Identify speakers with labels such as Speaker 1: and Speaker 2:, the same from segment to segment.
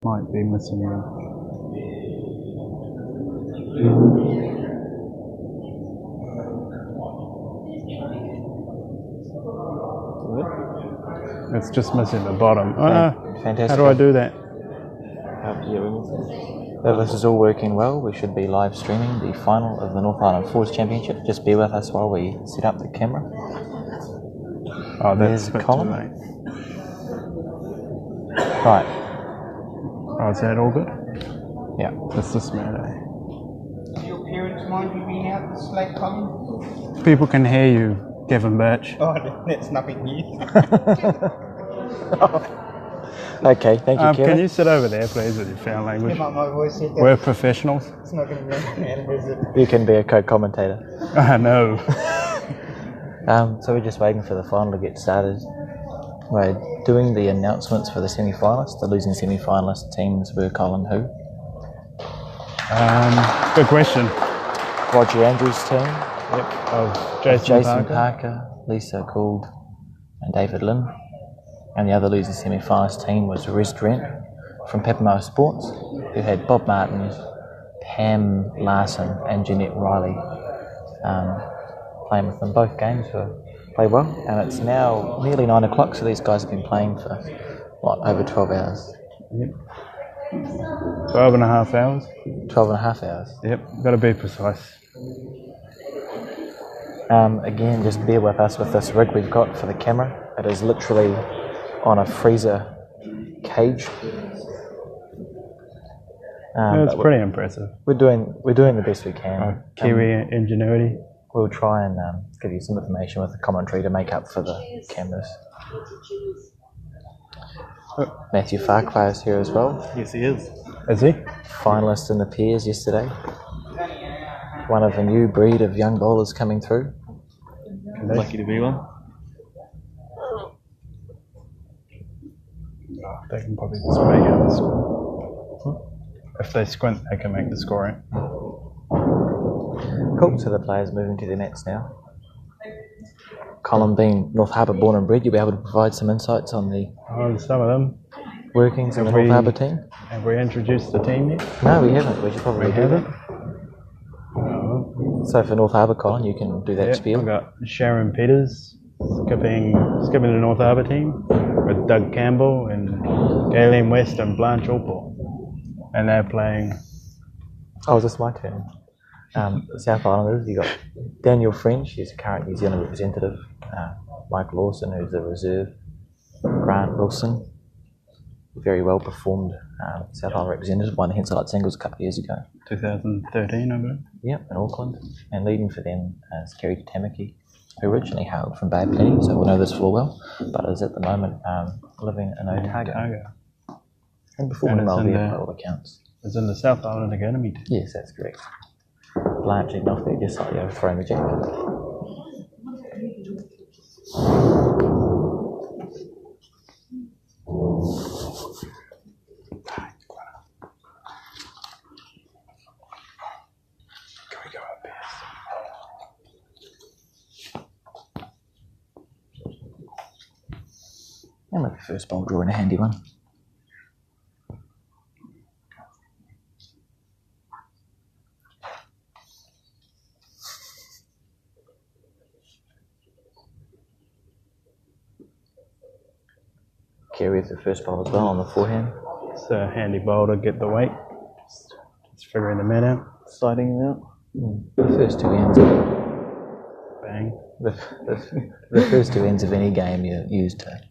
Speaker 1: Might be missing you. It's just missing the bottom.
Speaker 2: Fantastic.
Speaker 1: How do I do that?
Speaker 2: If this is all working well, we should be live streaming the final of the North Island Forwards Championship. Just bear with us while we set up the camera.
Speaker 1: Oh, that's
Speaker 2: There's Colin.
Speaker 1: too late.
Speaker 2: Right.
Speaker 1: Oh, is that all good?
Speaker 2: Yeah.
Speaker 1: That's this man, eh?
Speaker 3: Do your parents mind you being out this late, Colin?
Speaker 1: People can hear you, Kevin Birch.
Speaker 3: Oh, that's nothing new.
Speaker 2: Okay, thank you, Kevin.
Speaker 1: Can you sit over there, please, with your foul language?
Speaker 3: My voice said that.
Speaker 1: We're professionals.
Speaker 3: It's not going to matter, is it?
Speaker 2: You can be a co-commentator.
Speaker 1: I know.
Speaker 2: So we're just waiting for the final to get started. We're doing the announcements for the semi-finalists. The losing semi-finalist teams were Colin who?
Speaker 1: Good question.
Speaker 2: Roger Andrews' team.
Speaker 1: Yep. Of Jason
Speaker 2: Parker, Lisa Gould, and David Lynn. And the other losing semi-finalist team was Res Drent from Papamoa Sports, who had Bob Martin, Pam Larson, and Jeanette Riley playing with them. Both games played well, and it's now nearly 9 o'clock, so these guys have been playing for, over 12 hours?
Speaker 1: Yep. 12 and a half hours.
Speaker 2: 12 and a half hours.
Speaker 1: Yep, got to be precise.
Speaker 2: Again, just bear with us with this rig we've got for the camera. It is literally on a freezer cage.
Speaker 1: It's pretty impressive.
Speaker 2: We're doing the best we can.
Speaker 1: Kiwi ingenuity.
Speaker 2: We'll try and give you some information with the commentary to make up for the cameras. Matthew Farquhar is here as well.
Speaker 1: Yes, he is. Is he?
Speaker 2: Finalist in the pairs yesterday. One of a new breed of young bowlers coming through.
Speaker 4: Lucky to be one.
Speaker 1: They can probably just make out the score. If they squint, they can make the score out.
Speaker 2: Cool, so the players moving to their nets now. Colin, being North Harbour born and bred, you'll be able to provide some insights on the
Speaker 1: Some of them.
Speaker 2: workings of the North Harbour team?
Speaker 1: Have we introduced the team yet?
Speaker 2: No, we haven't. We should probably do that.
Speaker 1: No.
Speaker 2: So for North Harbour, Colin, you can do that
Speaker 1: Yep,
Speaker 2: spiel.
Speaker 1: I've got Sharon Peters skipping the North Harbour team with Doug Campbell and Galen West and Blanche Allport. And they're playing...
Speaker 2: Oh, is this my turn? South Islanders, you've got Daniel French, who's a current New Zealand representative, Mike Lawson, who's a reserve, Grant Wilson, very well performed South Island representative, won the Henselight Singles a couple of years ago.
Speaker 1: 2013, I believe.
Speaker 2: Yep, in Auckland. And leading for them is Kerry Tamaki, who originally hailed from Bay of Plenty, so we'll know this full well, but is at the moment living in Otago. And performing well there by all accounts.
Speaker 1: It's in the South Island Academy team.
Speaker 2: Yes, that's correct. Blanche leading off there, just slightly overthrowing the jack. And with the first ball drawing a handy one. Kerry with the first ball as well on the forehand.
Speaker 1: It's a handy bowl to get the weight. Just figuring the man out, sliding him out.
Speaker 2: The first two ends.
Speaker 1: Bang.
Speaker 2: The first two ends of any game you use to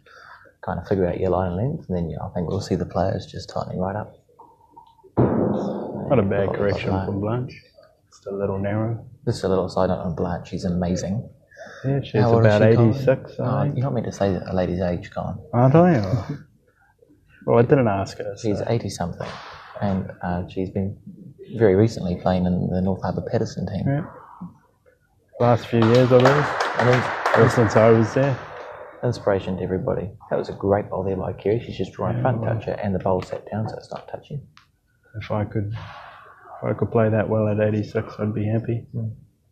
Speaker 2: kind of figure out your line and length, and then I think we'll see the players just tightening right up.
Speaker 1: Not a bad correction from Blanche. Just a little narrow.
Speaker 2: Just a little side note on Blanche, she's amazing.
Speaker 1: Yeah, she's about 86.
Speaker 2: You're not meant to say a lady's age, Colin.
Speaker 1: Aren't I? Well, I didn't ask her. So.
Speaker 2: She's 80-something, and she's been very recently playing in the North Harbour Patterson team.
Speaker 1: Yeah. Last few years, I believe. Ever since I was there.
Speaker 2: Inspiration to everybody. That was a great bowl there by Kerry. She's just drawn a front toucher, and the bowl sat down, so it's not touching.
Speaker 1: If I could play that well at 86, I'd be happy.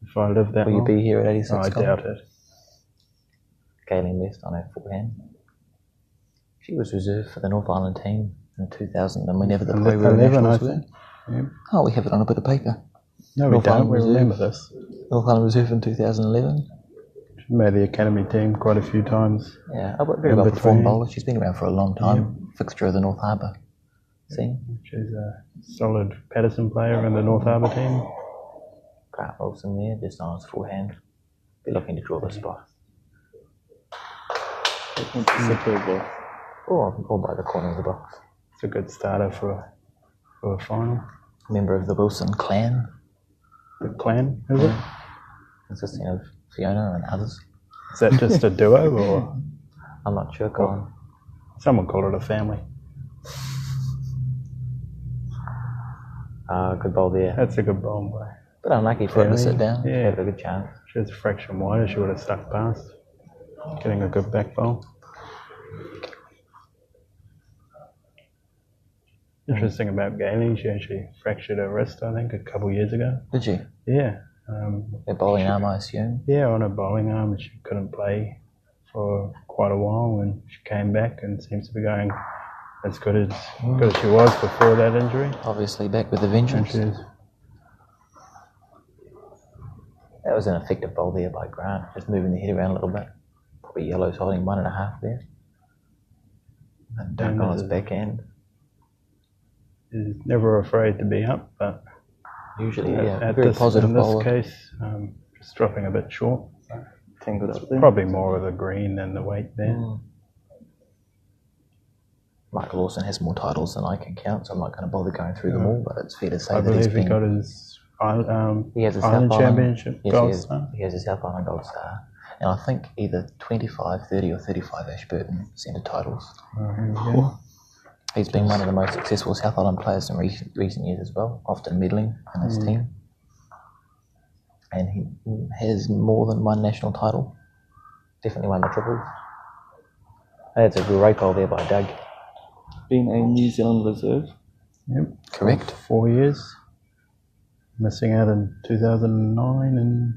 Speaker 1: If I lived that
Speaker 2: Will
Speaker 1: long.
Speaker 2: you be here at 86?
Speaker 1: I doubt it.
Speaker 2: Galen West on her forehand. She was reserved for the North Island team in 2000, and we never the play where
Speaker 1: 11, I
Speaker 2: nationals were.
Speaker 1: think. Yeah.
Speaker 2: Oh, we have it on a bit of paper.
Speaker 1: No, we
Speaker 2: North
Speaker 1: don't.
Speaker 2: Island
Speaker 1: We
Speaker 2: Reserve.
Speaker 1: remember this.
Speaker 2: North Island Reserve in 2011.
Speaker 1: Made the academy team quite a few times.
Speaker 2: Yeah, a very
Speaker 1: In
Speaker 2: well performed
Speaker 1: between.
Speaker 2: bowler. She's been around for a long time. Fixture of the North Harbour scene.
Speaker 1: She's a solid Patterson player in the North Harbour team.
Speaker 2: Grant Wilson there, just on his forehand. Be looking to draw the spot. Or by the corner of the box.
Speaker 1: It's a good starter for a final.
Speaker 2: Member of the Wilson clan,
Speaker 1: The clan, is it?
Speaker 2: consisting of Fiona and others.
Speaker 1: Is that just a duo, or
Speaker 2: I'm not sure, Colin.
Speaker 1: someone called it a family?
Speaker 2: Good bowl there.
Speaker 1: That's a good bowling play.
Speaker 2: But unlucky for him to sit
Speaker 1: Really?
Speaker 2: down.
Speaker 1: Yeah.
Speaker 2: Have a good chance.
Speaker 1: She was a fraction wider, she would have stuck past. Getting a good back bowl. Interesting about Gailey, she actually fractured her wrist, I think, a couple of years ago.
Speaker 2: Did you?
Speaker 1: Yeah.
Speaker 2: Their bowling arm, I assume.
Speaker 1: Yeah, on her bowling arm, and she couldn't play for quite a while, and she came back and seems to be going as good as she was before that injury.
Speaker 2: Obviously back with a
Speaker 1: And
Speaker 2: vengeance.
Speaker 1: she's
Speaker 2: That was an effective bowl there by Grant, just moving the head around a little bit. Probably Yellow's holding 1.5 there. And Duck
Speaker 1: And
Speaker 2: on
Speaker 1: this
Speaker 2: his
Speaker 1: is-
Speaker 2: backhand.
Speaker 1: is never afraid to be up, but
Speaker 2: Usually,
Speaker 1: at
Speaker 2: yeah, very positive
Speaker 1: in this
Speaker 2: bowler.
Speaker 1: case, just dropping a bit short.
Speaker 4: Tangled up there.
Speaker 1: Probably more of the green than the weight there.
Speaker 2: Mm. Michael Lawson has more titles than I can count, so I'm not going to bother going through them all, but it's fair to say
Speaker 1: I
Speaker 2: that he's
Speaker 1: believe he
Speaker 2: been...
Speaker 1: got his
Speaker 2: He has a
Speaker 1: Island
Speaker 2: South
Speaker 1: Championship
Speaker 2: Yes,
Speaker 1: gold
Speaker 2: he has,
Speaker 1: star.
Speaker 2: he has a South Island Gold Star. And I think either 25, 30 or 35 Ashburton centre titles.
Speaker 1: Oh, here we go.
Speaker 2: He's been one of the most successful South Island players in recent years as well, often meddling in his team. And he has more than one national title. Definitely won the triples. That's a great goal there by Doug.
Speaker 4: Been a New Zealand reserve.
Speaker 1: Yep.
Speaker 2: Correct.
Speaker 1: 4 years. Missing out in 2009 and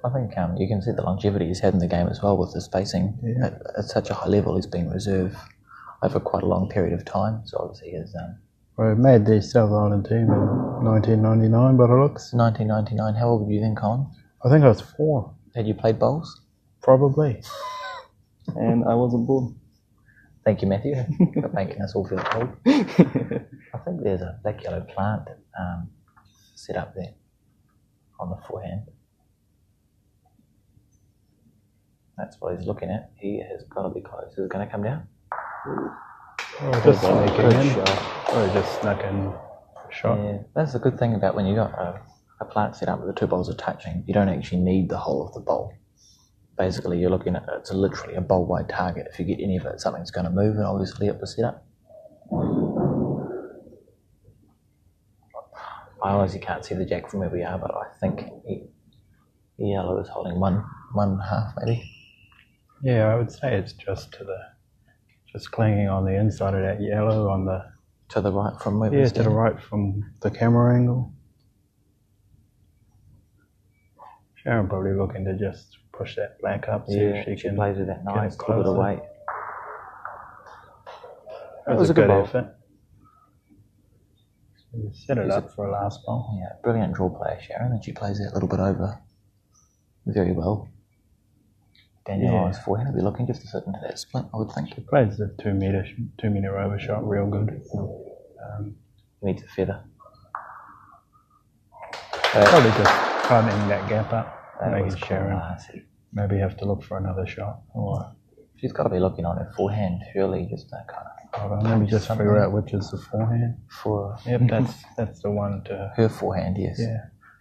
Speaker 2: I think you can see the longevity he's had in the game as well with the spacing.
Speaker 1: Yeah.
Speaker 2: At such a high level, he's been reserve over quite a long period of time. So obviously he has
Speaker 1: well, made the South Island team in 1999 by the looks.
Speaker 2: 1999. How old were you then, Colin?
Speaker 1: I think I was 4,
Speaker 2: Had you played bowls?
Speaker 1: probably.
Speaker 4: And I wasn't born.
Speaker 2: Thank you, Matthew, for making us all feel old. I think there's a black yellow plant set up there on the forehand. That's what he's looking at. He has got to be close. Is it going to come down?
Speaker 1: Oh, just sneaking
Speaker 2: Good
Speaker 1: in.
Speaker 2: shot.
Speaker 1: Oh, just snuck in a shot.
Speaker 2: Yeah, that's the good thing about when you got a plant set up where the two bowls are touching. You don't actually need the whole of the bowl. Basically, you're looking at it's literally a bowl-wide target. If you get any of it, something's going to move, and obviously it was set up. I honestly can't see the jack from where we are, but I think yellow is holding one half maybe.
Speaker 1: Yeah, I would say it's just clinging on the inside of that yellow on the
Speaker 2: To the right from where we
Speaker 1: to the
Speaker 2: stand.
Speaker 1: right from the camera angle. Sharon probably looking to just push that black up, see
Speaker 2: Yeah,
Speaker 1: if she
Speaker 2: she
Speaker 1: can
Speaker 2: plays with that
Speaker 1: get
Speaker 2: nice
Speaker 1: it
Speaker 2: little bit of
Speaker 1: closer.
Speaker 2: weight.
Speaker 1: That
Speaker 2: was
Speaker 1: was a
Speaker 2: a good
Speaker 1: good
Speaker 2: bowl.
Speaker 1: effort. You set it
Speaker 2: Is
Speaker 1: up for a last bowl.
Speaker 2: Yeah, brilliant draw player, Sharon, and she plays that little bit over very well. Daniel
Speaker 1: Yeah.
Speaker 2: on his forehand will be looking just to sit into that split, I would think. He
Speaker 1: Plays the 2 meter overshot real good.
Speaker 2: needs a feather.
Speaker 1: Probably just tightening that gap up,
Speaker 2: That
Speaker 1: making
Speaker 2: was
Speaker 1: Sharon
Speaker 2: classy.
Speaker 1: maybe have to look for another shot. Or
Speaker 2: She's got to be looking on her forehand, surely, just to kind
Speaker 1: hold on, let me just
Speaker 2: Something.
Speaker 1: figure out which is the forehand.
Speaker 2: of for
Speaker 1: Yep, that's the one to
Speaker 2: her forehand, yes.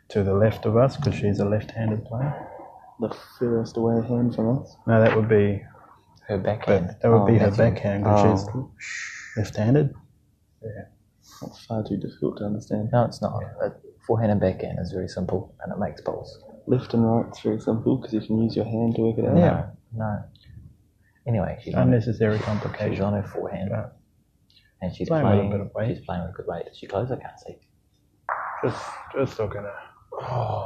Speaker 1: to the left of us because she's a left-handed player.
Speaker 4: The furthest away hand from us.
Speaker 1: No, that would be
Speaker 2: Her backhand.
Speaker 1: that would be her
Speaker 2: Matthew.
Speaker 1: backhand because she's left-handed.
Speaker 4: That's far too difficult to understand.
Speaker 2: No, it's not. Forehand and backhand is very simple, and it makes bowls.
Speaker 4: Left and right's very simple because you can use your hand to work it out.
Speaker 1: Yeah.
Speaker 2: No. Anyway, she's on,
Speaker 1: Unnecessary
Speaker 2: she's
Speaker 1: complication.
Speaker 2: on her forehand,
Speaker 1: But
Speaker 2: and she's
Speaker 1: Playing with a
Speaker 2: playing.
Speaker 1: bit of weight.
Speaker 2: She's playing with good weight. Is she close? I can't see.
Speaker 1: just looking at.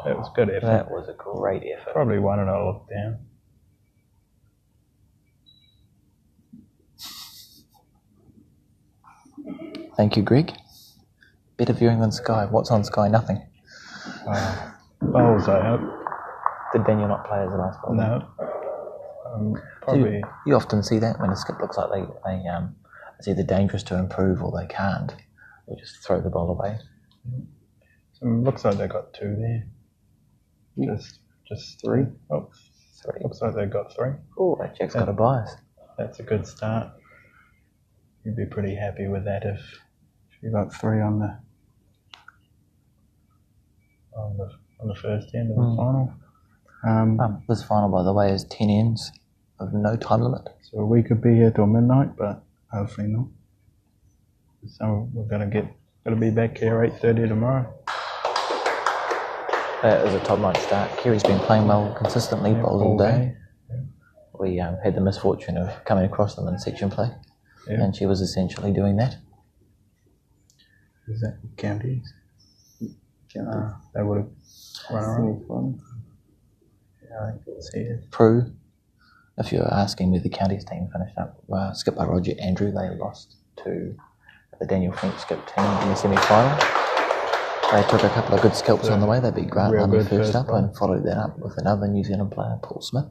Speaker 1: That was good effort.
Speaker 2: That was a great effort.
Speaker 1: Probably one and a look down.
Speaker 2: Thank you, Greg. Better viewing than Sky. What's on Sky? Nothing.
Speaker 1: Bowls, I hope.
Speaker 2: Did Daniel not play as the last bowler?
Speaker 1: No.
Speaker 2: So
Speaker 1: Probably.
Speaker 2: you often see that when a skip looks like it's either dangerous to improve or they can't. They just throw the ball away.
Speaker 1: Looks like they got 2 there. Just 3. Oh,
Speaker 2: 3.
Speaker 1: looks like they got 3.
Speaker 2: Oh, that Jack's got a bias.
Speaker 1: That's a good start. You'd be pretty happy with that if you got 3 on the first end of the final.
Speaker 2: This final, by the way, is 10 ends of no time limit.
Speaker 1: So we could be here till midnight, but hopefully not. So we're gonna be back here 8:30 tomorrow.
Speaker 2: That is a top-notch start. Kerry's been playing well consistently, bowls all day. We had the misfortune of coming across them in section play, and she was essentially doing that.
Speaker 1: Is that counties? They would have run around. Yeah, I can see it.
Speaker 2: Prue, if you're asking where the counties team finished up, skipped by Roger Andrew, they lost to the Daniel French skip team in the semi-final. They took a couple of good scalps on the way. They beat Grant Lumley first up and followed that up with another New Zealand player, Paul Smith,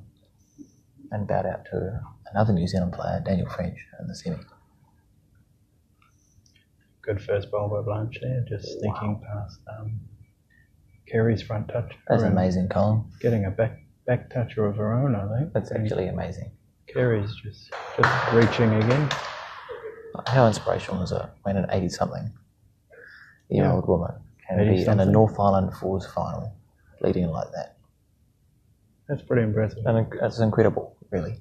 Speaker 2: and bowed out to another New Zealand player, Daniel French, in the semi.
Speaker 1: Good first bowl by Blanche there, just sneaking past Kerry's front touch.
Speaker 2: That's amazing, Colin.
Speaker 1: Getting a back toucher of her own, I think.
Speaker 2: That's actually amazing.
Speaker 1: Kerry's just reaching again.
Speaker 2: How inspirational is it when an 80-something-year-old woman can be in a North Island Fours final leading like that?
Speaker 1: That's pretty impressive.
Speaker 2: And it's incredible, really.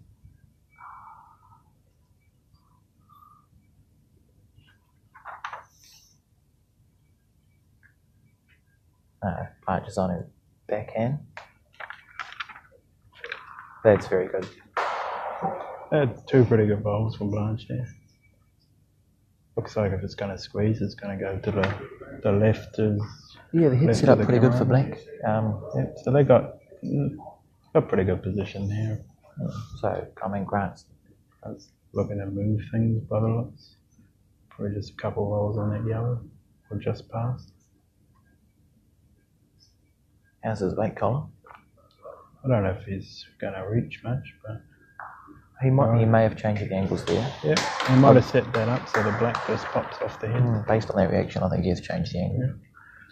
Speaker 2: Blanche is on his backhand. That's very good.
Speaker 1: Had 2 pretty good bowls from Blanche there. Looks like if it's going to squeeze, it's going to go to the left.
Speaker 2: Yeah, the head set up pretty good for Black.
Speaker 1: So they got pretty good position there.
Speaker 2: So, Grant's.
Speaker 1: I was looking to move things by the looks. Probably just a couple of rolls on that yellow, or just past.
Speaker 2: How's his weight, Colin?
Speaker 1: I don't know if he's going to reach much, but
Speaker 2: he may have changed the angles there.
Speaker 1: Yeah, he might have set that up so the black just pops off the head.
Speaker 2: Based on that reaction, I think he has changed the angle. Yeah.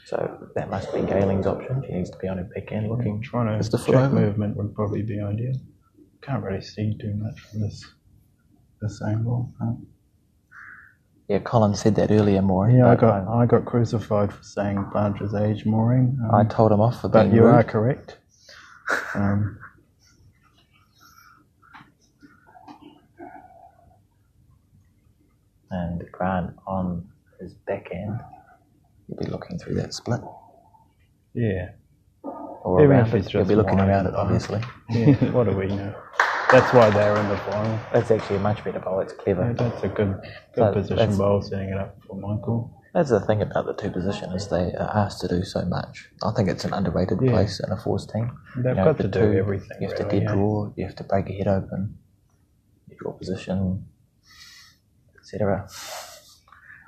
Speaker 2: So that must be Gayling's option. She needs to be on her backhand looking.
Speaker 1: Trying to check movement would probably be ideal. Can't really see too much from this angle.
Speaker 2: Yeah, Colin said that earlier, Maureen.
Speaker 1: Yeah, I got crucified for saying Blanche's age, Maureen.
Speaker 2: I told him off for being
Speaker 1: rude. But you are correct.
Speaker 2: And Grant on his backhand, you'll be looking through that split.
Speaker 1: Yeah.
Speaker 2: Or around it. You'll be looking around it, obviously.
Speaker 1: Yeah, what do we know? That's why they're in the final.
Speaker 2: That's actually a much better bowl. It's clever.
Speaker 1: Yeah, that's a good position bowl, setting it up for Michael.
Speaker 2: That's the thing about the 2 position is they are asked to do so much. I think it's an underrated place in a Fours team.
Speaker 1: They've got to do everything.
Speaker 2: You have to dead draw, you have to break a head open, you draw position, etc.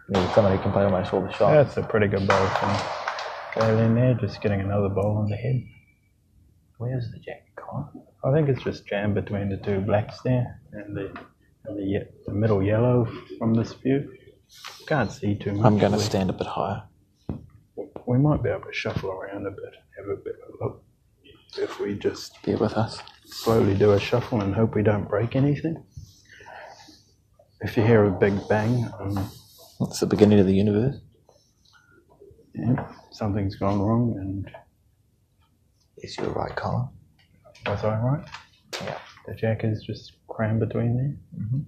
Speaker 2: You need someone who can play almost all the shots.
Speaker 1: That's a pretty good bowl from Galen there, just getting another bowl on the head.
Speaker 2: Where's the Jack, Colin?
Speaker 1: I think it's just jammed between the 2 blacks there and the middle yellow from this view. Can't see too much.
Speaker 2: I'm going to stand a bit higher.
Speaker 1: We might be able to shuffle around a bit, have a bit of a look. If we just
Speaker 2: bear with us,
Speaker 1: slowly do a shuffle and hope we don't break anything. If you hear a big bang,
Speaker 2: it's the beginning of the universe.
Speaker 1: Yeah, something's gone wrong, and
Speaker 2: yes, you're right, Colin.
Speaker 1: Was I right?
Speaker 2: Yeah.
Speaker 1: The Jack is just crammed between there.
Speaker 2: Mm-hmm.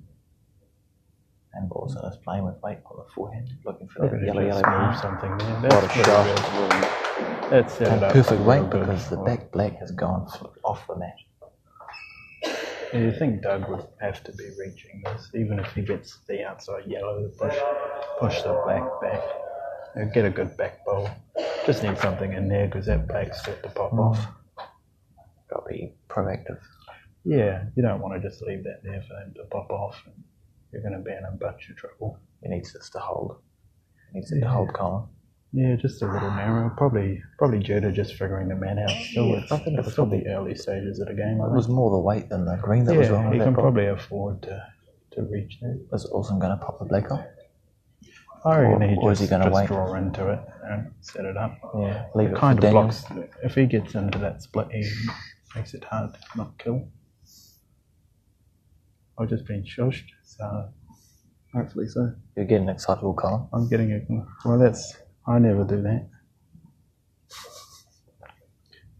Speaker 2: And also is playing with weight on the forehand, looking for that yellow move.
Speaker 1: Something there. That's
Speaker 2: perfect weight because the back black has gone off the mat.
Speaker 1: Yeah, you think Doug would have to be reaching this, even if he gets the outside yellow, push the black back. Get a good back bowl. Just need something in there because that black's set to pop off.
Speaker 2: Got to be proactive.
Speaker 1: Yeah, you don't want to just leave that there for them to pop off. You're going to be in a bunch of trouble.
Speaker 2: He needs this to hold. Needs to hold Colin.
Speaker 1: Yeah, just a little narrow. Probably due to just figuring the man out. Still,
Speaker 2: I think
Speaker 1: it's still the early stages of the game. I
Speaker 2: It
Speaker 1: think.
Speaker 2: was more the weight than the green that was wrong with
Speaker 1: he
Speaker 2: that
Speaker 1: can
Speaker 2: ball.
Speaker 1: probably afford to reach that.
Speaker 2: Was Olsen going to pop the black off?
Speaker 1: I reckon he
Speaker 2: or is he
Speaker 1: just,
Speaker 2: gonna
Speaker 1: just
Speaker 2: wait?
Speaker 1: draw into it and set it up.
Speaker 2: Yeah, leave
Speaker 1: It
Speaker 2: it
Speaker 1: kind
Speaker 2: for
Speaker 1: of
Speaker 2: Daniels.
Speaker 1: blocks. If he gets into that split, he makes it hard to not kill. I've just been shushed, so
Speaker 4: Hopefully so.
Speaker 2: You're getting excitable, Colin.
Speaker 1: I'm getting it. Well, I never do that.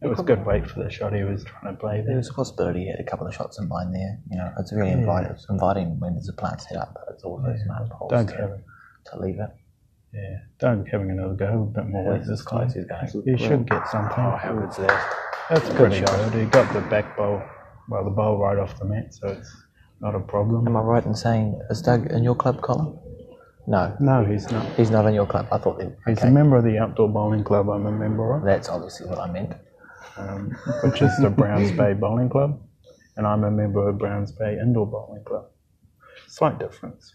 Speaker 1: It was good weight for the shot he was trying to play there.
Speaker 2: There's a possibility he had a couple of shots in mind there. You know, it's really inviting when there's a plant set up, but it's also smart balls
Speaker 1: Doug
Speaker 2: to leave it.
Speaker 1: Yeah, Doug having another go, a bit more weight
Speaker 2: This
Speaker 1: this
Speaker 2: is close.
Speaker 1: time.
Speaker 2: He's going.
Speaker 1: He should get something.
Speaker 2: Oh, how good's that?
Speaker 1: That's pretty good. He got the back bowl, the bowl right off the mat, so it's not a problem.
Speaker 2: Am I right in saying, is Doug in your club, Colin? No,
Speaker 1: No, he's not.
Speaker 2: he's not in your club. I thought
Speaker 1: He's
Speaker 2: okay.
Speaker 1: a member of the Outdoor Bowling Club. I'm a member of,
Speaker 2: That's obviously what I meant.
Speaker 1: which is the Browns Bay Bowling Club, and I'm a member of Browns Bay Indoor Bowling Club. Slight difference.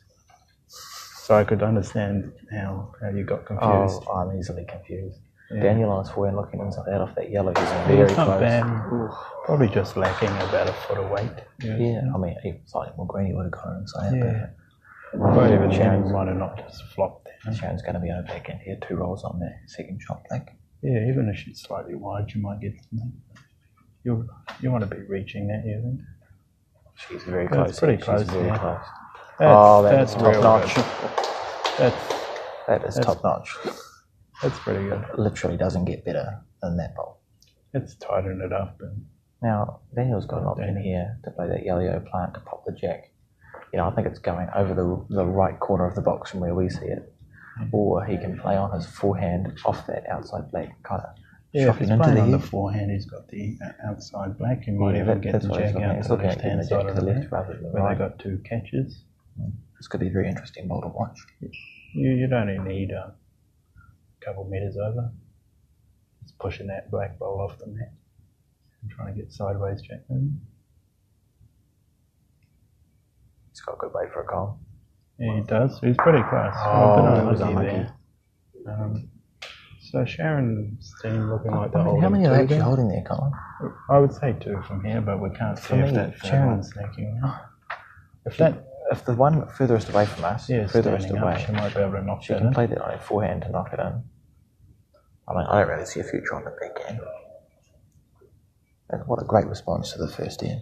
Speaker 1: So I could understand how you got confused.
Speaker 2: Oh, I'm easily confused.
Speaker 1: Yeah.
Speaker 2: Daniel on his forehand looking inside out off that yellow. He's
Speaker 1: Yeah,
Speaker 2: very
Speaker 1: it's not
Speaker 2: close.
Speaker 1: bad. Probably just lacking about a foot of weight.
Speaker 2: Yeah, I mean, even slightly more green, he would have gone inside out.
Speaker 1: Yeah.
Speaker 2: But
Speaker 1: But even
Speaker 2: Sharon's,
Speaker 1: then, might have not just flopped down.
Speaker 2: Sharon's going to be on her back end here. 2 rolls on that second shot black.
Speaker 1: Yeah, even if she's slightly wide, you might get something. You want to be reaching that, you think?
Speaker 2: She's very
Speaker 1: That's
Speaker 2: close.
Speaker 1: pretty
Speaker 2: She's
Speaker 1: close,
Speaker 2: very
Speaker 1: yeah.
Speaker 2: close.
Speaker 1: That's
Speaker 2: top
Speaker 1: real
Speaker 2: notch.
Speaker 1: good.
Speaker 2: That is top notch.
Speaker 1: That's pretty good.
Speaker 2: It literally doesn't get better than that bowl.
Speaker 1: It's tightened it up. And
Speaker 2: Now, Daniel's got an option here to play that yellow plant to pop the jack. You know, I think it's going over the right corner of the box from where we see it. Or he can play on his forehand off that outside black, kind of
Speaker 1: yeah, if he's
Speaker 2: shocking into
Speaker 1: playing
Speaker 2: the
Speaker 1: on the
Speaker 2: head.
Speaker 1: forehand, he's got the outside black. He might
Speaker 2: Yeah,
Speaker 1: even get
Speaker 2: that's
Speaker 1: the
Speaker 2: what he's
Speaker 1: jack
Speaker 2: looking at.
Speaker 1: out
Speaker 2: He's
Speaker 1: to the
Speaker 2: looking at
Speaker 1: left-hand
Speaker 2: getting the jack
Speaker 1: side
Speaker 2: to
Speaker 1: of
Speaker 2: the
Speaker 1: the
Speaker 2: left
Speaker 1: net,
Speaker 2: rather than the
Speaker 1: where
Speaker 2: right.
Speaker 1: they got 2 catches.
Speaker 2: This could be a very interesting bowl to watch.
Speaker 1: You'd only need a couple metres over. Just pushing that black ball off the mat and trying to get sideways jack in.
Speaker 2: He's got a good way for a goal.
Speaker 1: Yeah, he does. He's pretty close.
Speaker 2: Oh,
Speaker 1: A bit
Speaker 2: that was
Speaker 1: unlucky
Speaker 2: unlucky.
Speaker 1: there. So Sharon's team looking like they're
Speaker 2: I mean,
Speaker 1: holding
Speaker 2: how many are
Speaker 1: 2
Speaker 2: they actually
Speaker 1: there.
Speaker 2: holding there, Colin?
Speaker 1: I would say 2 from here, but we can't see
Speaker 2: For
Speaker 1: if
Speaker 2: me,
Speaker 1: that third
Speaker 2: Sharon-
Speaker 1: one's sneaking out. If that
Speaker 2: If the one furthest away from us,
Speaker 1: is
Speaker 2: furthest
Speaker 1: standing up,
Speaker 2: away,
Speaker 1: she might be able to knock
Speaker 2: she
Speaker 1: that
Speaker 2: can
Speaker 1: in.
Speaker 2: play that on her forehand to knock it in. I mean, I don't really see a future on the backhand. And what a great response to the first end.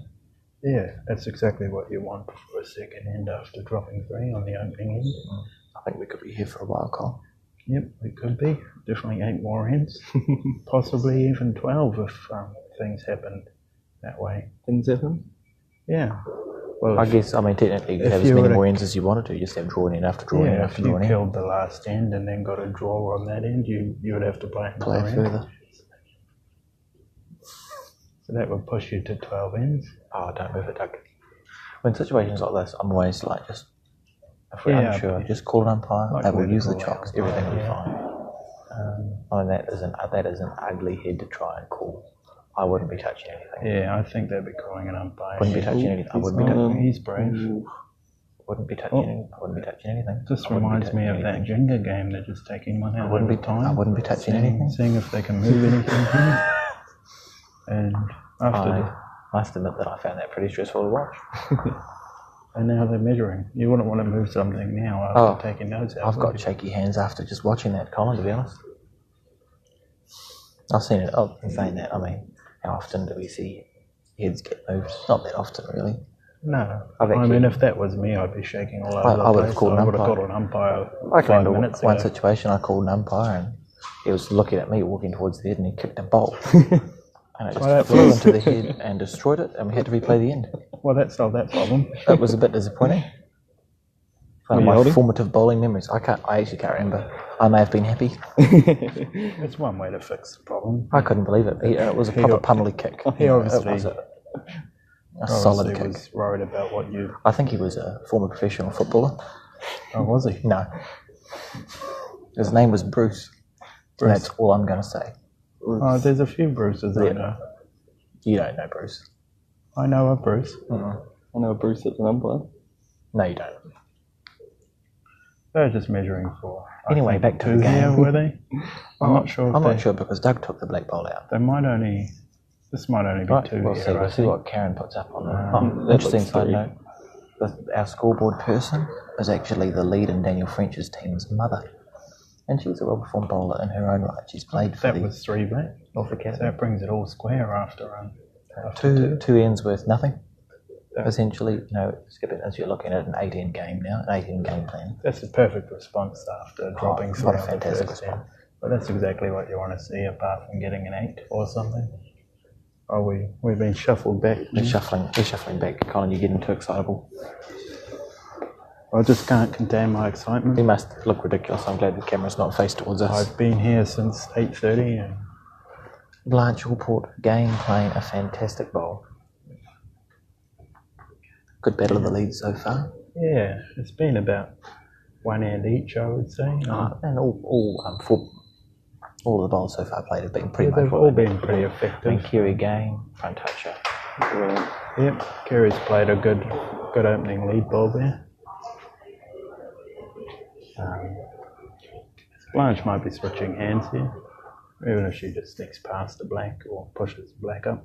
Speaker 1: Yeah, that's exactly what you want for a second end after dropping 3 on the opening end.
Speaker 2: I think we could be here for a while, Colin.
Speaker 1: Yep, it could be. Definitely 8 more ends. Possibly even 12 if things happened that way.
Speaker 4: Things happen.
Speaker 1: Yeah. Well,
Speaker 2: I guess, I mean, technically you could
Speaker 1: if
Speaker 2: have as
Speaker 1: you
Speaker 2: many
Speaker 1: would've-
Speaker 2: more ends as you wanted to. You just have drawing in after drawing in
Speaker 1: yeah,
Speaker 2: after
Speaker 1: if you
Speaker 2: drawing in.
Speaker 1: killed the last end and then got a draw on that end, you would have to play
Speaker 2: Play
Speaker 1: another end.
Speaker 2: further.
Speaker 1: So that would push you to 12 ends.
Speaker 2: Oh, don't move it, Doug. When situations like this, I'm always like, just, if we're
Speaker 1: Yeah,
Speaker 2: unsure, just call an umpire.
Speaker 1: like
Speaker 2: They will
Speaker 1: we're
Speaker 2: use the
Speaker 1: cool.
Speaker 2: chocks. Everything will be
Speaker 1: Yeah.
Speaker 2: fine. I mean, that is an ugly head to try and call. I wouldn't be touching anything.
Speaker 1: Yeah, I think they'd be calling an umpire.
Speaker 2: Wouldn't be touching anything. I wouldn't be touching.
Speaker 1: He's brave.
Speaker 2: Wouldn't be touching. I wouldn't be touching anything.
Speaker 1: Just
Speaker 2: I wouldn't be
Speaker 1: reminds me
Speaker 2: touching
Speaker 1: of that
Speaker 2: anything.
Speaker 1: Jenga game. They're just taking one out
Speaker 2: I wouldn't
Speaker 1: at
Speaker 2: be.
Speaker 1: a time.
Speaker 2: I wouldn't be touching anything.
Speaker 1: Seeing if they can move anything here. And after
Speaker 2: I must admit that I found that pretty stressful to watch.
Speaker 1: and now they're measuring. You wouldn't want to move something now after
Speaker 2: Oh,
Speaker 1: taking those out.
Speaker 2: I've
Speaker 1: would
Speaker 2: got
Speaker 1: you?
Speaker 2: shaky hands after just watching that, Colin, to be honest. I've seen it. Oh, in saying that, I mean, how often do we see heads get moved? Not that often, really.
Speaker 1: No.
Speaker 2: I've
Speaker 1: I
Speaker 2: actually-
Speaker 1: mean, if that was me, I'd be shaking all over
Speaker 2: I
Speaker 1: the
Speaker 2: would have
Speaker 1: place.
Speaker 2: called an
Speaker 1: I would have
Speaker 2: umpire.
Speaker 1: called an umpire
Speaker 2: I
Speaker 1: 5
Speaker 2: can remember
Speaker 1: minutes
Speaker 2: one
Speaker 1: ago.
Speaker 2: situation I called an umpire and he was looking at me walking towards the head and he kicked a bowl. And it just
Speaker 1: that
Speaker 2: flew
Speaker 1: was-
Speaker 2: into the head and destroyed it and we had to replay the end.
Speaker 1: Well, that solved that problem.
Speaker 2: It was a bit disappointing. One of
Speaker 4: you
Speaker 2: my
Speaker 4: holding?
Speaker 2: formative bowling memories. I actually can't remember. I may have been happy.
Speaker 1: It's one way to fix the problem.
Speaker 2: I couldn't believe it. It was a proper pummely kick.
Speaker 1: He obviously,
Speaker 2: It was a solid
Speaker 1: obviously
Speaker 2: kick.
Speaker 1: was worried about what you...
Speaker 2: I think he was a former professional footballer.
Speaker 1: Oh, was he?
Speaker 2: No. His name was Bruce. And that's all I'm going to say.
Speaker 1: Oh, there's a few Bruces I know.
Speaker 2: You don't know Bruce.
Speaker 1: I know a Bruce.
Speaker 4: I know a Bruce that's an umpire.
Speaker 2: No, you don't.
Speaker 1: They were just measuring for.
Speaker 2: Anyway, back to the game.
Speaker 1: Here, were they? I'm not sure. If
Speaker 2: I'm
Speaker 1: they,
Speaker 2: not sure because Doug took the black bowl out.
Speaker 1: They might only. This might only be
Speaker 2: Right,
Speaker 1: 2
Speaker 2: we'll
Speaker 1: here.
Speaker 2: see. We'll
Speaker 1: I
Speaker 2: see
Speaker 1: think.
Speaker 2: what Karen puts up on there.
Speaker 1: that
Speaker 2: Interesting
Speaker 1: looks
Speaker 2: side
Speaker 1: pretty-
Speaker 2: note. Our scoreboard person is actually the lead in Daniel French's team's mother. And she's a well-performed bowler in her own right. She's played for
Speaker 1: That
Speaker 2: the
Speaker 1: was 3 black.
Speaker 2: Norfolk
Speaker 1: So
Speaker 2: Academy.
Speaker 1: that brings it all square after after
Speaker 2: Two ends worth nothing.
Speaker 1: Yeah.
Speaker 2: Essentially, skip it as you're looking at an 18 game now, an 18 game plan.
Speaker 1: That's a perfect response after dropping
Speaker 2: what a
Speaker 1: 3 on the
Speaker 2: fantastic
Speaker 1: first
Speaker 2: response.
Speaker 1: end. But that's exactly what you want to see apart from getting an 8 or something. Oh, we've been shuffled back.
Speaker 2: We're shuffling back. Colin, you're getting too excitable.
Speaker 1: I just can't contain my excitement.
Speaker 2: We must look ridiculous. I'm glad the camera's not faced towards us.
Speaker 1: I've been here since 8:30 and
Speaker 2: Blanche Allport again playing a fantastic bowl. Good battle of the lead so far.
Speaker 1: yeah, it's been about 1 end each, I would say.
Speaker 2: And all the bowls so far played have been pretty
Speaker 1: Yeah,
Speaker 2: much
Speaker 1: they've
Speaker 2: what
Speaker 1: all
Speaker 2: they
Speaker 1: been pretty
Speaker 2: meant to be.
Speaker 1: effective.
Speaker 2: And Kerry again, front toucher.
Speaker 4: Brilliant.
Speaker 1: Yep, Kerry's played a good opening lead ball there. Blanche might be switching hands here, even if she just sneaks past the black or pushes the black up.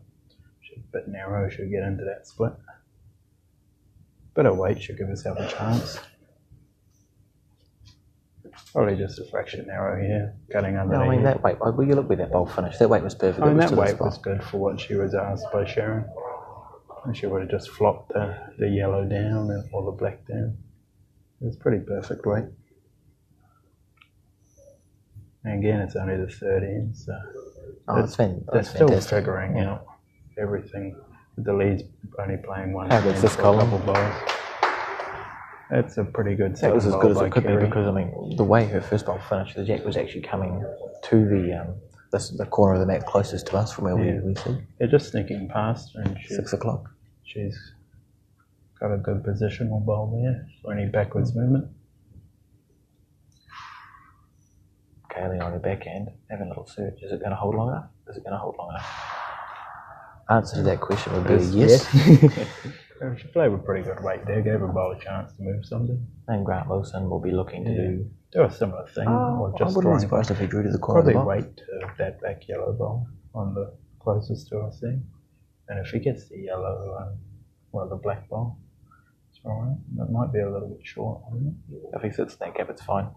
Speaker 1: She's a bit narrow, she'll get into that split. Bit of weight should give herself a chance. Probably just a fraction narrow here, cutting under
Speaker 2: No,
Speaker 1: the
Speaker 2: I mean
Speaker 1: head.
Speaker 2: that weight. Will you look where that bowl finished? That weight was perfect.
Speaker 1: I mean,
Speaker 2: It
Speaker 1: that
Speaker 2: to the
Speaker 1: weight
Speaker 2: spot.
Speaker 1: was good for what she was asked by Sharon. And she would have just flopped the yellow down or the black down. It was pretty perfect weight. And again, it's only the 3rd end, so
Speaker 2: That's
Speaker 1: they're still
Speaker 2: fantastic.
Speaker 1: figuring out everything. The lead's only playing one
Speaker 2: How good's
Speaker 1: hand
Speaker 2: this,
Speaker 1: for a
Speaker 2: Colin?
Speaker 1: couple bowls. That's a pretty good
Speaker 2: That was as
Speaker 1: second
Speaker 2: good as
Speaker 1: bowl
Speaker 2: it
Speaker 1: by
Speaker 2: could be
Speaker 1: Kerry.
Speaker 2: because, I mean, the way her first bowl finished, the jack was actually coming to the corner of the mat closest to us from where
Speaker 1: Yeah.
Speaker 2: we see.
Speaker 1: They're just sneaking past, and
Speaker 2: 6 o'clock.
Speaker 1: she's got a good positional bowl there for any backwards movement.
Speaker 2: Kaylee on the backhand, having a little search. Is it going to hold long enough? Is it going to hold long enough? Answer to that question would be yes.
Speaker 1: She played with pretty good weight there, gave her bowl a chance to move something.
Speaker 2: And Grant Wilson will be looking to do.
Speaker 1: Do a similar thing, or
Speaker 2: I
Speaker 1: just
Speaker 2: wouldn't be
Speaker 1: throwing
Speaker 2: surprised if he drew to the corner
Speaker 1: probably
Speaker 2: of the box.
Speaker 1: weight to that back yellow bowl on the closest to us there. And if he gets the yellow, the black bowl, it's alright. It might be a little bit short on it.
Speaker 2: If he sits in that gap, it's fine.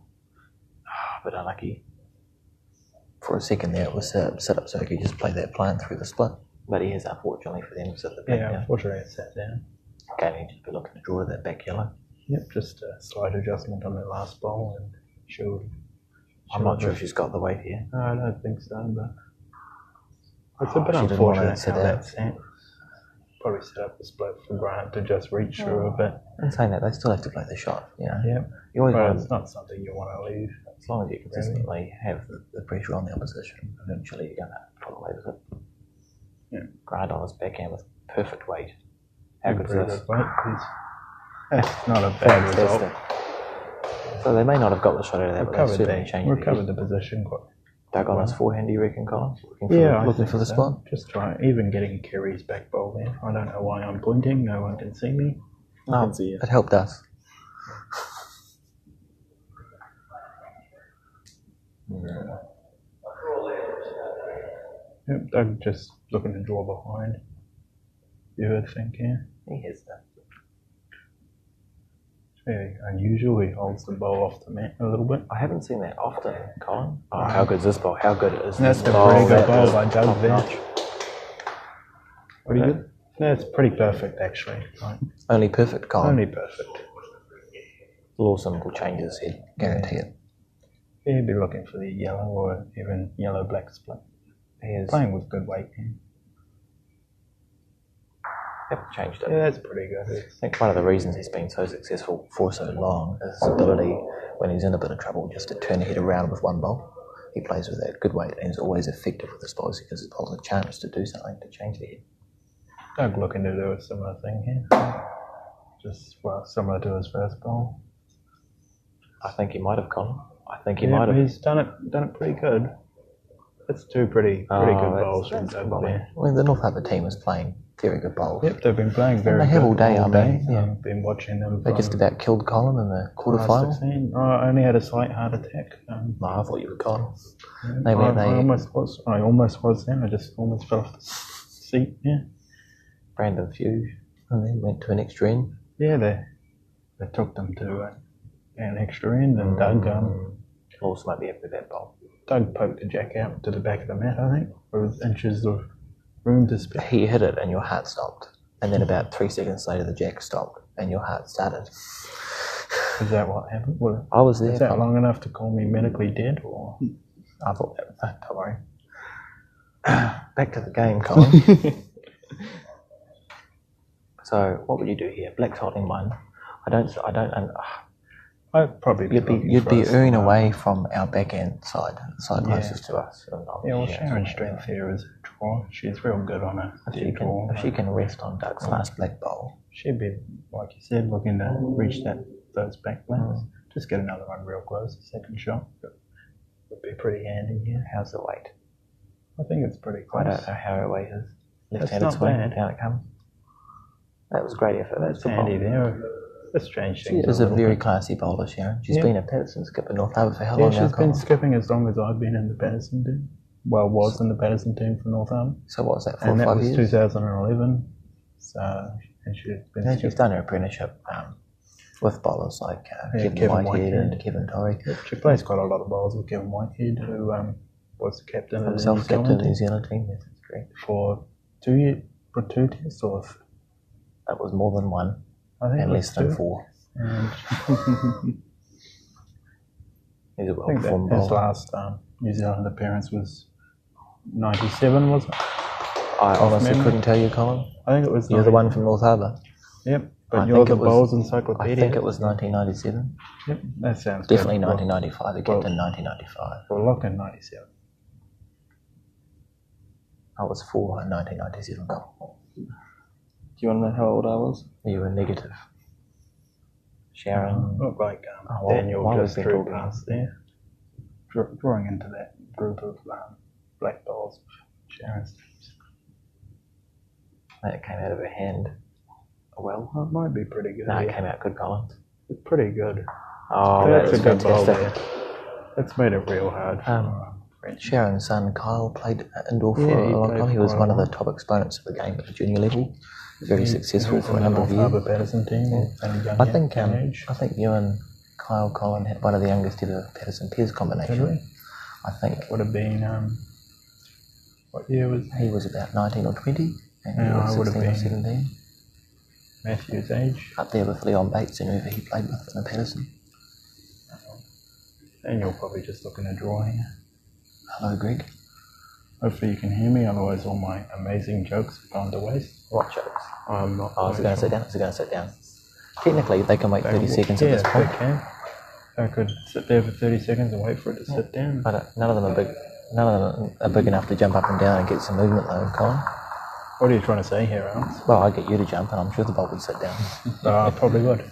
Speaker 2: But unlucky. For a second there, it was set up so he could just play that plant through the split. But he has, unfortunately for them, set the back
Speaker 1: Yeah,
Speaker 2: down.
Speaker 1: unfortunately it sat down.
Speaker 2: Kaylee just be looking to draw to that back yellow.
Speaker 1: Yep, just a slight adjustment on the last bowl and she'll
Speaker 2: I'm not sure if she's got the weight here.
Speaker 1: No, I don't think so, but it's a bit
Speaker 2: she didn't want
Speaker 1: unfortunate
Speaker 2: to sit
Speaker 1: how
Speaker 2: out.
Speaker 1: that sat. Probably set up the split for Grant to just reach through a bit.
Speaker 2: In saying that, they still have to play the shot.
Speaker 1: Yep.
Speaker 2: You always
Speaker 1: But
Speaker 2: want
Speaker 1: it's not something you want to leave.
Speaker 2: as long as you consistently have the pressure on the opposition, eventually you're going to pull away with it.
Speaker 1: Yeah.
Speaker 2: Grant on his backhand with perfect weight. How good is
Speaker 1: Pretty
Speaker 2: this?
Speaker 1: good weight. That's not a bad result.
Speaker 2: Fantastic. So they may not have got the shot out of that, but they
Speaker 1: Recovered
Speaker 2: certainly changed it.
Speaker 1: recovered the position quite.
Speaker 2: Dug on his forehand, do you reckon, Colin?
Speaker 1: Yeah,
Speaker 2: Looking for the
Speaker 1: so.
Speaker 2: spot?
Speaker 1: Just try, even getting Kerry's back bowl there. I don't know why I'm pointing. No one can see me.
Speaker 4: I can see it.
Speaker 2: It helped us.
Speaker 1: Yep, Doug just looking to draw behind. You heard think here.
Speaker 2: He has that.
Speaker 1: It's very unusual. He holds the bowl off the mat a little bit.
Speaker 2: I haven't seen that often, Colin. Oh, how good is this ball? How good is
Speaker 1: That's
Speaker 2: this
Speaker 1: a
Speaker 2: ball?
Speaker 1: pretty good
Speaker 2: That
Speaker 1: bowl
Speaker 2: is
Speaker 1: by Doug
Speaker 2: top
Speaker 1: there.
Speaker 2: notch.
Speaker 1: Pretty good. No, it's pretty perfect actually. Right.
Speaker 2: Only perfect, Colin.
Speaker 1: Only perfect.
Speaker 2: Lawson will change his head, guarantee it.
Speaker 1: He'd be looking for the yellow or even yellow-black split.
Speaker 2: He is.
Speaker 1: Playing with good weight here.
Speaker 2: Yep, changed it.
Speaker 1: Yeah, that's pretty good.
Speaker 2: I think one of the reasons he's been so successful for so long is his ability, when he's in a bit of trouble, just to turn the head around with one bowl. He plays with that good weight and is always effective with his bowls because his bowls a chance to do something, to change the head.
Speaker 1: Doug looking to do a similar thing here. Just, well, similar to his first bowl.
Speaker 2: I think he might have, Colin. I think he
Speaker 1: Yeah,
Speaker 2: might
Speaker 1: but
Speaker 2: have.
Speaker 1: he's done it pretty good. That's two pretty good bowls from Doug there.
Speaker 2: I mean, the North Harbour team is playing very good bowls.
Speaker 1: Yep, they've been playing very
Speaker 2: they
Speaker 1: good
Speaker 2: have all day, I mean, yeah.
Speaker 1: I've been watching them.
Speaker 2: They just about killed Colin in the quarterfinal.
Speaker 1: 16. I only had a slight heart attack.
Speaker 2: No, I thought you were Colin.
Speaker 1: I almost was. I almost was then. I just almost fell off the seat. Yeah.
Speaker 2: Brandon Fuge, and then went to an extra end.
Speaker 1: Yeah, they took them to an extra end, and Doug
Speaker 2: Lawson might be happy with that bowl.
Speaker 1: Doug poked the jack out to the back of the mat, I think, with inches of room to spare.
Speaker 2: He hit it and your heart stopped. And then about 3 seconds later, the jack stopped and your heart started.
Speaker 1: Is that what happened? Well,
Speaker 2: I was there.
Speaker 1: is that long enough to call me medically dead, or?
Speaker 2: I thought that. Don't worry. Back to the game, Colin. So, what would you do here? Black's holding one.
Speaker 1: I'd probably
Speaker 2: You'd be earning away from our backhand side, the side closest to us.
Speaker 1: Yeah, well, Sharon's strength here is a draw. She's real good on a dead draw.
Speaker 2: If she can rest on Doug's last black bowl.
Speaker 1: She'd be, like you said, looking to reach those back blacks. Just get another one real close, second shot. Would be pretty handy here.
Speaker 2: How's the weight?
Speaker 1: I think it's pretty close.
Speaker 2: I don't know how her weight is.
Speaker 1: That's
Speaker 2: Left-handed
Speaker 1: not
Speaker 2: swing,
Speaker 1: bad.
Speaker 2: down it comes. That was great effort.
Speaker 1: That's handy there. Let's change
Speaker 2: She
Speaker 1: things.
Speaker 2: is a
Speaker 1: little
Speaker 2: very
Speaker 1: bit.
Speaker 2: classy bowler, Sharon. She's
Speaker 1: Yeah.
Speaker 2: been a Patterson skipper North Harbour for how
Speaker 1: Yeah,
Speaker 2: long now,
Speaker 1: she's been
Speaker 2: Colin?
Speaker 1: skipping as long as I've been in the Patterson team. Well, was in the Patterson team for North Harbour.
Speaker 2: So what was that, 4
Speaker 1: And
Speaker 2: or
Speaker 1: that
Speaker 2: 5
Speaker 1: was
Speaker 2: years?
Speaker 1: 2011. So, and she's been
Speaker 2: And she's done her apprenticeship with bowlers like Kevin
Speaker 1: Kevin
Speaker 2: Whitehead
Speaker 1: Whitehead.
Speaker 2: and Kevin Torrey.
Speaker 1: She plays quite a lot of bowls with Kevin Whitehead, who was the captain of the New
Speaker 2: Self-captain of
Speaker 1: Zealand
Speaker 2: the New Zealand team, yes, that's correct.
Speaker 1: for 2 tests, or
Speaker 2: That was more than one
Speaker 1: I think
Speaker 2: and
Speaker 1: it
Speaker 2: less
Speaker 1: was
Speaker 2: than
Speaker 1: 2.
Speaker 2: 4.
Speaker 1: And
Speaker 2: He's a
Speaker 1: I think that
Speaker 2: well-performed
Speaker 1: his
Speaker 2: bowler.
Speaker 1: last New Zealand appearance was 97, was it?
Speaker 2: I honestly
Speaker 1: memory.
Speaker 2: couldn't tell you, Colin.
Speaker 1: I think it was.
Speaker 2: You're the one from North Harbour.
Speaker 1: Yep,
Speaker 2: I
Speaker 1: but you're
Speaker 2: think
Speaker 1: the
Speaker 2: it was-
Speaker 1: bowls
Speaker 2: I
Speaker 1: encyclopedia.
Speaker 2: think it was 1997.
Speaker 1: Yep, that sounds
Speaker 2: Definitely
Speaker 1: good.
Speaker 2: 1995. It kept in 1995.
Speaker 1: We'll lock in 97.
Speaker 2: I was 4 in 1997.
Speaker 4: Do you want to know how old I was?
Speaker 2: You were negative. Sharon.
Speaker 1: Looked like
Speaker 2: Oh, well,
Speaker 1: Daniel
Speaker 2: while
Speaker 1: just
Speaker 2: we've been
Speaker 1: drew
Speaker 2: talking-
Speaker 1: past there. Drawing into that group of black bowls. Sharon's.
Speaker 2: That came out of her hand. Well,
Speaker 1: Well, it might be pretty good.
Speaker 2: no, it
Speaker 1: yeah.
Speaker 2: came out good, Colin.
Speaker 1: It's pretty good.
Speaker 2: Oh,
Speaker 1: That's
Speaker 2: that's
Speaker 1: a good bowl
Speaker 2: fantastic.
Speaker 1: there. That's made it real hard for French.
Speaker 2: Sharon's son Kyle played indoor for
Speaker 1: Yeah,
Speaker 2: a
Speaker 1: he
Speaker 2: long
Speaker 1: played
Speaker 2: time. He
Speaker 1: for
Speaker 2: was
Speaker 1: quite
Speaker 2: one
Speaker 1: a
Speaker 2: of the
Speaker 1: while.
Speaker 2: top exponents of the game at the junior level. Very successful for a
Speaker 1: In the
Speaker 2: number of
Speaker 1: North Harbour
Speaker 2: years.
Speaker 1: Patterson team. and young
Speaker 2: I think
Speaker 1: age.
Speaker 2: you and Kyle Colin had one of the youngest ever Patterson Peers
Speaker 1: Did
Speaker 2: combination.
Speaker 1: we?
Speaker 2: I think
Speaker 1: Would have been what year was
Speaker 2: he was about 19 or 20, and you
Speaker 1: Yeah,
Speaker 2: were
Speaker 1: I would have
Speaker 2: 16 or
Speaker 1: been.
Speaker 2: 17.
Speaker 1: Matthew's age?
Speaker 2: Up there with Leon Bates and whoever he played with in the Patterson.
Speaker 1: And you're probably just looking to draw here.
Speaker 2: Hello, Greg.
Speaker 1: Hopefully you can hear me, otherwise all my amazing jokes have gone to waste.
Speaker 2: What jokes?
Speaker 1: I'm not
Speaker 2: Oh, is it
Speaker 1: quite
Speaker 2: going to sit
Speaker 1: sure.
Speaker 2: down? Is it going to sit down? Technically, they can wait 30 seconds
Speaker 1: yeah,
Speaker 2: at this point.
Speaker 1: they can. I could sit there for 30 seconds and wait for it to sit down.
Speaker 2: None of them are big. None of them are big enough to jump up and down and get some movement, though, Colin.
Speaker 1: What are you trying to say here, Alex?
Speaker 2: Well, I'd get you to jump, and I'm sure the ball would sit down.
Speaker 1: I probably would.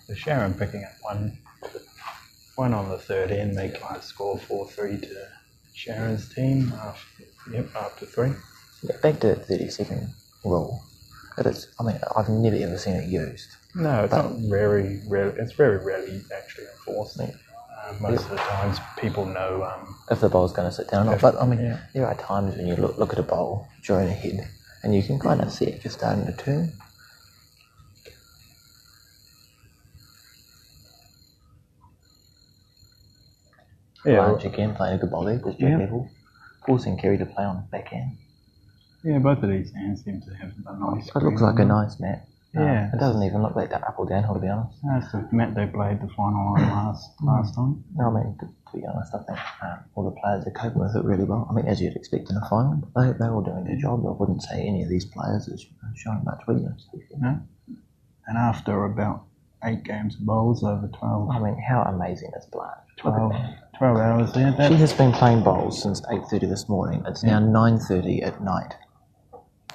Speaker 1: So Sharon picking up one on the third end, making the score 4-3 to Sharon's team. After 3.
Speaker 2: Yeah, back to the 30-second rule. It is. I mean, I've never ever seen it used.
Speaker 1: No, it's not very rare. It's very rarely actually enforced.
Speaker 2: Yeah.
Speaker 1: Most of the times, people know.
Speaker 2: If the bowl's going to sit down or not. But I mean,
Speaker 1: Yeah.
Speaker 2: there are times when you look at a bowl during a head, and you can kind of see it just starting to turn. Large again, playing a good bowl there, just jack
Speaker 1: Yeah.
Speaker 2: level. Forcing Kerry to play on backhand.
Speaker 1: Yeah, both of these hands seem to have a nice.
Speaker 2: It looks like a nice mat.
Speaker 1: Yeah.
Speaker 2: It doesn't even look like that up or downhill, to be honest.
Speaker 1: That's the mat they played the final on last time.
Speaker 2: No, I mean, to be honest, I think all the players are coping with it really well. I mean, as you'd expect in a final, they're all doing their job. I wouldn't say any of these players are showing much weakness.
Speaker 1: No? And after about 8 games of bowls over 12,
Speaker 2: I mean, how amazing is Blanche? Look at that.
Speaker 1: 12 hours there. That,
Speaker 2: She has been playing bowls since 8:30 this morning. It's now 9:30 at night,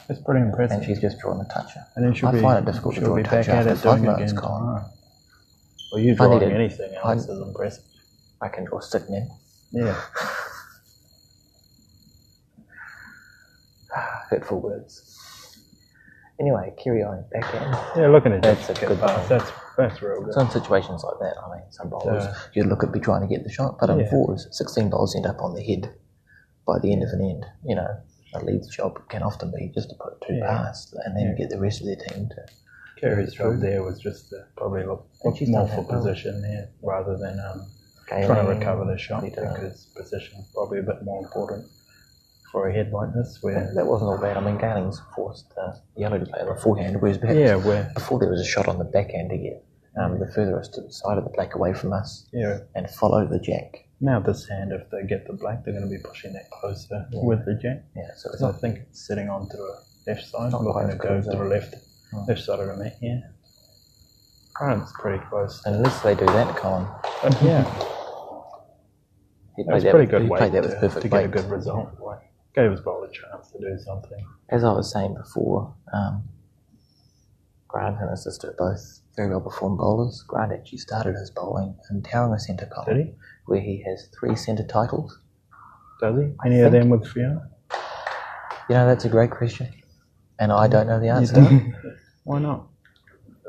Speaker 1: that's pretty impressive.
Speaker 2: and she's just drawn a toucher.
Speaker 1: And then she'll
Speaker 2: I
Speaker 1: be,
Speaker 2: find it difficult to
Speaker 1: she'll
Speaker 2: draw
Speaker 1: be
Speaker 2: a
Speaker 1: back
Speaker 2: toucher
Speaker 1: at
Speaker 2: after
Speaker 1: it
Speaker 2: 5
Speaker 1: doing
Speaker 2: minutes,
Speaker 1: again
Speaker 2: Colin.
Speaker 1: tomorrow. Well, you
Speaker 2: I
Speaker 1: drawing
Speaker 2: need it.
Speaker 1: anything else is impressive.
Speaker 2: I can draw stick men.
Speaker 1: Yeah.
Speaker 2: hurtful words. Anyway, Kirioi backhand.
Speaker 1: Yeah, looking at
Speaker 2: That's
Speaker 1: just
Speaker 2: a good
Speaker 1: get past,
Speaker 2: ball.
Speaker 1: that's real good.
Speaker 2: So in situations like that, I mean, some bowlers, you'd look at be trying to get the shot, but in
Speaker 1: Yeah.
Speaker 2: fours, 16 balls end up on the head by the end of an end. You know, a lead's job can often be just to put two
Speaker 1: Yeah.
Speaker 2: past and then get the rest of their team to...
Speaker 1: Kerry's
Speaker 2: True.
Speaker 1: job there was just to probably look
Speaker 2: And she's
Speaker 1: more
Speaker 2: done
Speaker 1: for
Speaker 2: that well.
Speaker 1: position there rather than trying to
Speaker 2: Galen,
Speaker 1: recover the shot
Speaker 2: he did.
Speaker 1: because position is probably a bit more important for a head like this where
Speaker 2: That wasn't all bad. I mean, Galing's forced Yellow to play on the forehand, whereas perhaps
Speaker 1: yeah, where
Speaker 2: before there was a shot on the backhand to get the furthest to the side of the black away from us
Speaker 1: yeah.
Speaker 2: and follow the jack.
Speaker 1: Now this hand, if they get the black, they're going to be pushing that closer with the jack.
Speaker 2: Yeah, so it's
Speaker 1: So I
Speaker 2: not
Speaker 1: think it's sitting onto the left side,
Speaker 2: Not
Speaker 1: looking
Speaker 2: quite
Speaker 1: to
Speaker 2: as
Speaker 1: go
Speaker 2: close,
Speaker 1: to the
Speaker 2: though.
Speaker 1: left side of the net. Yeah, it's pretty close.
Speaker 2: unless they do that, Colin.
Speaker 1: But yeah,
Speaker 2: He
Speaker 1: it was
Speaker 2: that
Speaker 1: pretty
Speaker 2: with-
Speaker 1: good
Speaker 2: he
Speaker 1: weight
Speaker 2: played that with
Speaker 1: to
Speaker 2: perfect
Speaker 1: get a
Speaker 2: weight.
Speaker 1: good result. Like, gave his bowler a chance to do something.
Speaker 2: As I was saying before, Grant and his sister are both very well performed bowlers. Grant actually started his bowling in Tauranga Centre,
Speaker 1: Did
Speaker 2: Colin,
Speaker 1: he?
Speaker 2: where he has 3 centre titles.
Speaker 1: Does he? Any of
Speaker 2: think-
Speaker 1: them with Fiona?
Speaker 2: You know, that's a great question, and I don't know the answer
Speaker 1: Why not?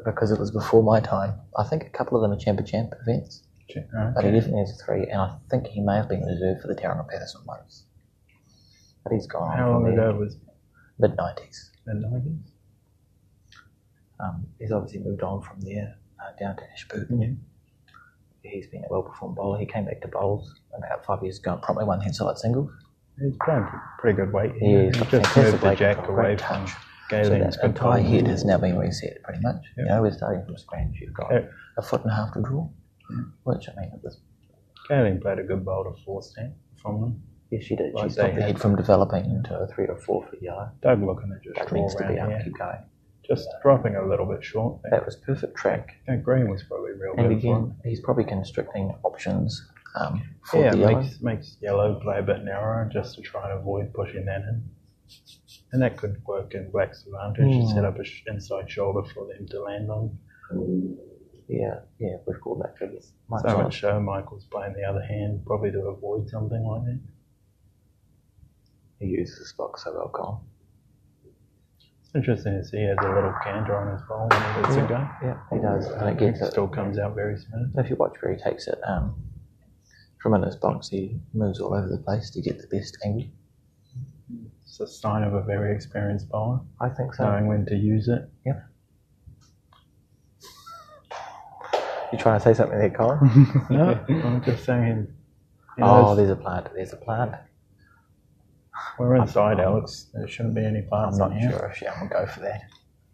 Speaker 2: because it was before my time. I think a couple of them are Champ events, but he definitely has 3, and I think he may have been reserved for the Tauranga Patterson once. But he's gone on
Speaker 1: How
Speaker 2: from
Speaker 1: long
Speaker 2: there.
Speaker 1: ago was
Speaker 2: Mid-90s.
Speaker 1: the 90s?
Speaker 2: He's obviously moved on from there down to Ashburton.
Speaker 1: Yeah.
Speaker 2: He's been a well-performed bowler. He came back to bowls about 5 years ago and promptly won head-side singles.
Speaker 1: He's playing pretty good weight
Speaker 2: Yeah,
Speaker 1: here.
Speaker 2: he's got
Speaker 1: Just
Speaker 2: fantastic
Speaker 1: moved the
Speaker 2: weight
Speaker 1: jack
Speaker 2: control,
Speaker 1: away
Speaker 2: great
Speaker 1: from
Speaker 2: touch. So
Speaker 1: Galen's
Speaker 2: that
Speaker 1: good
Speaker 2: entire
Speaker 1: bowling.
Speaker 2: head has now been reset pretty much.
Speaker 1: Yeah.
Speaker 2: You know, we're starting from scratch. You've got
Speaker 1: Yeah.
Speaker 2: a foot and a half to draw, which, I mean,
Speaker 1: Galen played a good bowl to force that from them.
Speaker 2: yes, she did.
Speaker 1: Like
Speaker 2: She stopped
Speaker 1: they
Speaker 2: the
Speaker 1: had-
Speaker 2: head from developing into a 3 or 4 for yellow.
Speaker 1: Doug looking at just
Speaker 2: That
Speaker 1: draw
Speaker 2: needs to be
Speaker 1: around
Speaker 2: up,
Speaker 1: here.
Speaker 2: keep going.
Speaker 1: Just dropping a little bit short.
Speaker 2: That was perfect track.
Speaker 1: That green was probably real
Speaker 2: And
Speaker 1: good for him.
Speaker 2: again, he's probably constricting options for
Speaker 1: Yeah,
Speaker 2: the
Speaker 1: it
Speaker 2: yellow.
Speaker 1: makes yellow play a bit narrower just to try and avoid pushing that in. And that could work in black's advantage. Set up a inside shoulder for them to land on.
Speaker 2: Yeah, we've called that figures.
Speaker 1: So much so Michael's playing the other hand, probably to avoid something like that.
Speaker 2: He uses the spot so well, Colin.
Speaker 1: It's interesting to see he has a little canter on his bowl when he lets it go.
Speaker 2: Yeah, he does. And
Speaker 1: It
Speaker 2: again,
Speaker 1: still comes out very smooth.
Speaker 2: if you watch where he takes it from in his box, he moves all over the place to get the best angle.
Speaker 1: It's a sign of a very experienced bowler,
Speaker 2: I think so.
Speaker 1: knowing when to use it.
Speaker 2: Yep. You trying to say something there, Colin?
Speaker 1: No, I'm just saying. He
Speaker 2: Oh,
Speaker 1: knows
Speaker 2: there's a plant. There's a plant.
Speaker 1: we're inside, Alex. There shouldn't be any plants
Speaker 2: I'm not
Speaker 1: in here.
Speaker 2: sure if Sharon will go for that.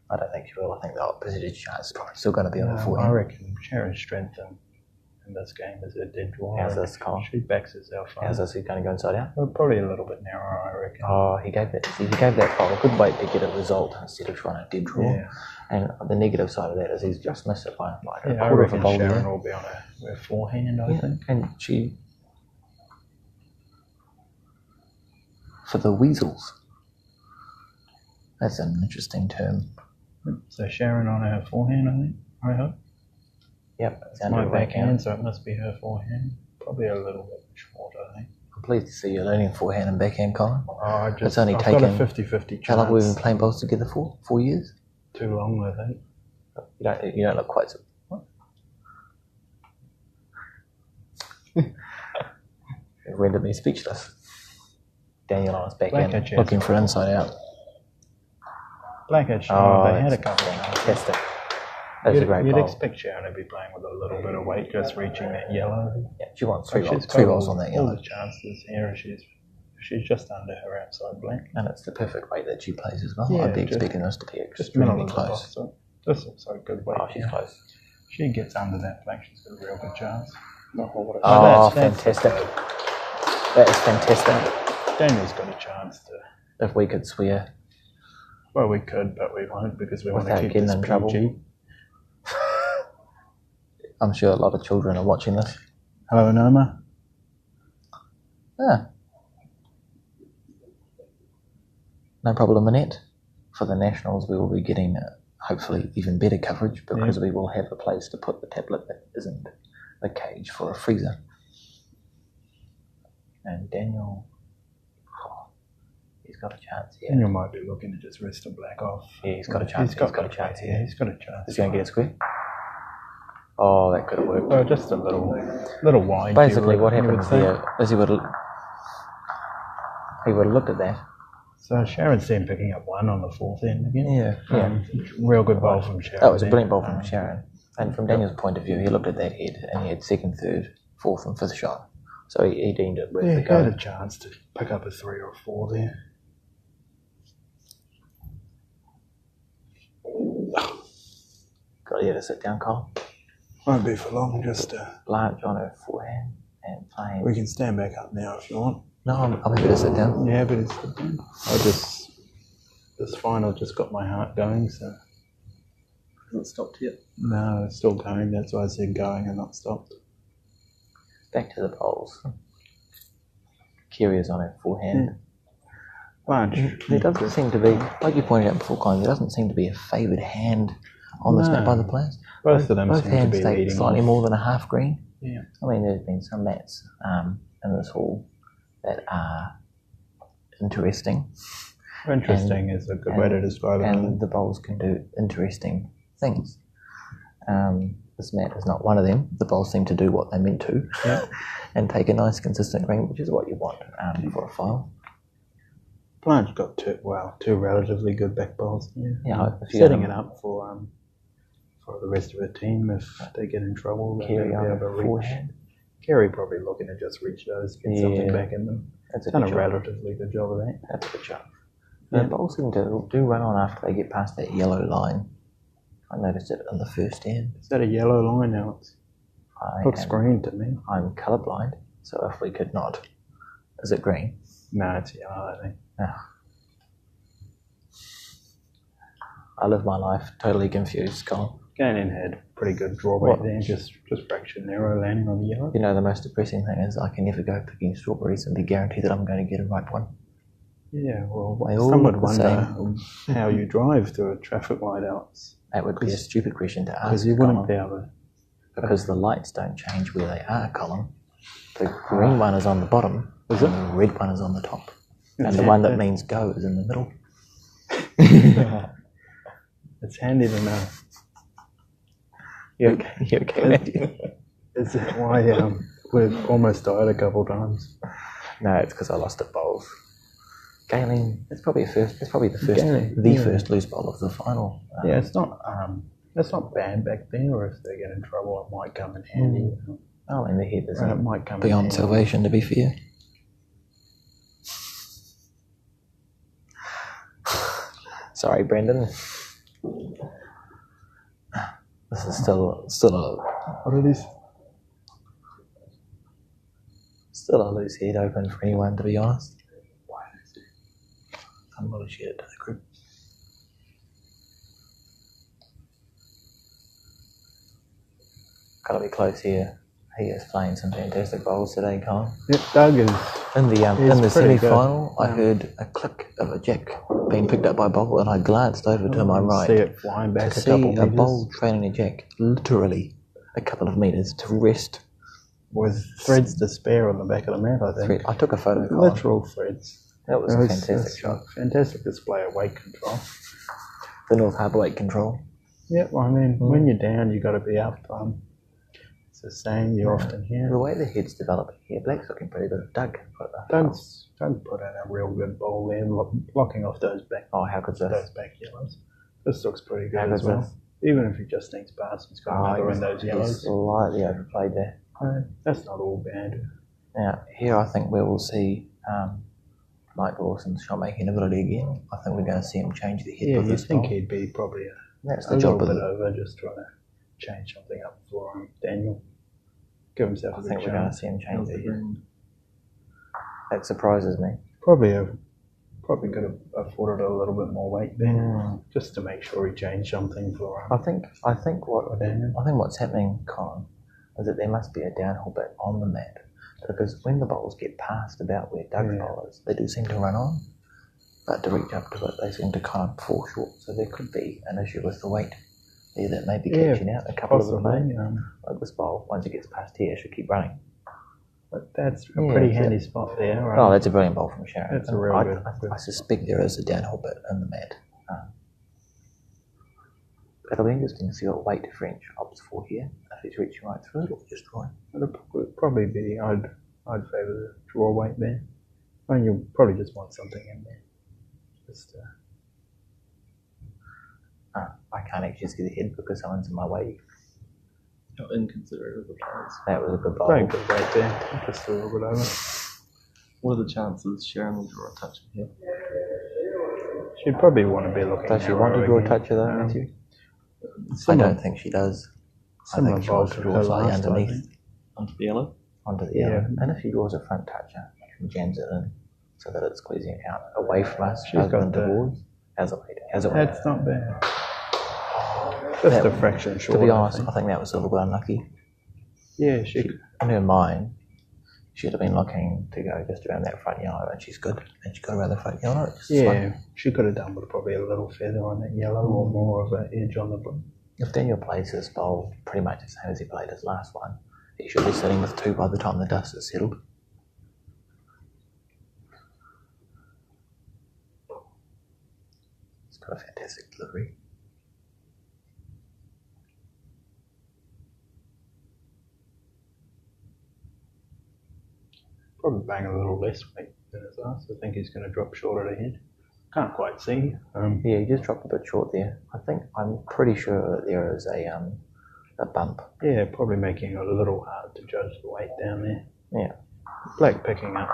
Speaker 2: I don't think she will. I think the percentage chance is probably still going to be on the
Speaker 1: I
Speaker 2: forehand.
Speaker 1: reckon Sharon's strength in this game is a dead draw.
Speaker 2: How's this, Colin?
Speaker 1: She backs herself up.
Speaker 2: How's this? He's going to go inside out?
Speaker 1: Well, probably a little bit narrower, I reckon.
Speaker 2: Oh, he gave that ball a good weight to get a result instead of trying to dead draw.
Speaker 1: Yeah.
Speaker 2: And the negative side of that is he's just missed it by like a
Speaker 1: Yeah, I
Speaker 2: quarter of a
Speaker 1: reckon
Speaker 2: bowl
Speaker 1: Sharon
Speaker 2: there.
Speaker 1: will be on her forehand, I
Speaker 2: Yeah,
Speaker 1: think.
Speaker 2: and she for the weasels. That's an interesting term.
Speaker 1: So Sharon on her forehand, I think. I hope.
Speaker 2: Yep,
Speaker 1: It's
Speaker 2: down to
Speaker 1: my
Speaker 2: the right
Speaker 1: backhand,
Speaker 2: hand.
Speaker 1: so it must be her forehand. Probably a little bit short, I think.
Speaker 2: I'm pleased to see you're learning forehand and backhand, Colin.
Speaker 1: Oh, I've
Speaker 2: only
Speaker 1: got
Speaker 2: taken-
Speaker 1: a 50-50 chance.
Speaker 2: How long have we been playing bowls together for? 4 years?
Speaker 1: Too long, I think.
Speaker 2: You don't look quite so. What? It rendered me speechless. Daniel on his backhand,
Speaker 1: Black edge,
Speaker 2: looking
Speaker 1: yes.
Speaker 2: for an inside out.
Speaker 1: Blackhead, they had a couple of chances.
Speaker 2: Fantastic. That's a great
Speaker 1: You'd
Speaker 2: bowl.
Speaker 1: expect Sharon to be playing with a little bit of weight, just reaching that yellow.
Speaker 2: Yeah, she wants
Speaker 1: But
Speaker 2: three
Speaker 1: she's
Speaker 2: rolls
Speaker 1: got
Speaker 2: on that
Speaker 1: all
Speaker 2: yellow.
Speaker 1: the chances here. She's just under her outside black.
Speaker 2: And it's the perfect weight that she plays as well.
Speaker 1: Yeah,
Speaker 2: I'd be
Speaker 1: just-
Speaker 2: expecting this to be
Speaker 1: Just middle
Speaker 2: extremely
Speaker 1: of the
Speaker 2: close.
Speaker 1: box. So this looks like good weight.
Speaker 2: Oh, she's
Speaker 1: here.
Speaker 2: close.
Speaker 1: She gets under that black. She's got a real good chance.
Speaker 2: Oh,
Speaker 1: that's
Speaker 2: fantastic. That is fantastic.
Speaker 1: Daniel's got a chance to.
Speaker 2: If we could swear.
Speaker 1: Well, we could, but we won't because we want
Speaker 2: Without
Speaker 1: to keep
Speaker 2: getting
Speaker 1: this
Speaker 2: in trouble.
Speaker 1: PG.
Speaker 2: I'm sure a lot of children are watching this.
Speaker 1: Hello, Noma.
Speaker 2: Ah. No problem, Annette. For the Nationals, we will be getting hopefully even better coverage because we will have a place to put the tablet that isn't the cage for a freezer. And Daniel, he's he's got a chance here.
Speaker 1: Daniel might be looking to just rest the black off.
Speaker 2: Yeah, he's got a chance. He's got a chance here.
Speaker 1: He's got a chance.
Speaker 2: He's going to get a square. Oh, that could have worked.
Speaker 1: Well, just a little wide.
Speaker 2: Basically, what
Speaker 1: you would
Speaker 2: happens
Speaker 1: say.
Speaker 2: here is he would have looked at that.
Speaker 1: So Sharon's then picking up one on the fourth end again.
Speaker 2: Yeah.
Speaker 1: Real good bowl from Sharon.
Speaker 2: That was a
Speaker 1: there.
Speaker 2: brilliant ball from Sharon. And from Daniel's point of view, he looked at that head and he had second, third, fourth, and fifth shot. So he deemed it worth
Speaker 1: Yeah,
Speaker 2: the
Speaker 1: he had
Speaker 2: go.
Speaker 1: a chance to pick up a 3 or a 4 there.
Speaker 2: Got to sit down, Cole.
Speaker 1: Won't be for long. Just
Speaker 2: Blanche on her forehand and playing.
Speaker 1: we can stand back up now if you want.
Speaker 2: No, I'm happy to sit down.
Speaker 1: Yeah, but this final just got my heart going. So
Speaker 2: Hasn't stopped yet.
Speaker 1: no, it's still going. That's why I said going and not stopped.
Speaker 2: Back to the bowls. Kyrgios on her forehand.
Speaker 1: Blanche.
Speaker 2: There doesn't seem to be, like you pointed out before, Colin, there doesn't seem to be a favoured hand on this
Speaker 1: No.
Speaker 2: net by the players.
Speaker 1: Both of them
Speaker 2: Both
Speaker 1: seem to
Speaker 2: hands
Speaker 1: be
Speaker 2: take
Speaker 1: leading
Speaker 2: slightly
Speaker 1: off.
Speaker 2: more than a half green.
Speaker 1: Yeah.
Speaker 2: I mean, there's been some mats in this hall that are interesting,
Speaker 1: Interesting is a good way to describe it.
Speaker 2: and the bowls can do interesting things. This mat is not one of them. The bowls seem to do what they meant to,
Speaker 1: Yeah.
Speaker 2: and take a nice consistent green, which is what you want for a file.
Speaker 1: Blanche got two relatively good back bowls.
Speaker 2: Yeah, if you
Speaker 1: Setting it up for the rest of the team if they get in trouble. They'll
Speaker 2: Kerry
Speaker 1: be
Speaker 2: on
Speaker 1: able to
Speaker 2: her
Speaker 1: reach.
Speaker 2: forehand.
Speaker 1: Kerry probably looking to just reach those, get something
Speaker 2: Yeah.
Speaker 1: back in them.
Speaker 2: That's a
Speaker 1: Done
Speaker 2: good
Speaker 1: a
Speaker 2: job.
Speaker 1: relatively good job of that.
Speaker 2: That's a good job.
Speaker 1: Yeah.
Speaker 2: The bowls seem to do run on after they get past that yellow line. I noticed it in the first end.
Speaker 1: Is that a yellow line now? It looks
Speaker 2: am-
Speaker 1: green to me.
Speaker 2: I'm colourblind, so if we could not, is it green?
Speaker 1: No, it's yellow, I think.
Speaker 2: I live my life totally confused, Colin.
Speaker 1: Gannon had pretty good drawback
Speaker 2: What?
Speaker 1: there, just fraction narrow landing on the yellow.
Speaker 2: You know, the most depressing thing is I can never go picking strawberries and be guaranteed that I'm going to get a ripe one.
Speaker 1: Yeah, well,
Speaker 2: They all
Speaker 1: some would
Speaker 2: look the
Speaker 1: wonder how you drive through a traffic light outs.
Speaker 2: That would be a stupid question to ask,
Speaker 1: Because you wouldn't
Speaker 2: Colin,
Speaker 1: be able to.
Speaker 2: because the lights don't change where they are, Colin. The green one is on the bottom,
Speaker 1: Is it?
Speaker 2: and the red one is on the top. And
Speaker 1: It's
Speaker 2: the one that
Speaker 1: handy-
Speaker 2: means go is in the middle.
Speaker 1: It's handy to know.
Speaker 2: You okay? You okay, Matthew?
Speaker 1: Is that why we've almost died a couple times?
Speaker 2: No, it's because I lost at bowls. Galen, it's probably the first,
Speaker 1: Galen,
Speaker 2: the
Speaker 1: yeah.
Speaker 2: first loose bowl of the final.
Speaker 1: Yeah, it's not bad back there, or if they get in trouble, it might come in handy.
Speaker 2: Oh, and the head is
Speaker 1: It might come in
Speaker 2: beyond
Speaker 1: handy.
Speaker 2: salvation, to be fair. Sorry, Brendan. This is still
Speaker 1: What are these?
Speaker 2: a loose head open for anyone, to be honest. I'm not sure to the group. Gotta be close here. He is playing some fantastic bowls today, Colin.
Speaker 1: Yep, Doug is.
Speaker 2: In the
Speaker 1: He's pretty good.
Speaker 2: semi-final, I heard a click of a jack being picked up by a bowl, and I glanced over to my right
Speaker 1: See it flying back
Speaker 2: to
Speaker 1: a couple
Speaker 2: see a
Speaker 1: meters.
Speaker 2: bowl trailing a jack, literally a couple of meters to rest.
Speaker 1: With threads to spare on the back of the mat, I think.
Speaker 2: Thread. I took a photo, Colin.
Speaker 1: Literal threads.
Speaker 2: That was a
Speaker 1: It's-
Speaker 2: fantastic
Speaker 1: it's
Speaker 2: shot.
Speaker 1: a fantastic display of weight control.
Speaker 2: The North Harbour weight control.
Speaker 1: Yeah, well, I mean, when you're down, you got to be up. It's the same you often
Speaker 2: The
Speaker 1: hear.
Speaker 2: way the head's developing here, Blake's looking pretty good. Doug put the
Speaker 1: Doug put in a real good bowl there, blocking off those back
Speaker 2: how good's this?
Speaker 1: those back yellows. This looks pretty good
Speaker 2: How
Speaker 1: as
Speaker 2: good's
Speaker 1: well.
Speaker 2: this?
Speaker 1: Even if he just thinks Barson's got another in those
Speaker 2: He's
Speaker 1: yellows.
Speaker 2: slightly overplayed there.
Speaker 1: That's not all bad.
Speaker 2: Now, here I think we will see Mike Lawson's shot making ability again. I think we're going to see him change the head
Speaker 1: Yeah,
Speaker 2: of
Speaker 1: you'd
Speaker 2: this
Speaker 1: think
Speaker 2: bowl.
Speaker 1: he'd be probably
Speaker 2: That's
Speaker 1: a
Speaker 2: the
Speaker 1: little
Speaker 2: job of
Speaker 1: bit
Speaker 2: the.
Speaker 1: over, just trying to change something up for Daniel. Give himself
Speaker 2: I
Speaker 1: a
Speaker 2: think
Speaker 1: big
Speaker 2: we're going to
Speaker 1: chance.
Speaker 2: see him change the head. That surprises me.
Speaker 1: Probably could have afforded a little bit more weight there, just to make sure he changed something for
Speaker 2: I think
Speaker 1: Daniel.
Speaker 2: what's happening, Colin, is that there must be a downhill bit on the mat, because when the bowls get past about where Doug's bowl is, they do seem to run on, but to reach up to it, they seem to kind of fall short. So there could be an issue with the weight there that may be catching out a couple of the
Speaker 1: Possibly.
Speaker 2: players. Like this bowl, once it gets past here, it should keep running.
Speaker 1: But that's a
Speaker 2: Yeah,
Speaker 1: pretty
Speaker 2: that's
Speaker 1: handy spot there. Right?
Speaker 2: Oh, that's a brilliant bowl from Sharon.
Speaker 1: That's a real good
Speaker 2: I suspect there is a downhill bit in the mat. It'll be interesting to see what weight French opts for here. If he's reaching right through it or just drawing.
Speaker 1: It'll probably be, I'd favour the draw weight there. I mean, you'll probably just want something in there. Just
Speaker 2: I can't actually see the head because someone's in my way.
Speaker 4: Not inconsiderate of the players.
Speaker 2: That was a good bowl.
Speaker 1: very good weight there. Just a little bit over.
Speaker 4: What are the chances Sharon will draw a touch from here?
Speaker 1: She'd probably want to be looking.
Speaker 2: Does she want to draw a
Speaker 1: narrow
Speaker 2: touch of that,
Speaker 1: again.
Speaker 2: Matthew? I
Speaker 1: Similar-
Speaker 2: don't think she does. I
Speaker 1: Similar
Speaker 2: think she
Speaker 1: bowl
Speaker 2: wants
Speaker 1: to
Speaker 2: to
Speaker 1: her
Speaker 2: draw slightly
Speaker 1: last, I
Speaker 2: underneath
Speaker 1: think.
Speaker 4: Onto the yellow?
Speaker 2: onto the
Speaker 1: Yeah.
Speaker 2: yellow. And if she draws a front toucher, she jams it in so that it's squeezing out away from us
Speaker 1: She's
Speaker 2: rather than
Speaker 1: got the-
Speaker 2: towards. How's it weight? How's it weight?
Speaker 1: That's not bad. Just a fraction short.
Speaker 2: To be honest,
Speaker 1: I
Speaker 2: I think that was a little bit unlucky.
Speaker 1: yeah, she could.
Speaker 2: In her mind, she'd have been looking to go just around that front yellow, and she's good. And she got around the front yellow. It's
Speaker 1: Yeah,
Speaker 2: fine.
Speaker 1: she could have done with probably a little feather on that yellow or more of an edge on the blue.
Speaker 2: If Daniel plays this bowl pretty much the same as he played his last one, he should be sitting with 2 by the time the dust is settled. It's got a fantastic delivery.
Speaker 1: Probably bang a little less weight than his last. I think he's going to drop short at the head. Can't quite see.
Speaker 2: Yeah, he just dropped a bit short there. I'm pretty sure that there is a bump.
Speaker 1: Yeah, probably making it a little hard to judge the weight down there.
Speaker 2: Yeah.
Speaker 1: Black picking up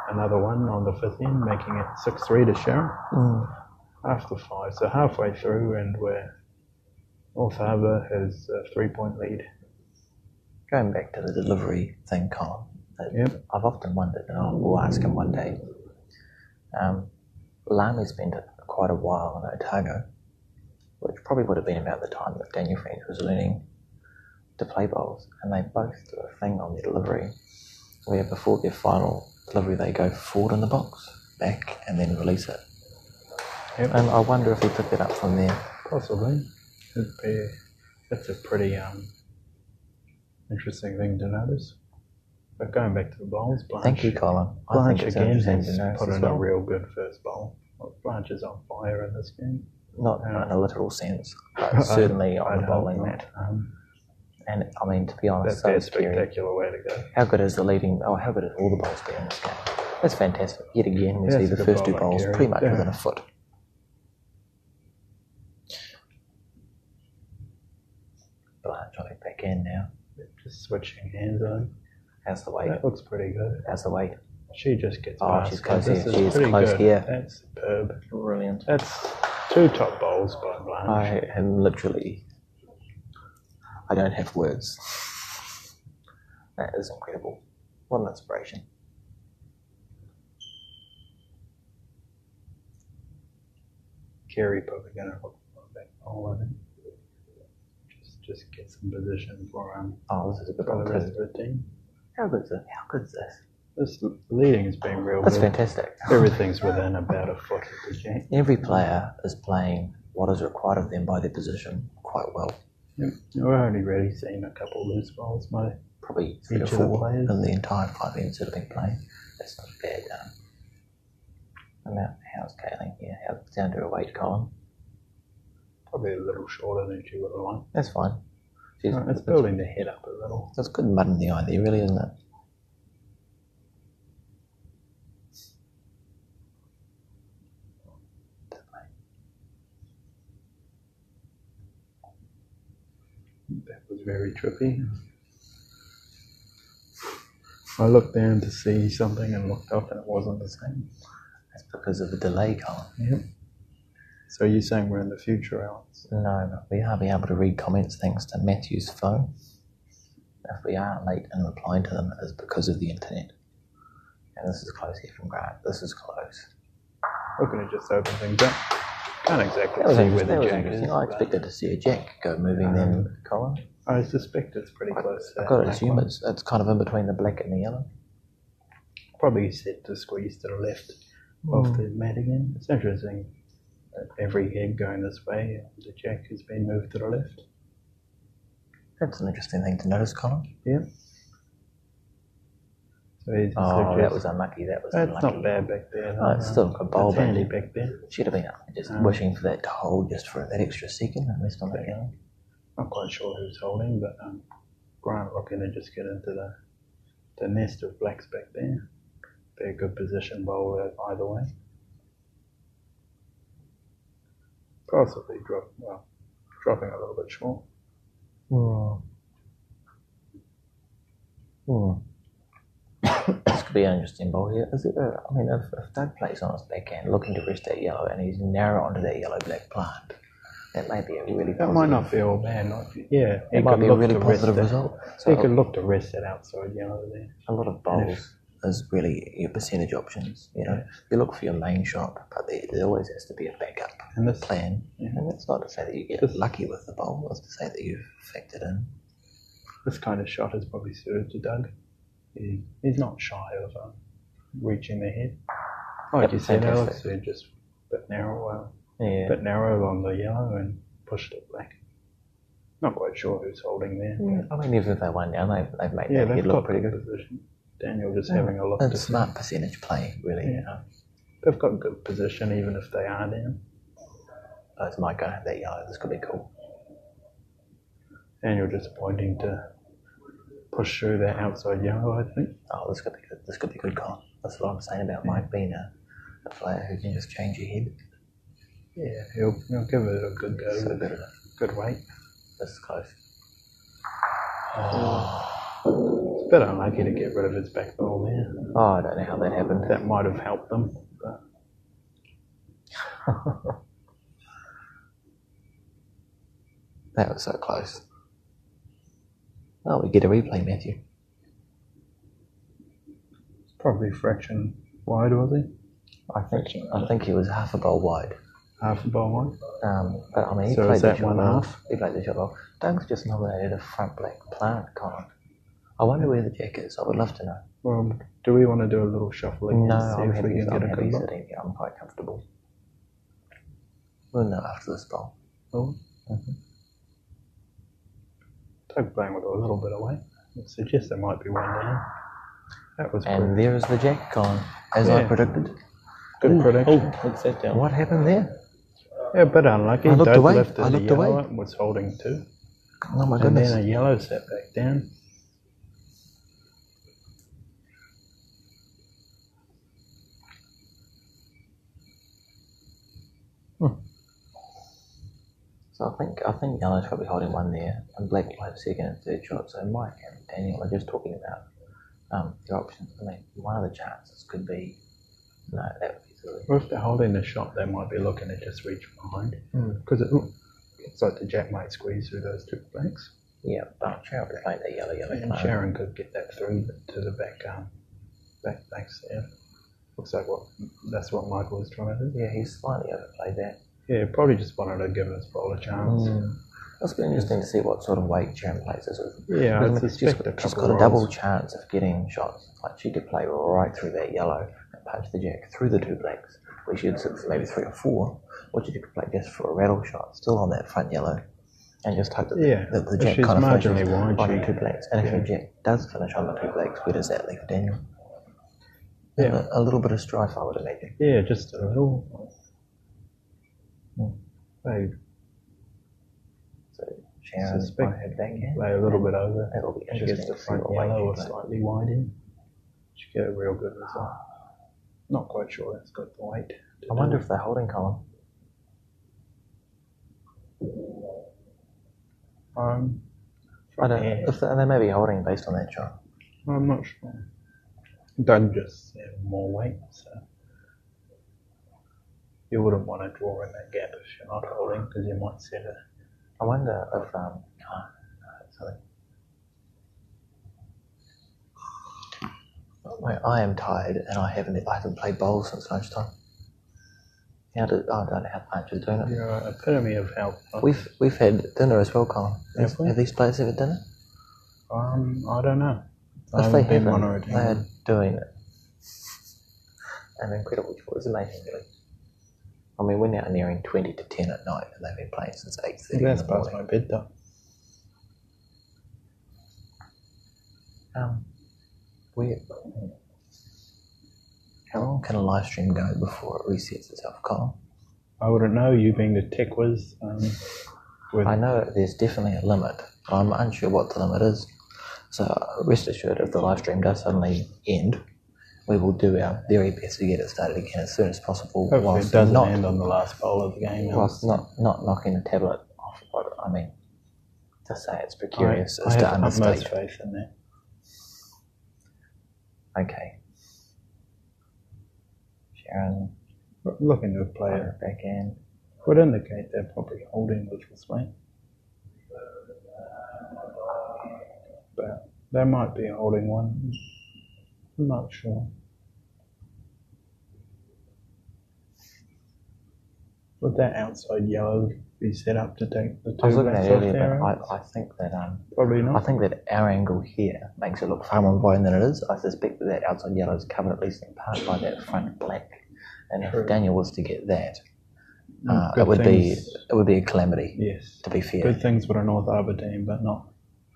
Speaker 1: another one on the 5th end, making it 6-3 to Sharon. After 5, so halfway through, and where North Harbour has a 3-point lead.
Speaker 2: Going back to the delivery thing, Colin,
Speaker 1: Yep.
Speaker 2: I've often wondered, and I'll ask him one day. Lamy spent quite a while in Otago, which probably would have been about the time that Daniel French was learning to play bowls, and they both do a thing on their delivery where before their final delivery they go forward in the box, back, and then release it.
Speaker 1: Yep.
Speaker 2: And I wonder if he picked it up from there.
Speaker 1: Possibly. That's a pretty interesting thing to notice. But going back to the bowls, Blanche.
Speaker 2: Thank you, Colin. I
Speaker 1: Blanche
Speaker 2: think it's
Speaker 1: again
Speaker 2: interesting
Speaker 1: has
Speaker 2: to notice
Speaker 1: put
Speaker 2: as
Speaker 1: in a
Speaker 2: well.
Speaker 1: real good first bowl. Blanche is on fire in this game.
Speaker 2: Not in a literal sense, but certainly on
Speaker 1: I'd
Speaker 2: the
Speaker 1: hope
Speaker 2: bowling
Speaker 1: not.
Speaker 2: mat. And I mean, to be honest,
Speaker 1: That'd
Speaker 2: so
Speaker 1: be a
Speaker 2: is Kerry.
Speaker 1: spectacular way to go.
Speaker 2: How good is the leading? Oh, how good is all the bowls been in this game? That's fantastic. Yet again, we
Speaker 1: Yeah,
Speaker 2: see
Speaker 1: it's a
Speaker 2: the
Speaker 1: good
Speaker 2: first 2
Speaker 1: bowl by
Speaker 2: bowls
Speaker 1: Kerry.
Speaker 2: pretty much
Speaker 1: Yeah.
Speaker 2: within a foot. Blanche, I think back in now.
Speaker 1: Just switching hands on.
Speaker 2: How's the weight?
Speaker 1: That looks pretty good.
Speaker 2: How's the weight?
Speaker 1: She just gets
Speaker 2: Oh,
Speaker 1: past.
Speaker 2: she's close
Speaker 1: This
Speaker 2: here.
Speaker 1: is
Speaker 2: She is
Speaker 1: pretty
Speaker 2: close
Speaker 1: good.
Speaker 2: here.
Speaker 1: That's superb.
Speaker 2: Brilliant.
Speaker 1: That's 2 top bowls by Blanche.
Speaker 2: I am literally. I don't have words. That is incredible. What an inspiration.
Speaker 1: Kerry probably going to hook for a back bowl, I think. Just get some position for
Speaker 2: Oh, this is a good
Speaker 1: the
Speaker 2: one
Speaker 1: rest
Speaker 2: too.
Speaker 1: of the team.
Speaker 2: How good is it? How good is this?
Speaker 1: This leading has been real
Speaker 2: That's
Speaker 1: good.
Speaker 2: fantastic.
Speaker 1: Everything's within about a foot of the jack.
Speaker 2: Every player is playing what is required of them by their position quite well.
Speaker 1: Yep. We've only really seen a couple loose bowls, mate.
Speaker 2: Probably 3
Speaker 1: Each
Speaker 2: or
Speaker 1: of the
Speaker 2: 4
Speaker 1: players.
Speaker 2: in the entire 5 ends that have been playing. That's not bad. Amount. How's Kaylin here? How's it down to her weight, Colin?
Speaker 1: Probably a little shorter than she would have liked.
Speaker 2: That's fine. She's,
Speaker 1: It's building the head up a little.
Speaker 2: That's good mud in the eye there, really, isn't it?
Speaker 1: That was very trippy. I looked down to see something and looked up and it wasn't the same.
Speaker 2: That's because of the delay, Colin.
Speaker 1: Yep. So you're saying we're in the future, Alex?
Speaker 2: No, but we are being able to read comments thanks to Matthew's phone. If we are late in replying to them, it is because of the internet. And this is close here from Grant. This is close.
Speaker 1: Looking to just open things up. Can't exactly
Speaker 2: That was
Speaker 1: see where
Speaker 2: interesting.
Speaker 1: the
Speaker 2: That was
Speaker 1: jack
Speaker 2: interesting.
Speaker 1: is.
Speaker 2: I
Speaker 1: but
Speaker 2: expected to see a jack go moving then, Colin.
Speaker 1: I suspect it's pretty close to
Speaker 2: I've
Speaker 1: that
Speaker 2: got to
Speaker 1: black
Speaker 2: assume
Speaker 1: one.
Speaker 2: it's kind of in between the black and the yellow.
Speaker 1: Probably set to squeeze to the left of the mat again. It's interesting that every head going this way, the jack has been moved to the left.
Speaker 2: That's an interesting thing to notice, Colin.
Speaker 1: Yeah. So he's
Speaker 2: Oh, that was unlucky. That was
Speaker 1: That's
Speaker 2: unlucky.
Speaker 1: not bad back there.
Speaker 2: Oh, it's still a good bowl,
Speaker 1: It's
Speaker 2: but
Speaker 1: handy back there.
Speaker 2: should have been just wishing for that to hold just for that extra second and rest on that yellow.
Speaker 1: Not quite sure who's holding, but Grant looking to just get into the nest of blacks back there. Be a good position bowl either way. Possibly dropping a little bit short.
Speaker 2: This could be an interesting bowl here. Is it? I mean, if Doug plays on his backhand, looking to rest that yellow, and he's narrow onto that yellow-black plant, that may be a really
Speaker 1: That
Speaker 2: positive.
Speaker 1: might not be all bad. Yeah,
Speaker 2: It might be a really positive result.
Speaker 1: So you could look to rest that outside yellow there.
Speaker 2: A lot of bowls is really your percentage options. You know, you look for your main shot, but there always has to be a backup
Speaker 1: And this
Speaker 2: plan.
Speaker 1: Yeah.
Speaker 2: And that's not to say that you get lucky with the bowl. It's to say that you've factored in.
Speaker 1: this kind of shot is probably suited to Doug. He's not shy of reaching the head. Like you said, Alex, they're just a bit narrow,
Speaker 2: Yeah.
Speaker 1: bit narrow on the yellow and pushed it black. Not quite sure who's holding there.
Speaker 2: I mean, even if they won down, they've made
Speaker 1: Yeah,
Speaker 2: that
Speaker 1: they've
Speaker 2: head look
Speaker 1: got
Speaker 2: pretty
Speaker 1: good
Speaker 2: good.
Speaker 1: position. Daniel just having a look.
Speaker 2: It's
Speaker 1: To see.
Speaker 2: smart percentage play, really. You know.
Speaker 1: They've got good position even if they are down.
Speaker 2: It's Mike going to have that yellow. This could be cool.
Speaker 1: Daniel just pointing to push through that outside yellow, I think.
Speaker 2: Oh, this could be good. This could be good, Colin. That's what I'm saying about Mike being a player who can just change your head.
Speaker 1: Yeah, he'll give it a good go.
Speaker 2: So good.
Speaker 1: Good weight.
Speaker 2: This is close.
Speaker 1: It's a bit unlucky to get rid of his back ball there.
Speaker 2: Oh, I don't know how that happened.
Speaker 1: That might have helped them. But
Speaker 2: That was so close. Oh, we get a replay, Matthew.
Speaker 1: probably fraction wide, was he?
Speaker 2: I think he was half a bowl wide.
Speaker 1: Half a bowl wide.
Speaker 2: But I mean, he
Speaker 1: So
Speaker 2: played
Speaker 1: is
Speaker 2: the
Speaker 1: that
Speaker 2: shot
Speaker 1: one
Speaker 2: well.
Speaker 1: half?
Speaker 2: He played the shot well. Doug's just nominated a front black plant, Colin. I wonder where the jack is. I would love to know.
Speaker 1: Well, do we want to do a little shuffling?
Speaker 2: No,
Speaker 1: and see
Speaker 2: I'm
Speaker 1: if we
Speaker 2: happy,
Speaker 1: can
Speaker 2: I'm
Speaker 1: get a
Speaker 2: happy
Speaker 1: good look?
Speaker 2: sitting here. I'm quite comfortable. We'll know after this bowl.
Speaker 1: Oh. Doug playing with a little bit of weight. It suggests there might be one down. That was
Speaker 2: And there is the jack, Colin, as I
Speaker 1: Yeah.
Speaker 2: predicted.
Speaker 1: good prediction.
Speaker 4: Oh, it's set down.
Speaker 2: What happened there?
Speaker 1: Yeah, a bit unlucky.
Speaker 2: I looked
Speaker 1: Doug
Speaker 2: away.
Speaker 1: lifted
Speaker 2: I
Speaker 1: the
Speaker 2: looked
Speaker 1: yellow
Speaker 2: away.
Speaker 1: and was holding two.
Speaker 2: Oh my
Speaker 1: And
Speaker 2: goodness.
Speaker 1: then a yellow set back down.
Speaker 2: So I think yellow's probably holding one there, and black will have second and third shot. So Mike and Daniel are just talking about their options. I mean, one of the chances could be no, that would be silly.
Speaker 1: Or if they're holding the shot, they might be looking to just reach behind. Because it looks like the jack might squeeze through those two blanks.
Speaker 2: Yeah, but Sharon would play that yellow
Speaker 1: And
Speaker 2: plan.
Speaker 1: Sharon could get that through to the back backs there. Looks like that's what Michael was trying to do.
Speaker 2: Yeah, he's slightly overplayed that.
Speaker 1: Yeah, probably just wanted to give his ball a chance.
Speaker 2: It's been interesting to see what sort of weight Sharon plays this with.
Speaker 1: Yeah, I
Speaker 2: Because
Speaker 1: suspect a
Speaker 2: she's
Speaker 1: couple
Speaker 2: got a
Speaker 1: of
Speaker 2: double
Speaker 1: rolls.
Speaker 2: chance of getting shots. Like she could play right through that yellow and punch the jack through the two blacks, where she'd sit for maybe 3 or 4, or she could play just for a rattle shot, still on that front yellow, and just hope that,
Speaker 1: Yeah,
Speaker 2: that the
Speaker 1: if
Speaker 2: jack
Speaker 1: she's
Speaker 2: kind of
Speaker 1: marginally
Speaker 2: finishes
Speaker 1: wide,
Speaker 2: on the
Speaker 1: she-
Speaker 2: two blacks. And if her jack does finish on the two blacks, where does that leave Daniel?
Speaker 1: Yeah.
Speaker 2: And a little bit of strife, I would imagine.
Speaker 1: Yeah, just a little. They
Speaker 2: So Sharon
Speaker 1: Suspect-
Speaker 2: might head back in.
Speaker 1: play a little bit over.
Speaker 2: That'll be
Speaker 1: She gets
Speaker 2: interesting
Speaker 1: the
Speaker 2: to see
Speaker 1: front
Speaker 2: what weight
Speaker 1: yellow
Speaker 2: she
Speaker 1: or
Speaker 2: plays.
Speaker 1: slightly wide in. She get a real good result. Not quite sure that's got the weight.
Speaker 2: I wonder if they're holding Colin. I don't know. If they may be holding based on that shot.
Speaker 1: I'm not sure. Doug just had more weight, so you wouldn't want to draw in that gap if you're not holding, because you might set a.
Speaker 2: I wonder if sorry. I am tired and I haven't played bowls since lunchtime. I don't know how Punch is doing it.
Speaker 1: You're an epitome of health.
Speaker 2: We've had dinner as well, Colin.
Speaker 1: Have we?
Speaker 2: Have these players ever done it?
Speaker 1: I don't know. I
Speaker 2: If they
Speaker 1: haven't been
Speaker 2: haven't,
Speaker 1: monitoring.
Speaker 2: they're doing it. An incredible job. It's amazing, really. I mean, we're now nearing 20 to 10 at night, and they've been playing since 8:30
Speaker 1: That's
Speaker 2: in the
Speaker 1: past
Speaker 2: morning.
Speaker 1: my bedtime.
Speaker 2: We. How long can a live stream go before it resets itself, Colin?
Speaker 1: I wouldn't know, you being the tech whiz.
Speaker 2: I know there's definitely a limit. I'm unsure what the limit is. So rest assured, if the live stream does suddenly end, we will do our very best to get it started again as soon as possible.
Speaker 1: Hopefully it doesn't end on the last bowl of the game.
Speaker 2: Whilst not knocking the tablet off. I mean, to say it's precarious
Speaker 1: I
Speaker 2: is to
Speaker 1: have utmost
Speaker 2: understate.
Speaker 1: faith in that.
Speaker 2: Okay. Sharon,
Speaker 1: Looking to play it
Speaker 2: back in.
Speaker 1: would indicate they're probably holding with this way. But they might be holding one. I'm not sure. Would that outside yellow be set up to take the two
Speaker 2: I was looking at
Speaker 1: blacks
Speaker 2: it
Speaker 1: off
Speaker 2: earlier,
Speaker 1: there?
Speaker 2: but I think that
Speaker 1: Probably
Speaker 2: I
Speaker 1: not.
Speaker 2: think that our angle here makes it look far more inviting than it is. I suspect that outside yellow is covered at least in part by that front black, and
Speaker 1: True.
Speaker 2: if Daniel was to get that,
Speaker 1: Good
Speaker 2: it would
Speaker 1: things-
Speaker 2: be a calamity.
Speaker 1: Yes.
Speaker 2: To be fair,
Speaker 1: Good things for a North Harbour team, but not.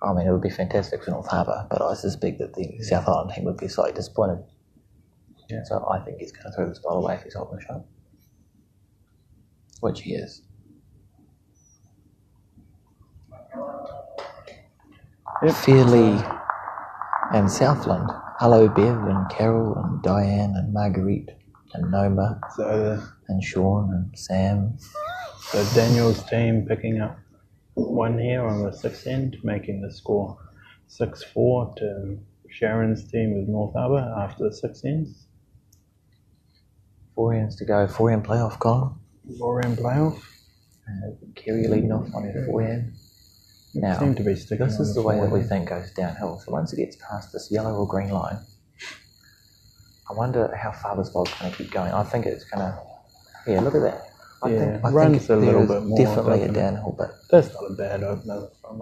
Speaker 2: I mean it would be fantastic for North Harbour, but I suspect that the South Island team would be slightly disappointed.
Speaker 1: Yeah.
Speaker 2: So I think he's going to throw this ball away if he's holding the shot, which he is.
Speaker 1: Yep.
Speaker 2: Fairley and Southland. Hello, Bev and Carol and Diane and Marguerite and Noma
Speaker 1: So,
Speaker 2: and Sean and Sam.
Speaker 1: so Daniel's team picking up one here on the 6th end, making the score 6-4 to Sharon's team with North Harbour after the 6 ends.
Speaker 2: 4 ends to go. 4 end playoff, Colin.
Speaker 1: 4 end playoff.
Speaker 2: Kerry leading off on his 4 end. Now,
Speaker 1: Seem to be sticking
Speaker 2: this
Speaker 1: on
Speaker 2: is the way that we
Speaker 1: forehand.
Speaker 2: think goes downhill. So once it gets past this yellow or green line, I wonder how far this ball's going to keep going. I think it's going to. Yeah, look at that. I think
Speaker 1: runs a little
Speaker 2: there is
Speaker 1: bit more.
Speaker 2: definitely a
Speaker 1: doesn't it?
Speaker 2: downhill bit.
Speaker 1: That's not a bad opener from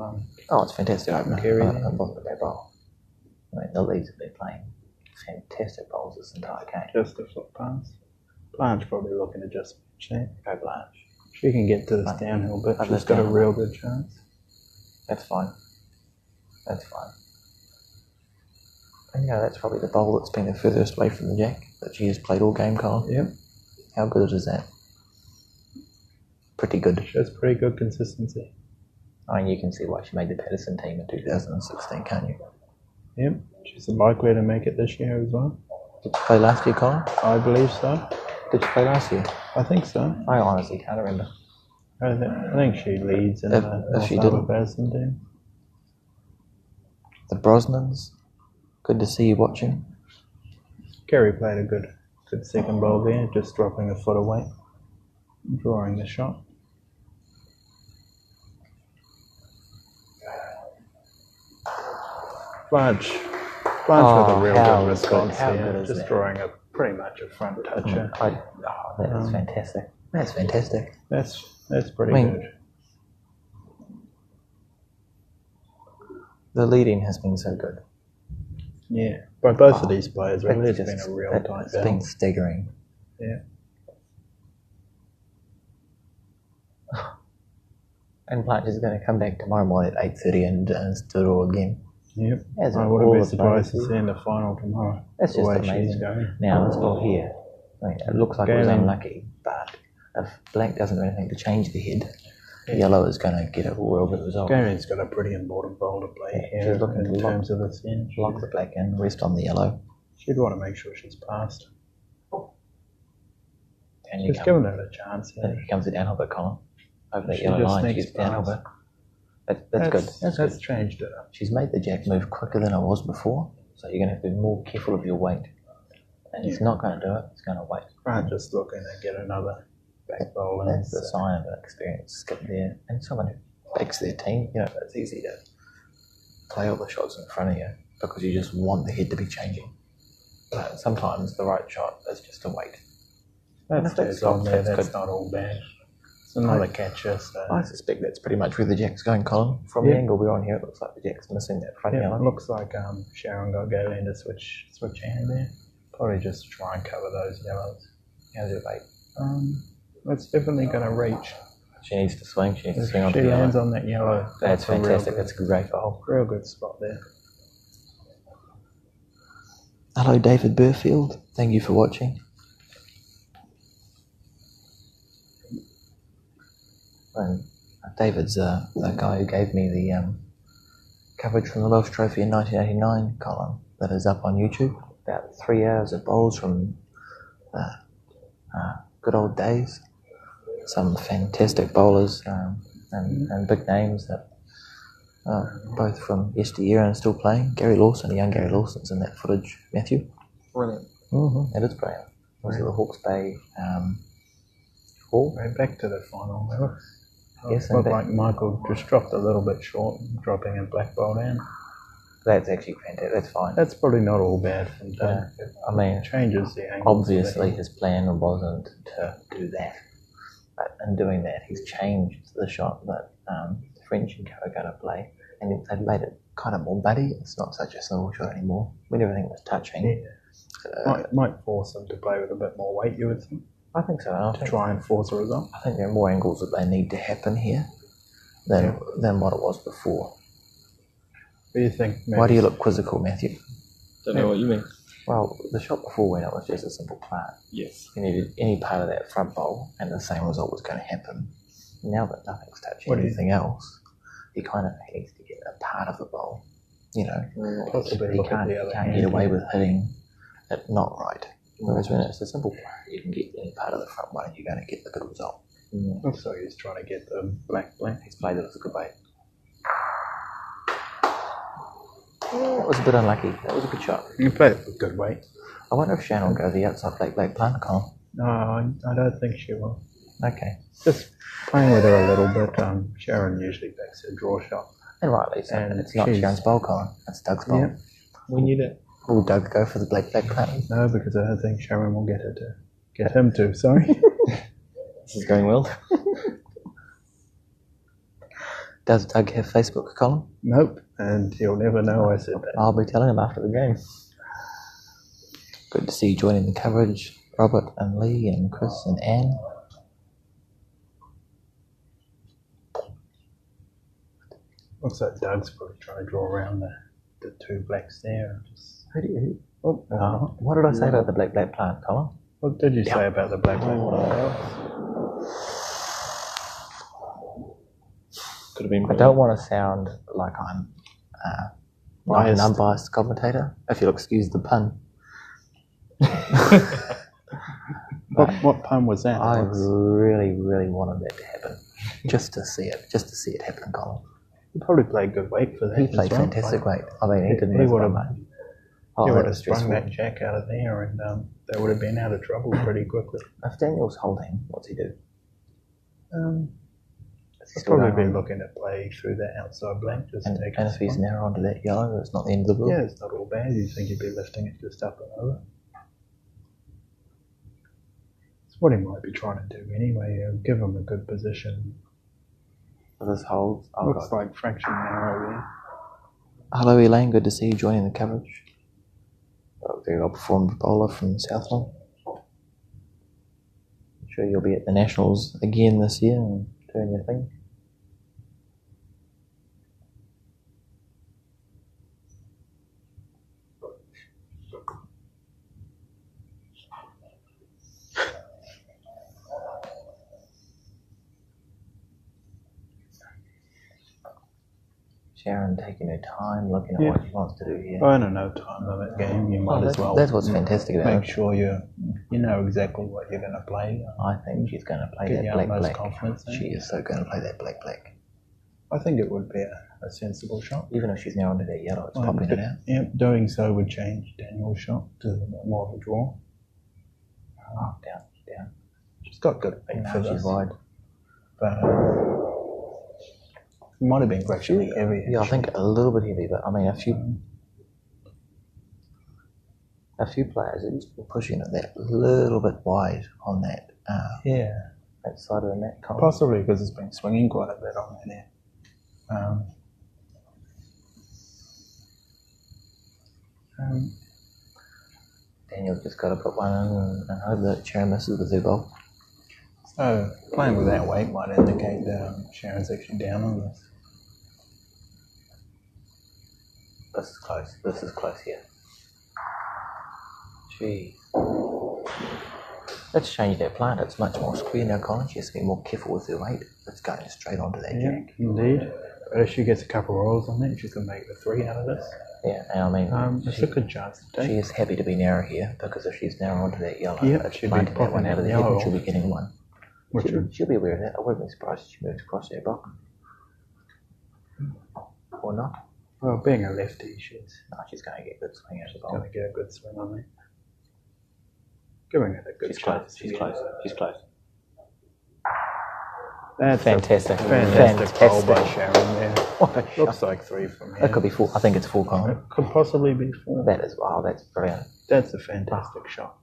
Speaker 2: Oh, it's fantastic opener.
Speaker 1: Kerry.
Speaker 2: I love the bad bowl. I mean, the leads have been playing fantastic bowls this entire game.
Speaker 1: just a flip pass. Blanche probably looking to just match that.
Speaker 2: Go Blanche.
Speaker 1: She can get to this downhill bit.
Speaker 2: Up
Speaker 1: She's
Speaker 2: this
Speaker 1: got a
Speaker 2: downhill.
Speaker 1: real good chance.
Speaker 2: That's fine. That's fine. And that's probably the bowl that's been the furthest away from the jack that she has played all game, Colin.
Speaker 1: Yep.
Speaker 2: How good is that? Pretty good.
Speaker 1: She has pretty good consistency.
Speaker 2: I mean, you can see why she made the Patterson team in 2016, can't you?
Speaker 1: Yep. She's likely to make it this year as well.
Speaker 2: Did she play last year, Colin?
Speaker 1: I believe so.
Speaker 2: Did she play last year?
Speaker 1: I think so.
Speaker 2: I honestly can't remember.
Speaker 1: I think she leads in
Speaker 2: If
Speaker 1: the North
Speaker 2: she
Speaker 1: Harbour
Speaker 2: didn't-
Speaker 1: Patterson team.
Speaker 2: The Brosnans, good to see you watching.
Speaker 1: Kerry played a good second bowl there, just dropping a foot away, drawing the shot. Blanche with a real
Speaker 2: how
Speaker 1: good
Speaker 2: good-
Speaker 1: response
Speaker 2: how
Speaker 1: here,
Speaker 2: good is
Speaker 1: just
Speaker 2: that?
Speaker 1: drawing a pretty much a front toucher.
Speaker 2: That is fantastic. That's fantastic.
Speaker 1: That's pretty
Speaker 2: I mean,
Speaker 1: good.
Speaker 2: The leading has been so good.
Speaker 1: Yeah, by both of these players, really,
Speaker 2: It's
Speaker 1: it's
Speaker 2: just-
Speaker 1: been a real tight
Speaker 2: It's been
Speaker 1: battle.
Speaker 2: staggering.
Speaker 1: Yeah.
Speaker 2: And Blanche is going to come back tomorrow morning at 8:30 and do it all again.
Speaker 1: Yep.
Speaker 2: As
Speaker 1: I
Speaker 2: in
Speaker 1: wouldn't
Speaker 2: all
Speaker 1: be
Speaker 2: the
Speaker 1: surprised to
Speaker 2: players.
Speaker 1: see in the final tomorrow.
Speaker 2: That's
Speaker 1: the
Speaker 2: just
Speaker 1: way
Speaker 2: amazing.
Speaker 1: she's going.
Speaker 2: Now, this ball here, I mean, it looks like it was
Speaker 1: Galen.
Speaker 2: unlucky, but if black doesn't do anything to change the head, yellow is going to get a real good result.
Speaker 1: Gary's got a pretty important bowl to play
Speaker 2: Yeah,
Speaker 1: here
Speaker 2: she's looking
Speaker 1: in
Speaker 2: to lock-
Speaker 1: terms of this end.
Speaker 2: Lock the black in, rest on the yellow.
Speaker 1: She'd want to make sure she's passed.
Speaker 2: And you
Speaker 1: She's given it a chance
Speaker 2: Then
Speaker 1: here.
Speaker 2: here comes the downhill bit column. Over that
Speaker 1: She
Speaker 2: yellow
Speaker 1: just
Speaker 2: line,
Speaker 1: sneaks
Speaker 2: she's downhill
Speaker 1: past.
Speaker 2: bit. That's good. That's
Speaker 1: That's
Speaker 2: good.
Speaker 1: changed it up.
Speaker 2: She's made the jack move quicker than it was before, so you're going to have to be more careful of your weight. And it's not going to do it, it's going to wait.
Speaker 1: Right, just looking to get another back bowl in.
Speaker 2: That's the sign of an experienced skip there. And someone who backs their team, you know, it's easy to play all the shots in front of you because you just want the head to be changing. But sometimes the right shot is just to wait.
Speaker 1: That
Speaker 2: if that's
Speaker 1: stays on there,
Speaker 2: that's
Speaker 1: that's
Speaker 2: good.
Speaker 1: not all bad. It's another catcher, so
Speaker 2: I suspect that's pretty much where the jack's going, Colin. From the
Speaker 1: Yeah.
Speaker 2: angle we're on here, it looks like the jack's missing that front
Speaker 1: yeah,
Speaker 2: yellow.
Speaker 1: it looks like Sharon got Galen to switch hand there. Probably just try and cover those yellows.
Speaker 2: How's your bait?
Speaker 1: It's definitely going to reach.
Speaker 2: She needs to swing, she needs to
Speaker 1: If
Speaker 2: swing onto
Speaker 1: she
Speaker 2: the
Speaker 1: lands
Speaker 2: yellow.
Speaker 1: on that yellow,
Speaker 2: That's
Speaker 1: a real
Speaker 2: fantastic,
Speaker 1: good-
Speaker 2: that's a great bowl.
Speaker 1: Real good spot there.
Speaker 2: Hello, David Burfield. Thank you for watching. And David's the guy who gave me the coverage from the Welsh Trophy in 1989 column that is up on YouTube. About 3 hours of bowls from good old days. Some fantastic bowlers and big names that both from yesteryear and still playing. Gary Lawson, young Gary Lawson's in that footage, Matthew.
Speaker 4: Brilliant.
Speaker 2: Mm-hmm. It is brilliant. Was it the Hawke's Bay Hall?
Speaker 1: Right back to the final level.
Speaker 2: Yes,
Speaker 1: It looked like Michael just dropped a little bit short, dropping a black bolt in.
Speaker 2: That's actually fantastic. That's fine.
Speaker 1: That's probably not all bad from Doug.
Speaker 2: I mean,
Speaker 1: It changes the angle.
Speaker 2: obviously his plan wasn't to do that. But in doing that, he's changed the shot that French and Kawagata play, and they've made it kind of more buddy. It's not such a single shot anymore. When everything was touching.
Speaker 1: Might force them to play with a bit more weight, you would think,
Speaker 2: I think so. I
Speaker 1: to
Speaker 2: think,
Speaker 1: try and force a result.
Speaker 2: I think there are more angles that they need to happen here than what it was before.
Speaker 1: What do you think?
Speaker 2: Why do you look quizzical, Matthew?
Speaker 4: Don't know what you mean.
Speaker 2: Well, the shot before when it was just a simple plant.
Speaker 4: Yes.
Speaker 2: You needed any part of that front bowl and the same result was going to happen. Now that nothing's touching
Speaker 1: What do you
Speaker 2: anything else, he kind of needs to get a part of the bowl. You know,
Speaker 1: Possibly
Speaker 2: he
Speaker 1: look at
Speaker 2: can't,
Speaker 1: the
Speaker 2: he
Speaker 1: other
Speaker 2: can't
Speaker 1: hand.
Speaker 2: get away with hitting it not right. Whereas when it's a simple plant, you can get any part of the front one and you're going to get the good result.
Speaker 1: Looks like he's trying to get the black.
Speaker 2: He's played it as a good way. That was a bit unlucky. That was a good shot.
Speaker 1: You played it with good weight.
Speaker 2: I wonder if Shannon will go the outside black plant, Colin.
Speaker 1: No, I don't think she will.
Speaker 2: Okay.
Speaker 1: Just playing with her a little bit. Sharon usually backs her draw shot.
Speaker 2: And rightly so.
Speaker 1: And
Speaker 2: It's not
Speaker 1: she's-
Speaker 2: Sharon's bowl, Colin. It's Doug's bowl.
Speaker 1: Yeah.
Speaker 4: We knew that.
Speaker 2: Will Doug go for the black plant?
Speaker 1: No, because I don't think Sharon will get him to. Sorry.
Speaker 4: This is going well.
Speaker 2: Does Doug have Facebook, Colin?
Speaker 1: Nope. And you'll never know I said that.
Speaker 2: I'll be telling him after the game. Good to see you joining the coverage, Robert and Lee and Chris and Anne.
Speaker 1: Looks like Doug's probably trying to draw around the two blacks there.
Speaker 2: What did I say about the black plant, Colin?
Speaker 1: What did you say about the black?
Speaker 4: Could have been
Speaker 2: I
Speaker 4: brilliant.
Speaker 2: don't want to sound like I'm not an
Speaker 1: Biased.
Speaker 2: unbiased commentator, if you'll excuse the pun.
Speaker 1: What pun was that?
Speaker 2: I
Speaker 1: Alex?
Speaker 2: really, really wanted that to happen. Just to see it happen, Colin.
Speaker 1: He probably played good weight for that.
Speaker 2: He
Speaker 1: as
Speaker 2: played
Speaker 1: well.
Speaker 2: fantastic weight. I mean, he didn't
Speaker 1: He
Speaker 2: miss
Speaker 1: would
Speaker 2: by
Speaker 1: have.
Speaker 2: much.
Speaker 1: He
Speaker 2: Oh,
Speaker 1: would
Speaker 2: that
Speaker 1: have
Speaker 2: was
Speaker 1: sprung
Speaker 2: stressful.
Speaker 1: that jack out of there, and they would have been out of trouble pretty quickly.
Speaker 2: If Daniel's holding, what's he do? Is he
Speaker 1: He'll
Speaker 2: still
Speaker 1: probably
Speaker 2: going
Speaker 1: be
Speaker 2: on?
Speaker 1: looking to play through that outside blank, just
Speaker 2: And
Speaker 1: take
Speaker 2: if
Speaker 1: his
Speaker 2: he's
Speaker 1: spot.
Speaker 2: narrow onto that yellow, it's not the end of the world.
Speaker 1: Yeah, it's not all bad. You think he'd be lifting it just up and over. It's what he might be trying to do anyway. Give him a good position.
Speaker 2: For this hold. Oh,
Speaker 1: Looks
Speaker 2: God.
Speaker 1: like fraction narrow there.
Speaker 2: Hello, Elaine. Good to see you joining the coverage. Very well performed bowler from Southland. I'm sure you'll be at the Nationals again this year and doing your thing. Sharon taking her time, looking at
Speaker 1: Yeah.
Speaker 2: what she wants to do here.
Speaker 1: I don't know, time limit game. You might as well
Speaker 2: That's what's fantastic about
Speaker 1: make
Speaker 2: it.
Speaker 1: sure you know exactly what you're going to play.
Speaker 2: I think she's going to play
Speaker 1: Get
Speaker 2: that
Speaker 1: your
Speaker 2: black
Speaker 1: utmost
Speaker 2: black.
Speaker 1: confidence in
Speaker 2: She
Speaker 1: it.
Speaker 2: is so going to play that black black.
Speaker 1: I think it would be a sensible shot.
Speaker 2: Even if she's now under that yellow, it's popping it out.
Speaker 1: Yeah, doing so would change Daniel's shot to more of a draw.
Speaker 2: Oh, down.
Speaker 1: She's got good weight
Speaker 2: Now
Speaker 1: for
Speaker 2: she's
Speaker 1: this,
Speaker 2: wide.
Speaker 1: but it might have been fractionally heavy.
Speaker 2: Yeah, I think a little bit heavy, but I mean, a few players have just been pushing it that little bit wide on that that side of the net column.
Speaker 1: Possibly because it's been swinging quite a bit on there.
Speaker 2: Daniel's just got to put one in and hope that Sharon misses the two ball.
Speaker 1: So playing with that weight might indicate that Sharon's actually down on this.
Speaker 2: This is close. This is close here. Gee. Let's change that plant. It's much more square now, Colin. She has to be more careful with her weight. It's going straight onto that
Speaker 1: Yeah,
Speaker 2: jack.
Speaker 1: indeed. But if she gets a couple of rolls on that, she can make the 3 out of this.
Speaker 2: Yeah, and I mean,
Speaker 1: It's a good chance to
Speaker 2: she
Speaker 1: take.
Speaker 2: is happy to be narrow here because if she's narrow onto that yellow,
Speaker 1: Yep,
Speaker 2: it's
Speaker 1: she'll be
Speaker 2: planting that one
Speaker 1: popping
Speaker 2: out of the
Speaker 1: that
Speaker 2: head and
Speaker 1: yellow.
Speaker 2: she'll be getting one.
Speaker 1: Which
Speaker 2: She'll be aware of that. I wouldn't be surprised if she moves across there, Brock. Or not.
Speaker 1: well, being a lefty, she's
Speaker 2: No, she's going to get a good swing out of the
Speaker 1: going
Speaker 2: ball.
Speaker 1: to get a good swing on that. Giving it a good
Speaker 2: She's
Speaker 1: chance.
Speaker 2: close. She's
Speaker 1: to
Speaker 2: close.
Speaker 1: get-
Speaker 2: She's close.
Speaker 1: That's
Speaker 2: Fantastic.
Speaker 1: a fantastic bowl by
Speaker 2: Fantastic.
Speaker 1: Sharon there.
Speaker 2: What a shot.
Speaker 1: Looks like 3 from here.
Speaker 2: That could be 4. I think it's 4, Colin.
Speaker 1: It could possibly be 4.
Speaker 2: That is, wow, that's brilliant.
Speaker 1: That's a fantastic shot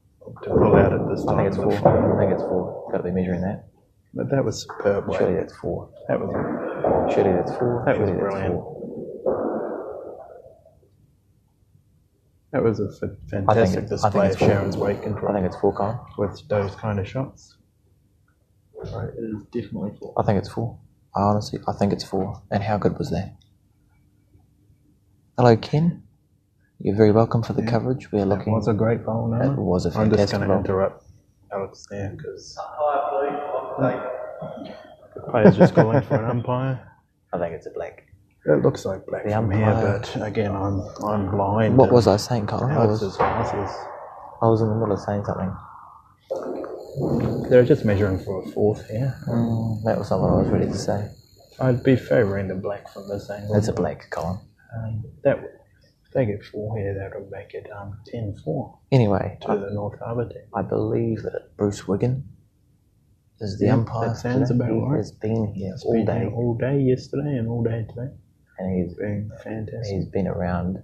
Speaker 1: to pull out at this
Speaker 2: I
Speaker 1: time.
Speaker 2: think it's
Speaker 1: of
Speaker 2: 4.
Speaker 1: the fight.
Speaker 2: I think it's 4. Got to be measuring that.
Speaker 1: But that was superb.
Speaker 2: Surely
Speaker 1: Way.
Speaker 2: that's 4.
Speaker 1: That was
Speaker 2: Surely that's 4.
Speaker 1: That was
Speaker 2: Surely that's
Speaker 1: brilliant.
Speaker 2: 4.
Speaker 1: that was a fantastic display of
Speaker 2: four.
Speaker 1: Sharon's weight
Speaker 2: I
Speaker 1: control
Speaker 2: think it's 4, Colin.
Speaker 1: with those kind of shots.
Speaker 4: Right, it is definitely 4.
Speaker 2: I think it's 4. I think it's 4. And how good was that? Hello, Ken. You're very welcome for the coverage. We are
Speaker 1: That
Speaker 2: looking.
Speaker 1: was a great bowl, no?
Speaker 2: That was a
Speaker 1: I'm just
Speaker 2: fantastic
Speaker 1: going to
Speaker 2: bowl.
Speaker 1: interrupt Alex there because the player's just calling for an umpire.
Speaker 2: I think it's a black.
Speaker 1: It looks like black
Speaker 2: The
Speaker 1: from here,
Speaker 2: umpire-
Speaker 1: but again, I'm blind.
Speaker 2: What was I saying, Colin? I
Speaker 1: Alex's
Speaker 2: was
Speaker 1: glasses.
Speaker 2: in the middle of saying something.
Speaker 1: They're just measuring for a 4th here.
Speaker 2: That was not what I was ready to say.
Speaker 1: I'd be favouring the black from this angle.
Speaker 2: It's a black, Colin.
Speaker 1: That would, if they get 4 here, that would make it 10-4
Speaker 2: Anyway,
Speaker 1: to the North Harbour team.
Speaker 2: I believe that Bruce Wigan is the
Speaker 1: Yeah,
Speaker 2: umpire.
Speaker 1: that sounds
Speaker 2: today.
Speaker 1: about
Speaker 2: He
Speaker 1: right.
Speaker 2: has been here
Speaker 1: He's
Speaker 2: all
Speaker 1: been
Speaker 2: day,
Speaker 1: here all day yesterday and all day today.
Speaker 2: and
Speaker 1: Been fantastic.
Speaker 2: he's been around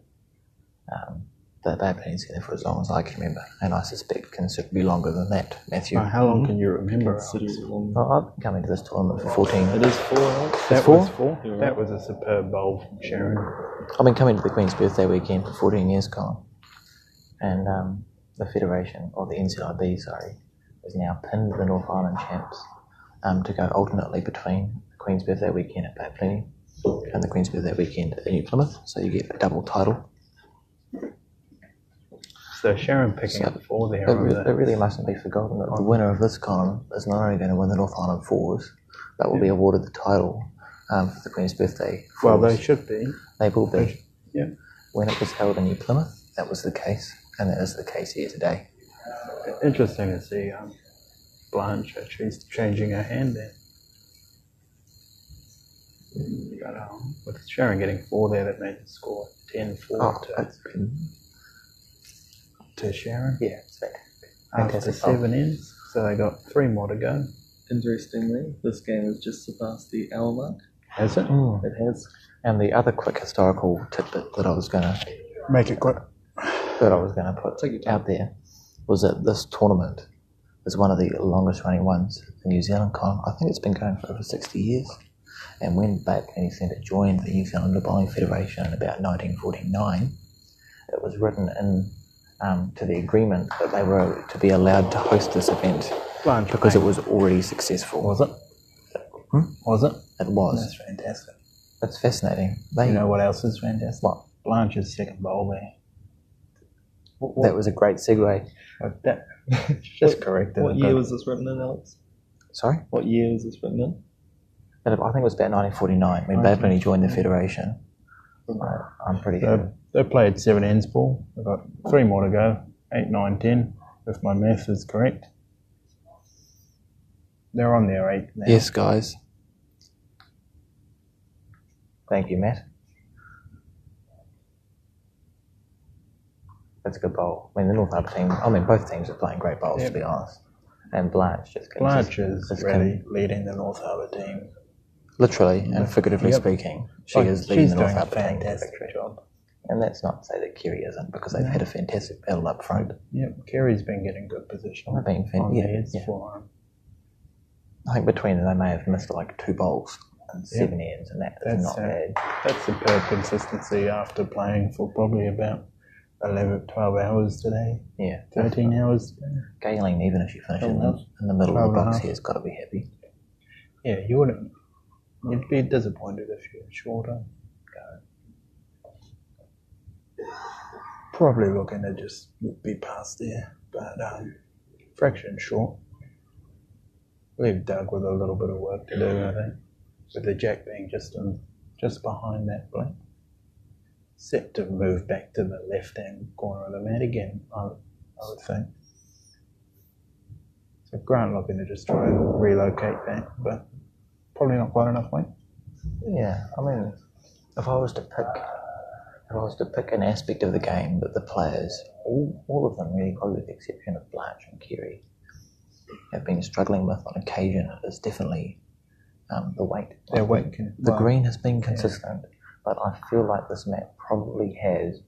Speaker 2: the Bay Peninsula for as long as I can remember, and I suspect considerably longer than that, Matthew.
Speaker 1: How long can you remember? Alex?
Speaker 4: Considerably long.
Speaker 2: Well, I've been coming to this tournament for 14.
Speaker 4: It is 4, Alex.
Speaker 1: That
Speaker 2: four?
Speaker 1: was 4.
Speaker 4: You're
Speaker 1: That
Speaker 4: right.
Speaker 1: was a superb bowl from Sharon.
Speaker 2: I've been coming to the Queen's Birthday weekend for 14 years, Colin. And the Federation, or the NCIB, sorry, has now pinned the North Island champs to go alternately between the Queen's Birthday weekend at Bay Plenty and the Queen's Birthday weekend at New Plymouth. So you get a double title.
Speaker 1: So Sharon picking up 4 there.
Speaker 2: It,
Speaker 1: on
Speaker 2: re-
Speaker 1: the,
Speaker 2: it really mustn't be forgotten that the winner of this column is not only going to win the North Island Fours, but will be awarded the title for the Queen's Birthday
Speaker 1: well,
Speaker 2: Fours.
Speaker 1: they should be.
Speaker 2: They will be.
Speaker 1: Yeah.
Speaker 2: When it was held in New Plymouth, that was the case, and that is the case here today.
Speaker 1: Interesting to see Blanche actually changing her hand there. But with Sharon getting 4 there, that made the score 10-4
Speaker 2: it's been,
Speaker 1: to Sharon.
Speaker 2: yeah, it's fantastic.
Speaker 1: After
Speaker 2: Fantastic.
Speaker 1: 7 ends, so they got 3 more to go.
Speaker 4: Interestingly, this game has just surpassed the hour mark.
Speaker 1: Has it?
Speaker 4: It has.
Speaker 2: And the other quick historical tidbit that I was going to
Speaker 1: Make it quick.
Speaker 2: put
Speaker 4: Take your time.
Speaker 2: out there was that this tournament is one of the longest running ones in New Zealand. I think it's been going for over 60 years. And when Bay Plenty Centre joined the New Zealand Bowling Federation in about 1949, it was written in to the agreement that they were to be allowed to host this event
Speaker 1: Blanche
Speaker 2: because it
Speaker 1: Payne.
Speaker 2: was already successful.
Speaker 1: Was it? Was it?
Speaker 2: It was.
Speaker 1: That's fantastic.
Speaker 2: It's fascinating. They,
Speaker 1: You know what else is fantastic?
Speaker 2: What?
Speaker 1: Blanche's second bowl there.
Speaker 2: that was a great segue.
Speaker 1: That just corrected
Speaker 4: What
Speaker 1: it,
Speaker 4: year
Speaker 1: but
Speaker 4: was this written in, Alex?
Speaker 2: Sorry?
Speaker 4: What year was this written in?
Speaker 2: I think it was about 1949 when Bay Plenty joined the federation. I'm pretty sure.
Speaker 1: They played 7 ends ball. They've got 3 more to go. 8, 9, 10, if my math is correct. They're on their 8th now.
Speaker 2: Yes, guys. Thank you, Matt. That's a good bowl. I mean, the North Harbour team, both teams are playing great bowls, to be honest. And Blanche just
Speaker 1: Blanche is
Speaker 2: just
Speaker 1: really leading the North Harbour team.
Speaker 2: literally and figuratively
Speaker 1: Yep.
Speaker 2: speaking, she
Speaker 1: Like,
Speaker 2: is leading
Speaker 1: she's
Speaker 2: the North
Speaker 1: doing a
Speaker 2: Harbour team to
Speaker 1: fantastic
Speaker 2: victory.
Speaker 1: job.
Speaker 2: And that's not to say that Kerry isn't, because they've had a fantastic battle up front.
Speaker 1: Yep, Kerry's been getting good position
Speaker 2: They've been
Speaker 1: on
Speaker 2: yeah,
Speaker 1: the heads
Speaker 2: yeah.
Speaker 1: for
Speaker 2: I think between them they may have missed like 2 bowls and 7 ends, and that's
Speaker 1: That's
Speaker 2: not bad.
Speaker 1: That's superb consistency after playing for probably about 11, 12 hours today.
Speaker 2: Yeah.
Speaker 1: 13 hours today.
Speaker 2: Galen, even if she finishes in
Speaker 1: 12
Speaker 2: the middle of the
Speaker 1: 12 and a
Speaker 2: box
Speaker 1: half.
Speaker 2: here, has got to be happy.
Speaker 1: Yeah, you'd be disappointed if you're shorter. Probably looking to just be past there, but fraction short. Leave Doug with a little bit of work to do, I think, with the jack being just behind that black. Set to move back to the left-hand corner of the mat again, I would think. So Grant looking to just try and relocate that, but probably not quite enough weight.
Speaker 2: Yeah, I mean, if I was to pick an aspect of the game that the players, all of them really, probably with the exception of Blanche and Kerry, have been struggling with on occasion, is definitely the weight.
Speaker 1: Their weight can.
Speaker 2: The green has been consistent, but I feel like this map probably has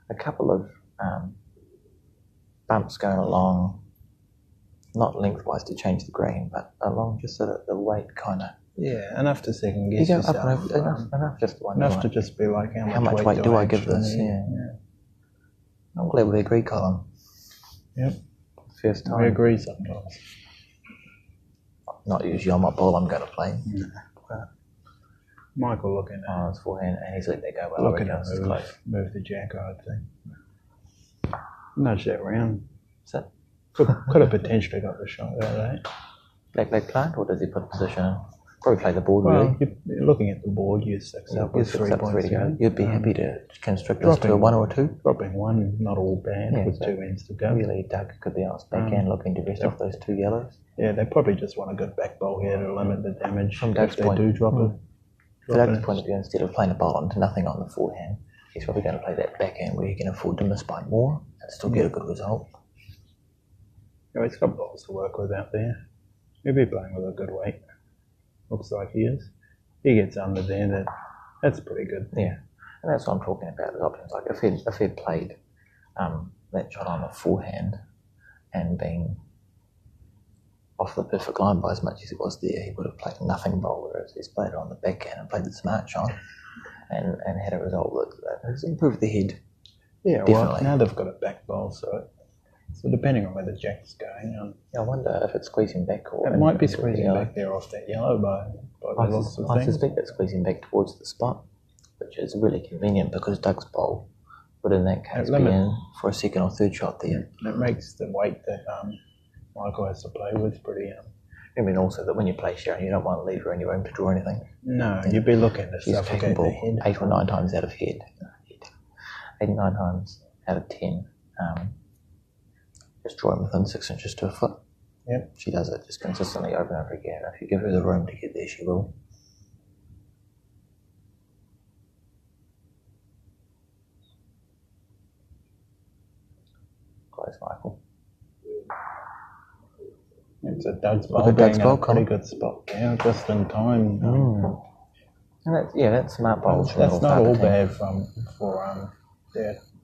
Speaker 2: a couple of bumps going along, not lengthwise to change the green, but along just so that the weight kind of.
Speaker 1: Yeah, enough to second
Speaker 2: You
Speaker 1: guess
Speaker 2: go
Speaker 1: yourself.
Speaker 2: up and enough just to wonder.
Speaker 1: Enough to just be like,
Speaker 2: how much weight do I give this?
Speaker 1: actually
Speaker 2: Yeah.
Speaker 1: need?
Speaker 2: I'm glad we agree, Colin.
Speaker 1: Yep.
Speaker 2: First time.
Speaker 1: We agree sometimes.
Speaker 2: Not usually on my ball I'm going to play.
Speaker 1: Michael looking at
Speaker 2: His forehand, and he's let that go well.
Speaker 1: looking
Speaker 2: I
Speaker 1: at
Speaker 2: reckon it's close.
Speaker 1: move the jack, I think. Nudge that round.
Speaker 2: Is that
Speaker 1: Could have potentially got the shot there, eh?
Speaker 2: black plant, or does he put position in? Probably play the board,
Speaker 1: Well,
Speaker 2: really.
Speaker 1: you're looking at the board, you 6 up with 3 points.
Speaker 2: ready to go.
Speaker 1: to go.
Speaker 2: You'd be happy to constrict this to a
Speaker 1: dropping
Speaker 2: 1 or a 2.
Speaker 1: Dropping 1, not all bad,
Speaker 2: Yeah,
Speaker 1: with
Speaker 2: so
Speaker 1: 2 ends to go.
Speaker 2: Really, Doug could be on his backhand looking to rest off those 2 yellows.
Speaker 1: Yeah, they probably just want a good back bowl here to limit the damage
Speaker 2: From
Speaker 1: if
Speaker 2: Doug's
Speaker 1: they
Speaker 2: point.
Speaker 1: do drop it.
Speaker 2: From Doug's point of view, instead of playing a bowl onto nothing on the forehand, he's probably going to play that backhand where he can afford to miss by more and still get a good result.
Speaker 1: Yeah, he's got balls to work with out there. He'll be playing with a good weight. Looks like he is. He gets under there, that's pretty good.
Speaker 2: Yeah, and that's what I'm talking about, the options. Like if he'd played that shot on the forehand and been off the perfect line by as much as he was there, he would have played nothing bowl, whereas he's played it on the backhand and played the smart shot and had a result that has improved the head.
Speaker 1: Yeah,
Speaker 2: Definitely.
Speaker 1: well, now they've got a back bowl, so depending on where the jack's going,
Speaker 2: I wonder if it's squeezing back or...
Speaker 1: it might be squeezing back there off that yellow by the looks of
Speaker 2: I
Speaker 1: things.
Speaker 2: suspect it's squeezing back towards the spot, which is really convenient because Doug's bowl would in that case be in for a second or third shot there.
Speaker 1: It makes the weight that Michael has to play with pretty...
Speaker 2: I mean also that when you play Sharon, you don't want to leave her any room to draw anything.
Speaker 1: No, you'd be looking to
Speaker 2: She's
Speaker 1: suffocate the
Speaker 2: capable
Speaker 1: head.
Speaker 2: 8 or 9 times out of head. 8 or 9 times out of 10. Just drawing within 6 inches to a foot.
Speaker 1: Yep.
Speaker 2: She does it just consistently over and over again. If you give her the room to get there, she will. Close, Michael.
Speaker 1: It's a Doug's
Speaker 2: Look
Speaker 1: bowl
Speaker 2: at Doug's
Speaker 1: being in
Speaker 2: bowl,
Speaker 1: a pretty
Speaker 2: Colin.
Speaker 1: good spot there, just in time.
Speaker 2: And that's smart bowls. from
Speaker 1: That's
Speaker 2: Little
Speaker 1: not all
Speaker 2: Target team.
Speaker 1: bad for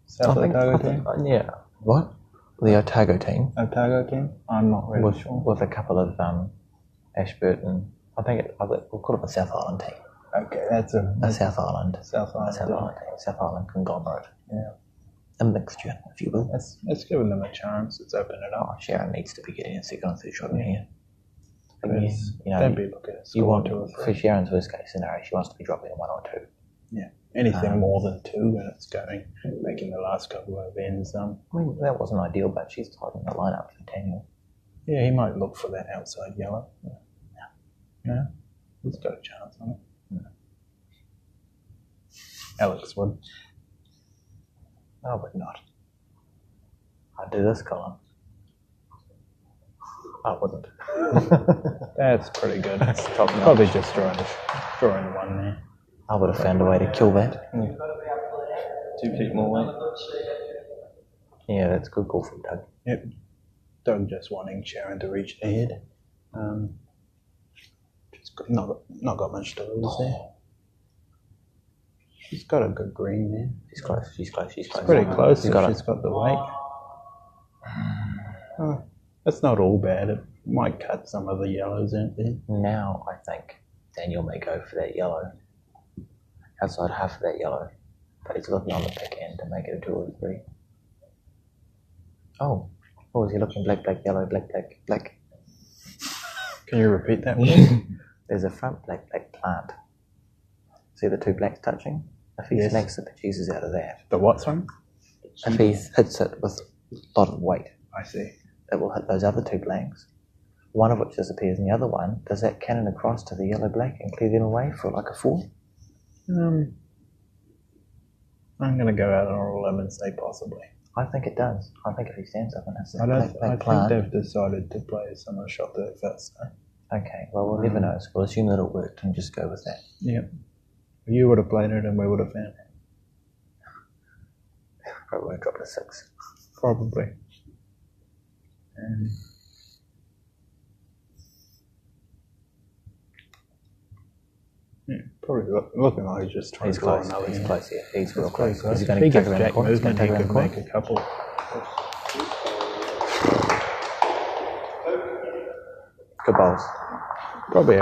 Speaker 1: South Otago team.
Speaker 2: Yeah. What? The Otago team.
Speaker 1: Otago team? I'm not really sure.
Speaker 2: With a couple of Ashburton. We'll call it the South Island team.
Speaker 1: Okay, that's a
Speaker 2: South Island.
Speaker 1: South Island.
Speaker 2: South Island team. South Island conglomerate.
Speaker 1: Yeah.
Speaker 2: A mixture, if you will.
Speaker 1: Let's give them a chance. Let's open it up.
Speaker 2: Oh, Sharon needs to be getting a second or third shot in here.
Speaker 1: Yes.
Speaker 2: You know,
Speaker 1: Don't be looking at
Speaker 2: you
Speaker 1: score
Speaker 2: want
Speaker 1: 2 or
Speaker 2: for
Speaker 1: 3.
Speaker 2: Sharon's worst case scenario, she wants to be dropping a 1 or 2.
Speaker 1: Yeah. Anything more than 2 and it's making the last couple of ends.
Speaker 2: I mean, that wasn't ideal, but she's tightened the lineup for Daniel.
Speaker 1: Yeah, he might look for that outside yellow. Yeah. He's got a chance on it. Alex would.
Speaker 2: I would not. I'd do this, Colin. I wouldn't.
Speaker 1: That's pretty good.
Speaker 2: That's top notch.
Speaker 1: Probably just drawing 1 there.
Speaker 2: I would have found a way to kill that.
Speaker 4: 2 feet more weight.
Speaker 2: Yeah, that's a good call from Doug.
Speaker 1: Yep. Doug just wanting Sharon to reach the head. Just not got much to lose there. She's got a good green there.
Speaker 2: She's close.
Speaker 1: Pretty close
Speaker 2: She's
Speaker 1: if
Speaker 2: got
Speaker 1: she's got the weight. That's not all bad. It might cut some of the yellows out there.
Speaker 2: Now I think Daniel may go for that yellow. Outside half of that yellow. But he's looking on the back end to make it a 2 or 3. Oh, is he looking black, yellow, black?
Speaker 1: Can you repeat that one?
Speaker 2: There's a front black plant. See the 2 blacks touching? If he
Speaker 1: Yes.
Speaker 2: snakes the producers out of that,
Speaker 1: The what, sorry?
Speaker 2: If he hits it with a lot of weight,
Speaker 1: I see.
Speaker 2: it will hit those other two blanks, one of which disappears, and the other one does that cannon across to the yellow black and clear them away for like a 4.
Speaker 1: I'm going to go out on a limb and say possibly.
Speaker 2: I think it does. I think if he stands up and hits the
Speaker 1: I
Speaker 2: black
Speaker 1: think
Speaker 2: plant.
Speaker 1: they've decided to play a similar shot to it first.
Speaker 2: Okay, well, we'll never know. So we'll assume that it worked and just go with that.
Speaker 1: Yep. You would have played it and we would have found it.
Speaker 2: Probably won't drop to 6.
Speaker 1: Probably. And probably looking like he's just trying
Speaker 2: He's
Speaker 1: to draw
Speaker 2: close.
Speaker 1: another.
Speaker 2: He's
Speaker 1: hand.
Speaker 2: close, yeah. He's real
Speaker 1: He's
Speaker 2: close.
Speaker 1: close.
Speaker 2: He's
Speaker 1: If
Speaker 2: going
Speaker 1: he
Speaker 2: to take
Speaker 1: gets
Speaker 2: around the
Speaker 1: jack
Speaker 2: corner. He's going
Speaker 1: movement,
Speaker 2: to
Speaker 1: he
Speaker 2: take around
Speaker 1: could
Speaker 2: the corner.
Speaker 1: make a couple.
Speaker 2: Good bowls.
Speaker 1: Probably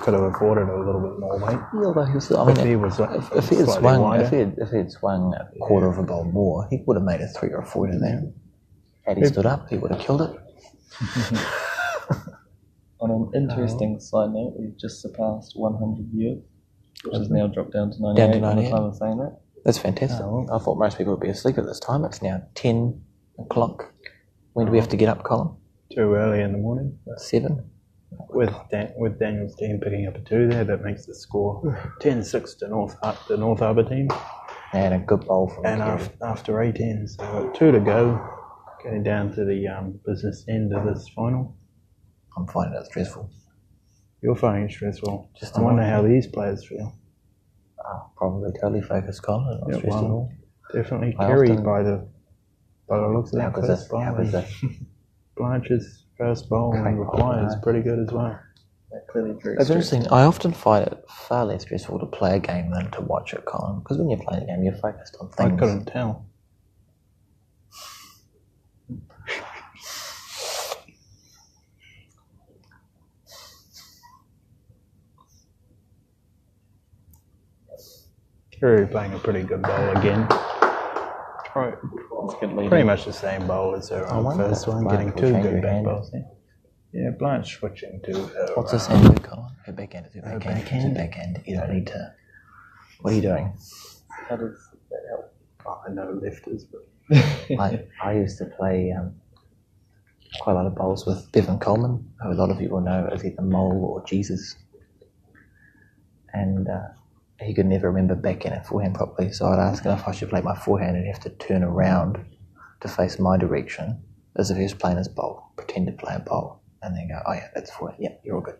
Speaker 1: could have afforded a little bit more weight.
Speaker 2: Yeah, although he was, I mean,
Speaker 1: If he was
Speaker 2: if he had
Speaker 1: slightly
Speaker 2: swung,
Speaker 1: wider.
Speaker 2: if he had swung a quarter of a bowl more, he would have made a 3 or a 4 in there. Had he stood up, he would have killed it.
Speaker 4: On an interesting side note, we've just surpassed 100 viewers, which has now dropped down to 98
Speaker 2: Down to
Speaker 4: at the
Speaker 2: 98.
Speaker 4: time of saying that.
Speaker 2: That's fantastic. I thought most people would be asleep at this time. It's now 10 o'clock. When do we have to get up, Colin?
Speaker 1: Too early in the morning.
Speaker 2: 7?
Speaker 1: With Daniel's team picking up a 2 there, that makes the score 10-6 to the North Harbour team.
Speaker 2: And a good bowl from
Speaker 1: And
Speaker 2: Kerry.
Speaker 1: after 18, so 2 to go, getting down to the business end of this final.
Speaker 2: I'm finding it stressful.
Speaker 1: You're finding it stressful.
Speaker 2: Just
Speaker 1: I
Speaker 2: a
Speaker 1: wonder
Speaker 2: moment.
Speaker 1: how these players feel.
Speaker 2: Probably totally focused, Colin. Not
Speaker 1: Yeah,
Speaker 2: stressed at
Speaker 1: well,
Speaker 2: all.
Speaker 1: definitely
Speaker 2: I
Speaker 1: carried
Speaker 2: often-
Speaker 1: by the looks of
Speaker 2: How
Speaker 1: that
Speaker 2: goes
Speaker 1: first
Speaker 2: this?
Speaker 1: bowl.
Speaker 2: How goes this?
Speaker 1: Blanche's first bowl
Speaker 2: Great
Speaker 1: and
Speaker 2: bowl,
Speaker 1: reply is
Speaker 2: no.
Speaker 1: pretty good as well.
Speaker 4: They're clearly very
Speaker 2: It's
Speaker 4: stressed.
Speaker 2: interesting. I often find it far less stressful to play a game than to watch it, Colin. Because when you're playing a game, you're focused on
Speaker 1: I
Speaker 2: things.
Speaker 1: couldn't tell. Kerry playing a pretty good bowl again. Right.
Speaker 4: It's good lead.
Speaker 1: Pretty much the same bowl as her on
Speaker 2: wonder
Speaker 1: first
Speaker 2: if
Speaker 1: one,
Speaker 2: Blanche
Speaker 1: getting
Speaker 2: will
Speaker 1: 2
Speaker 2: change
Speaker 1: good
Speaker 2: her
Speaker 1: back
Speaker 2: hand.
Speaker 1: bowls. Yeah, Blanche switching to her.
Speaker 2: What's this hand do, Colin? Her backhand is her
Speaker 1: Her
Speaker 2: backhand. It's her
Speaker 1: backhand.
Speaker 2: backhand. You don't need to. What are you doing?
Speaker 4: How does that help?
Speaker 1: Oh, I know lifters, but
Speaker 2: I used to play quite a lot of bowls with Bevan Coleman, who a lot of you will know as either Mole or Jesus. And he could never remember backhand and forehand properly, so I'd ask him if I should play my forehand and have to turn around to face my direction as if he was playing his bowl, pretend to play a bowl, and then go, oh yeah, that's forehand, yeah, you're all good.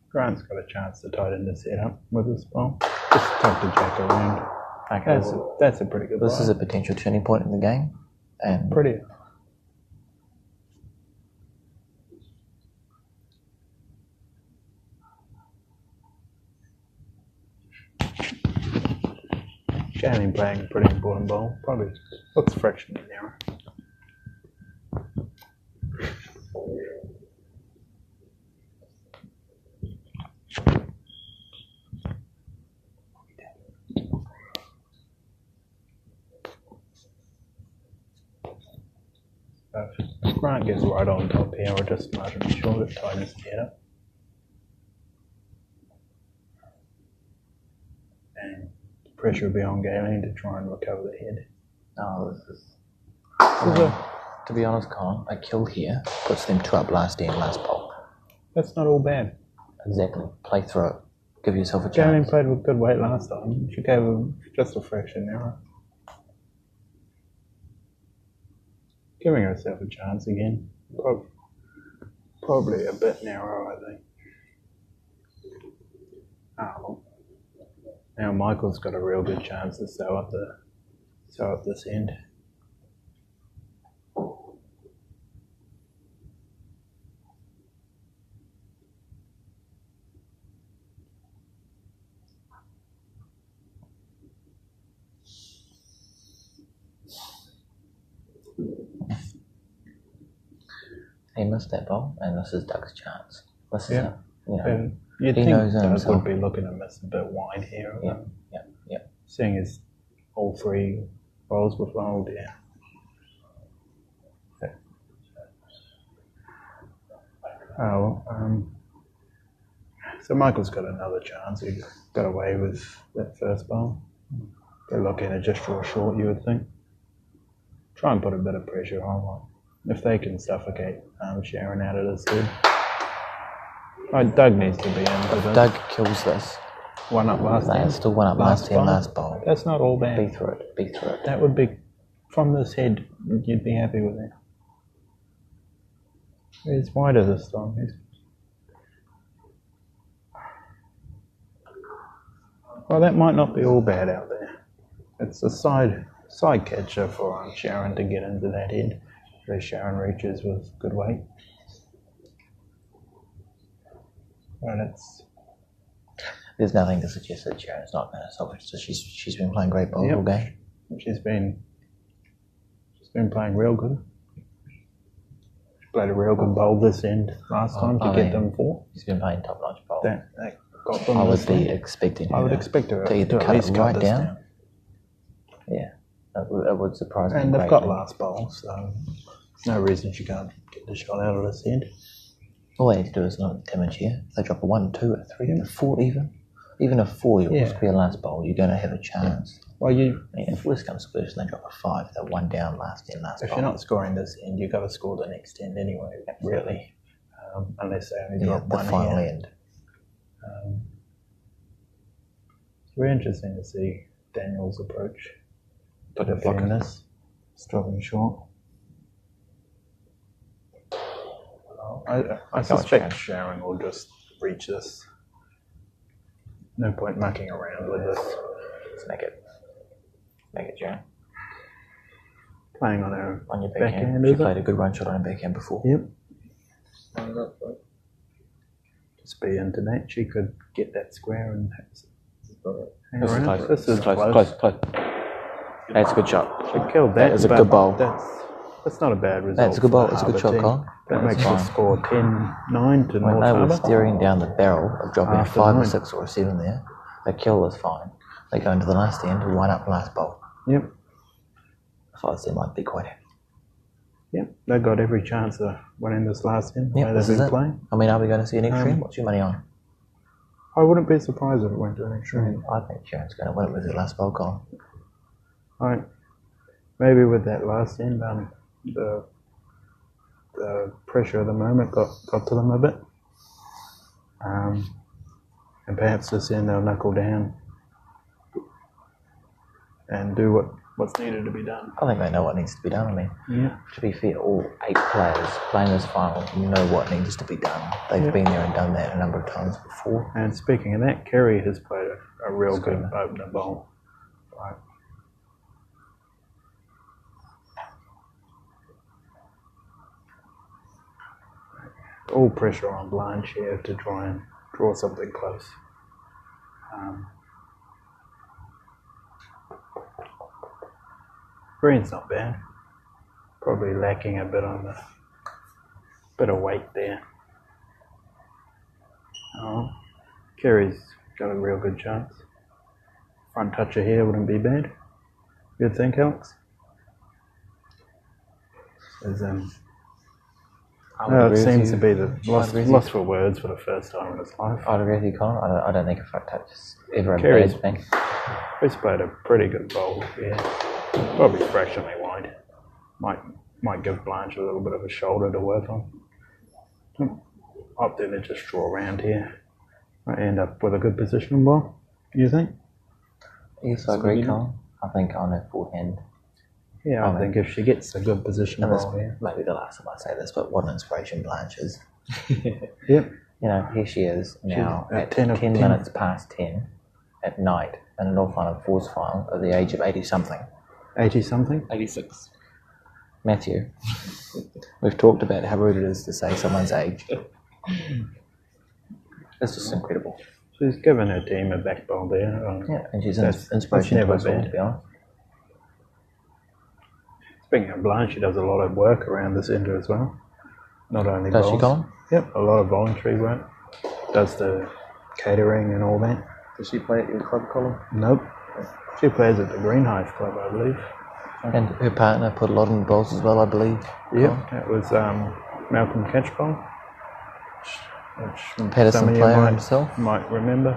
Speaker 1: Grant's got a chance to tighten the setup with this bowl. Just tuck the jack around.
Speaker 2: Okay,
Speaker 1: That's a pretty good
Speaker 2: this
Speaker 1: bowl.
Speaker 2: is a potential turning point in the game, and
Speaker 1: Pretty. Shannon playing a pretty important bowl. Probably looks fractionally narrow. If Grant gets right on top here, or just marginally short, it tightens the head up. And the pressure will be on Galen to try and recover the head.
Speaker 2: oh, this is... I mean, to be honest, Colin, a kill here puts them 2 up last day and last bowl.
Speaker 1: That's not all bad.
Speaker 2: Exactly. Play through it. Give yourself a
Speaker 1: Galen
Speaker 2: chance.
Speaker 1: played with good weight last time. She gave him just a fraction narrow. Giving herself a chance again. Probably a bit narrow, I think. Oh. Now Michael's got a real good chance to sew up this end.
Speaker 2: He missed that bowl, and this is Doug's chance. This is
Speaker 1: Yeah.
Speaker 2: you know,
Speaker 1: And you'd
Speaker 2: He
Speaker 1: think
Speaker 2: knows
Speaker 1: Doug
Speaker 2: himself.
Speaker 1: would be looking to miss a bit wide here.
Speaker 2: yeah.
Speaker 1: Seeing as all 3 bowls were fouled, yeah. So Michael's got another chance. He got away with that first bowl. They're looking to just draw short, you would think. try and put a bit of pressure on. If they can suffocate Sharon out of this head. Doug needs to be in.
Speaker 2: If Doug kills this,
Speaker 1: One up last
Speaker 2: no,
Speaker 1: hand.
Speaker 2: it's still one up last hand,
Speaker 1: bowl.
Speaker 2: last bowl.
Speaker 1: That's not all bad.
Speaker 2: Be through it.
Speaker 1: That would be, from this head, you'd be happy with that. It's wider this time. Well, that might not be all bad out there. It's a side catcher for Sharon to get into that head, where Sharon reaches with good weight. Well,
Speaker 2: There's nothing to suggest that Sharon's not going to solve it. So she's been playing great ball all game.
Speaker 1: She's been playing real good. She played a real good bowl this end last time to get them 4.
Speaker 2: She's been playing top-notch bowl.
Speaker 1: That got them.
Speaker 2: I would
Speaker 1: this
Speaker 2: be
Speaker 1: end.
Speaker 2: expecting her
Speaker 1: I would expect her
Speaker 2: to either
Speaker 1: at
Speaker 2: cut
Speaker 1: least
Speaker 2: it right
Speaker 1: this
Speaker 2: down. Yeah, that would surprise me.
Speaker 1: And they've got
Speaker 2: greatly.
Speaker 1: last bowl, so there's no reason she can't get the shot out of this end.
Speaker 2: All they need to do is not damage here. If they drop a 1, 2, a 3, a 4 even a 4, you'll just be a last bowl. You're going to have a chance.
Speaker 1: Well,
Speaker 2: If worst comes to worst and they drop a 5, they're 1 down last end, last
Speaker 1: if
Speaker 2: bowl.
Speaker 1: you're not scoring this end, you've got to score the next end anyway, really. Unless they only drop
Speaker 2: the
Speaker 1: one
Speaker 2: final
Speaker 1: here.
Speaker 2: end.
Speaker 1: It's very interesting to see Daniel's approach.
Speaker 2: Put it
Speaker 1: Defending this, stopping short. I suspect Sharon will just reach this. No point mucking around with this.
Speaker 2: Let's make it, Sharon.
Speaker 1: Playing on her
Speaker 2: On your
Speaker 1: backhand,
Speaker 2: backhand.
Speaker 1: is
Speaker 2: She
Speaker 1: it?
Speaker 2: played a good run shot on her backhand before.
Speaker 1: Yep. Just be into that. She could get that square and hang
Speaker 2: This is
Speaker 1: around.
Speaker 2: close.
Speaker 1: This is
Speaker 2: close. That's a good shot.
Speaker 1: She killed that.
Speaker 2: That is a
Speaker 1: but
Speaker 2: good bowl.
Speaker 1: That's not a bad result.
Speaker 2: That's a good bowl.
Speaker 1: for the
Speaker 2: It's a good
Speaker 1: Harbour
Speaker 2: shot,
Speaker 1: team.
Speaker 2: Colin.
Speaker 1: That
Speaker 2: That's
Speaker 1: makes
Speaker 2: fine.
Speaker 1: the score 10-9 to
Speaker 2: When
Speaker 1: North
Speaker 2: they were
Speaker 1: Harbour.
Speaker 2: staring down the barrel of dropping
Speaker 1: After
Speaker 2: a 5 or
Speaker 1: 9.
Speaker 2: 6 or a 7 there, they kill is fine. They go into the last end, 1 up last bowl.
Speaker 1: Yep.
Speaker 2: I thought they might be quite happy.
Speaker 1: Yep. They got every chance of winning this last end. the
Speaker 2: Yep,
Speaker 1: way
Speaker 2: this
Speaker 1: they've
Speaker 2: is
Speaker 1: been
Speaker 2: it.
Speaker 1: playing.
Speaker 2: I mean, are we going to see an extreme? What's your money on?
Speaker 1: I wouldn't be surprised if it went to an extreme.
Speaker 2: I think Sharon's going to win it with her last bowl, Colin.
Speaker 1: Right. Maybe with that last end, the pressure of the moment got to them a bit. And perhaps this end they'll knuckle down and do what's needed to be done.
Speaker 2: I think they know what needs to be done. I mean,
Speaker 1: Yeah.
Speaker 2: to be fair, all 8 players playing this final know what needs to be done. They've been there and done that a number of times before.
Speaker 1: And speaking of that, Kerry has played a real good opener bowl. Right. All pressure on Blanche here to try and draw something close. Green's not bad. Probably lacking a bit on the bit of weight there. Kerry's got a real good chance. Front toucher here wouldn't be bad. You'd think, Alex? There's, it seems to be the lost for words for the first time in his life.
Speaker 2: I'd agree with you, Colin. I don't think a front touch is ever a
Speaker 1: Kerry's-
Speaker 2: bad thing.
Speaker 1: He's played a pretty good bowl here. Probably fractionally wide. Might give Blanche a little bit of a shoulder to work on. Opted to just draw around here. Might end up with a good position ball. You think?
Speaker 2: Yes, I agree, Colin. I think on her forehand.
Speaker 1: Yeah, I think if she gets a good position
Speaker 2: And this
Speaker 1: ball here.
Speaker 2: maybe the last time I say this, but what an inspiration Blanche is.
Speaker 1: Yep.
Speaker 2: You know, here she is now
Speaker 1: at
Speaker 2: at
Speaker 1: 10 of
Speaker 2: 10
Speaker 1: 10.
Speaker 2: minutes past 10 at night in an all-final fours final at the age of 80-something.
Speaker 1: 80 something?
Speaker 4: 86.
Speaker 2: Matthew, we've talked about how rude it is to say someone's age. It's just incredible.
Speaker 1: She's given her team a backbone there.
Speaker 2: Yeah, and she's
Speaker 1: That's
Speaker 2: inspiration to
Speaker 1: never
Speaker 2: us all,
Speaker 1: bad.
Speaker 2: to be honest.
Speaker 1: Speaking of Blanche, she does a lot of work around the centre as well. Not only
Speaker 2: Does she,
Speaker 1: bowls.
Speaker 2: Colin?
Speaker 1: Yep, a lot of voluntary work. Does the catering and all that.
Speaker 4: Does she play at your club, Colin?
Speaker 1: Nope. She plays at the Greenhive Club, I believe.
Speaker 2: And her partner put a lot in the bowls as well, I believe.
Speaker 1: Yep, that was Malcolm Catchpole. Which
Speaker 2: Patterson
Speaker 1: some of you
Speaker 2: player himself.
Speaker 1: might remember.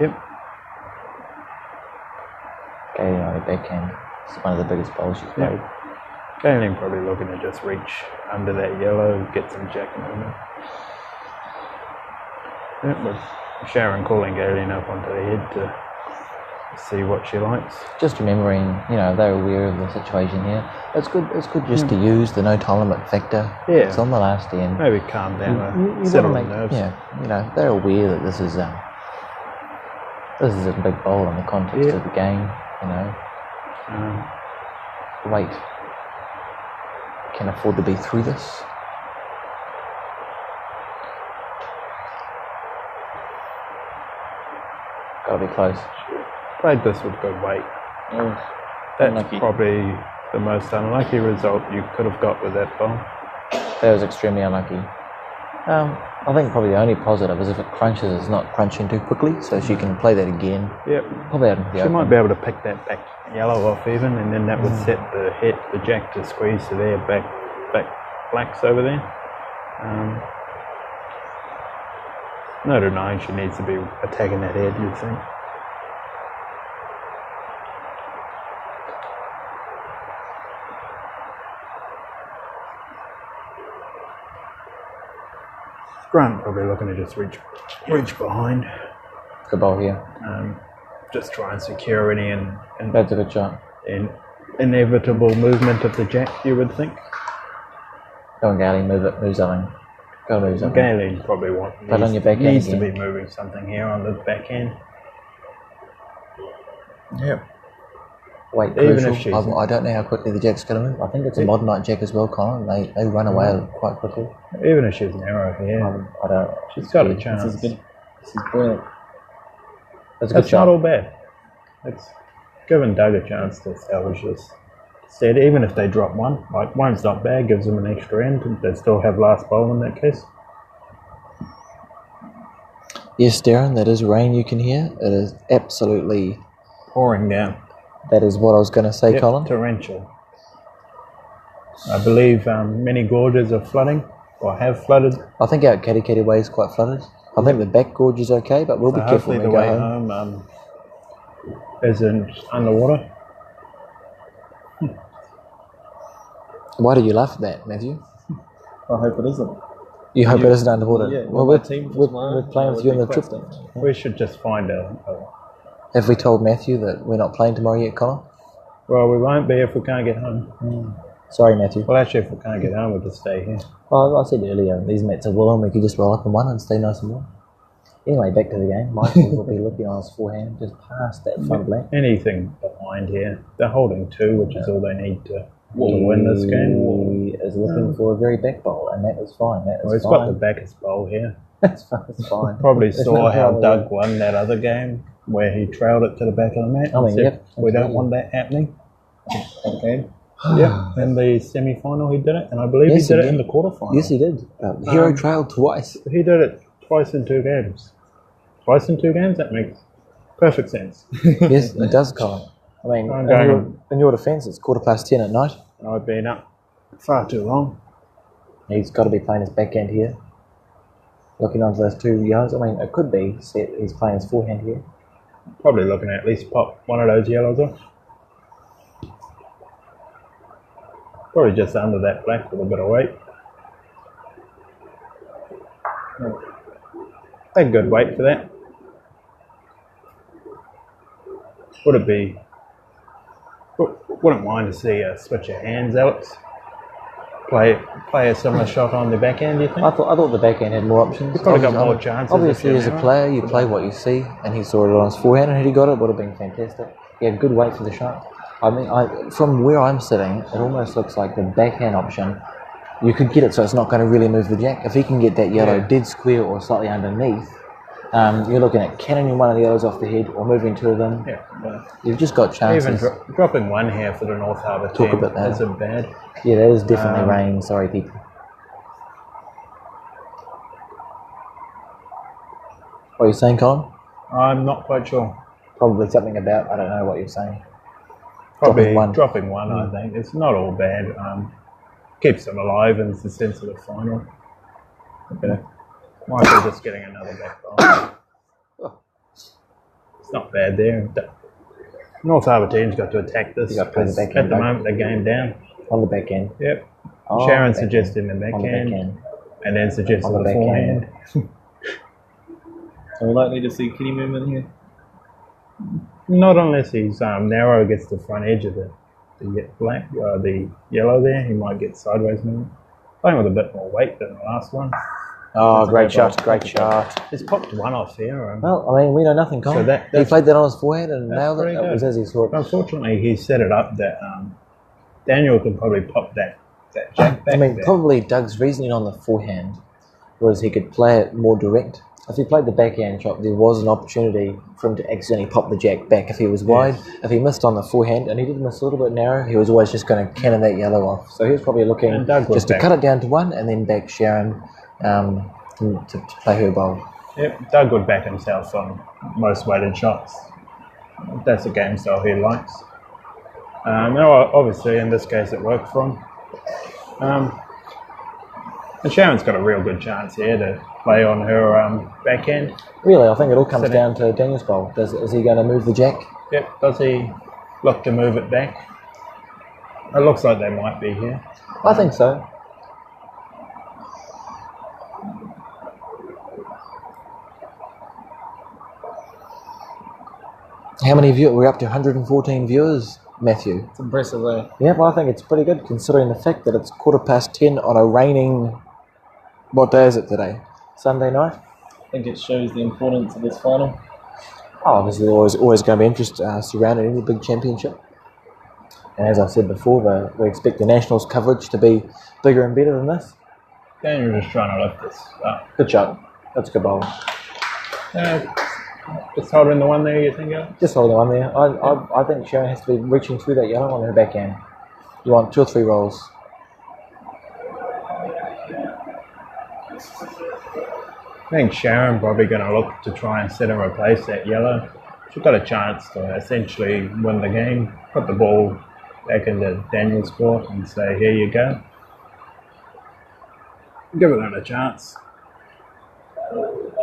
Speaker 1: Yep.
Speaker 2: Katie on her backhand. It's one of the biggest bowls she's played.
Speaker 1: Galen probably looking to just reach under that yellow, get some jack movement. Yeah, but Sharon calling Galen up onto the head to see what she likes.
Speaker 2: Just remembering, they're aware of the situation here. It's good just to use the no time limit factor.
Speaker 1: Yeah.
Speaker 2: It's on the last end.
Speaker 1: Maybe calm down,
Speaker 2: You
Speaker 1: settle
Speaker 2: gotta
Speaker 1: the nerves.
Speaker 2: they're aware that this is a big bowl in the context of the game. Weight can afford to be through this. Gotta be close.
Speaker 1: Played this with good weight.
Speaker 4: Oh,
Speaker 1: That's
Speaker 4: unlucky.
Speaker 1: probably the most unlucky result you could have got with that bowl.
Speaker 2: That was extremely unlucky. I think probably the only positive is if it crunches, it's not crunching too quickly, so she can play that again.
Speaker 1: Yep.
Speaker 2: Probably out into the
Speaker 1: She
Speaker 2: open.
Speaker 1: might be able to pick that back yellow off even, and then that would set the jack to squeeze to their back blacks over there. No denying she needs to be attacking that head, you'd think. Grant probably looking to just reach behind,
Speaker 2: Good bowl here.
Speaker 1: just try and secure any and
Speaker 2: That's a good shot.
Speaker 1: inevitable movement of the jack, you would think.
Speaker 2: Go on, Gally, move something. Go move something.
Speaker 1: Galen probably
Speaker 2: But on your backhand
Speaker 1: needs to
Speaker 2: again.
Speaker 1: be moving something here on the backhand.
Speaker 4: Yep.
Speaker 2: Wait,
Speaker 1: Even
Speaker 2: crucial.
Speaker 1: if she's-
Speaker 2: I don't know how quickly the jack's going to move. I think it's a modern night jack as well, Colin. They run away quite quickly.
Speaker 1: Even if she's narrow here,
Speaker 2: I don't.
Speaker 1: she's got a
Speaker 2: yeah,
Speaker 1: chance.
Speaker 4: This is good. This is brilliant.
Speaker 2: That's a good
Speaker 1: That's not
Speaker 2: shot.
Speaker 1: all bad. It's given Doug a chance to salvage this. Instead, even if they drop one, like one's not bad, gives them an extra end, and they still have last bowl in that case.
Speaker 2: Yes, Darren, that is rain you can hear. It is absolutely.
Speaker 1: Pouring down.
Speaker 2: That is what I was going to say,
Speaker 1: Yep,
Speaker 2: Colin.
Speaker 1: torrential. I believe many gorges are flooding, or have flooded.
Speaker 2: I think our Katikati Way is quite flooded. I think the back gorge is okay, but we'll
Speaker 1: So
Speaker 2: be careful
Speaker 1: hopefully
Speaker 2: when
Speaker 1: the
Speaker 2: we go
Speaker 1: way
Speaker 2: home.
Speaker 1: home isn't underwater.
Speaker 2: Why do you laugh at that, Matthew?
Speaker 4: I hope it isn't.
Speaker 2: You hope it isn't underwater.
Speaker 4: Yeah,
Speaker 2: well,
Speaker 4: my
Speaker 2: we're,
Speaker 4: team for
Speaker 2: we're,
Speaker 4: tomorrow,
Speaker 2: we're playing
Speaker 4: that
Speaker 2: with you on
Speaker 4: would
Speaker 2: the
Speaker 4: be
Speaker 2: trip.
Speaker 4: quite
Speaker 1: We should just find a
Speaker 2: Have we told Matthew that we're not playing tomorrow yet, Colin?
Speaker 1: well, we won't be if we can't get home.
Speaker 2: Sorry, Matthew.
Speaker 1: Well, actually, if we can't get home, we'll just stay here.
Speaker 2: Well, I said earlier, these mats are warm. We could just roll up in one and stay nice and warm. Anyway, back to the game. Michael will be looking on his forehand, just past that front black.
Speaker 1: Anything behind here, they're holding two, which is all they need to win this game.
Speaker 2: He is looking for a very back bowl, and that is fine. That is
Speaker 1: Well, it's got the
Speaker 2: fine.
Speaker 1: backest bowl here.
Speaker 2: That's fine.
Speaker 1: Probably
Speaker 2: There's
Speaker 1: saw
Speaker 2: no
Speaker 1: how
Speaker 2: hell
Speaker 1: Doug won that other game, where he trailed it to the back of the mat.
Speaker 2: I mean,
Speaker 1: and said,
Speaker 2: yep,
Speaker 1: we don't
Speaker 2: absolutely.
Speaker 1: want that happening. Okay. Yeah, in the semi-final he did it, and I believe
Speaker 2: Yes,
Speaker 1: he did
Speaker 2: he
Speaker 1: it in
Speaker 2: did.
Speaker 1: the quarterfinal.
Speaker 2: Yes, he did. Hero trailed twice.
Speaker 1: He did it twice in 2 games. Twice in 2 games? That makes perfect sense.
Speaker 2: Yes, it does, Colin. I mean,
Speaker 1: I'm
Speaker 2: in
Speaker 1: going
Speaker 2: your,
Speaker 1: on.
Speaker 2: in your defence, it's 10:15 at night.
Speaker 1: I've been up far too long.
Speaker 2: He's got to be playing his backhand here. Looking onto those two yellows. I mean, it could be set. He's playing his forehand here.
Speaker 1: Probably looking at least pop one of those yellows off. Probably just under that black with a bit of weight. A good weight for that. Would it be? Wouldn't mind to see a switch of hands, Alex. Play a similar shot on the backhand, do you think?
Speaker 2: I thought the backhand had more options.
Speaker 1: You've probably got more chances.
Speaker 2: Obviously,
Speaker 1: if
Speaker 2: as a
Speaker 1: you're
Speaker 2: player, you play what you see, and he saw it on his forehand, and had he got it, would have been fantastic. He had good weight for the shot. I mean, from where I'm sitting, it almost looks like the backhand option. You could get it so it's not going to really move the jack. If he can get that yellow
Speaker 1: Yeah.
Speaker 2: dead square or slightly underneath, you're looking at cannoning one of the yellows off the head or moving two of them.
Speaker 1: Yeah, well,
Speaker 2: You've just got chances.
Speaker 1: even dropping one here for the North Harbour
Speaker 2: Talk
Speaker 1: team
Speaker 2: about that.
Speaker 1: isn't bad.
Speaker 2: Yeah, that is definitely
Speaker 1: Um,
Speaker 2: rain. Sorry, people. What are you saying, Colin?
Speaker 1: I'm not quite sure.
Speaker 2: Probably something about, I don't know what you're saying.
Speaker 1: Probably
Speaker 2: Dropping one.
Speaker 1: I think. It's not all bad. Keeps them alive in the sense of the final. Okay. Michael just getting another back ball. It's not bad there. North Harbour team's got to attack this.
Speaker 2: You got to play the
Speaker 1: 'cause
Speaker 2: back
Speaker 1: at
Speaker 2: end,
Speaker 1: the
Speaker 2: right?
Speaker 1: moment, they're game down.
Speaker 2: On the back end.
Speaker 1: Yep.
Speaker 2: Oh,
Speaker 1: Sharon
Speaker 2: back end.
Speaker 1: suggesting the
Speaker 2: On the
Speaker 1: backhand,
Speaker 2: backhand.
Speaker 1: and then suggesting
Speaker 2: On the
Speaker 1: the
Speaker 2: backhand.
Speaker 1: forehand.
Speaker 4: Are we likely to see Kitty movement here?
Speaker 1: Not unless he's narrow against the front edge of the yellow there. He might get sideways movement. Playing with a bit more weight than the last one.
Speaker 2: Oh,
Speaker 1: That's a
Speaker 2: great
Speaker 1: good
Speaker 2: shot,
Speaker 1: ball.
Speaker 2: great shot.
Speaker 1: He's popped one off here.
Speaker 2: Well, I mean, we know nothing, Colin.
Speaker 1: So that-
Speaker 2: he
Speaker 1: that's-
Speaker 2: played that on his forehand and
Speaker 1: that's
Speaker 2: nailed it.
Speaker 1: pretty
Speaker 2: That
Speaker 1: good.
Speaker 2: was as he saw it.
Speaker 1: Unfortunately, he set it up that Daniel could probably pop that jack back
Speaker 2: I mean,
Speaker 1: there.
Speaker 2: probably Doug's reasoning on the forehand was he could play it more direct. If he played the backhand shot, there was an opportunity for him to accidentally pop the jack back if he was wide. If he missed on the forehand, and he did miss a little bit narrow, he was always just going to cannon that yellow off. So he was probably looking
Speaker 1: And Doug was
Speaker 2: just to
Speaker 1: back.
Speaker 2: cut it down to one and then back Sharon to play her bowl.
Speaker 1: Yep, Doug would back himself on most weighted shots. That's a game style he likes. Now, obviously, in this case, it worked for him. And Sharon's got a real good chance here to play on her backhand.
Speaker 2: Really, I think it all comes
Speaker 1: So that-
Speaker 2: down to Daniel's bowl. Is he going to move the jack?
Speaker 1: Yep, does he look to move it back? It looks like they might be here.
Speaker 2: I think so. How many viewers? We're up to 114 viewers, Matthew.
Speaker 4: It's impressive, eh?
Speaker 2: Yep, I think it's pretty good considering the fact that it's 10:15 on a raining. What day is it today? Sunday night.
Speaker 4: I think it shows the importance of this final.
Speaker 2: Oh, obviously, always going to be interest surrounding any big championship. And as I said before, we expect the Nationals coverage to be bigger and better than this.
Speaker 1: Daniel's just trying to lift this up.
Speaker 2: Good shot. That's a good bowl.
Speaker 1: Just holding the one there, you think?
Speaker 2: Just holding on there. I think Sharon has to be reaching through that yellow on her backhand. You want 2 or 3 rolls.
Speaker 1: I think Sharon probably going to look to try and set and replace that yellow. She's got a chance to essentially win the game, put the ball back into Daniel's court and say, here you go. Give it a chance.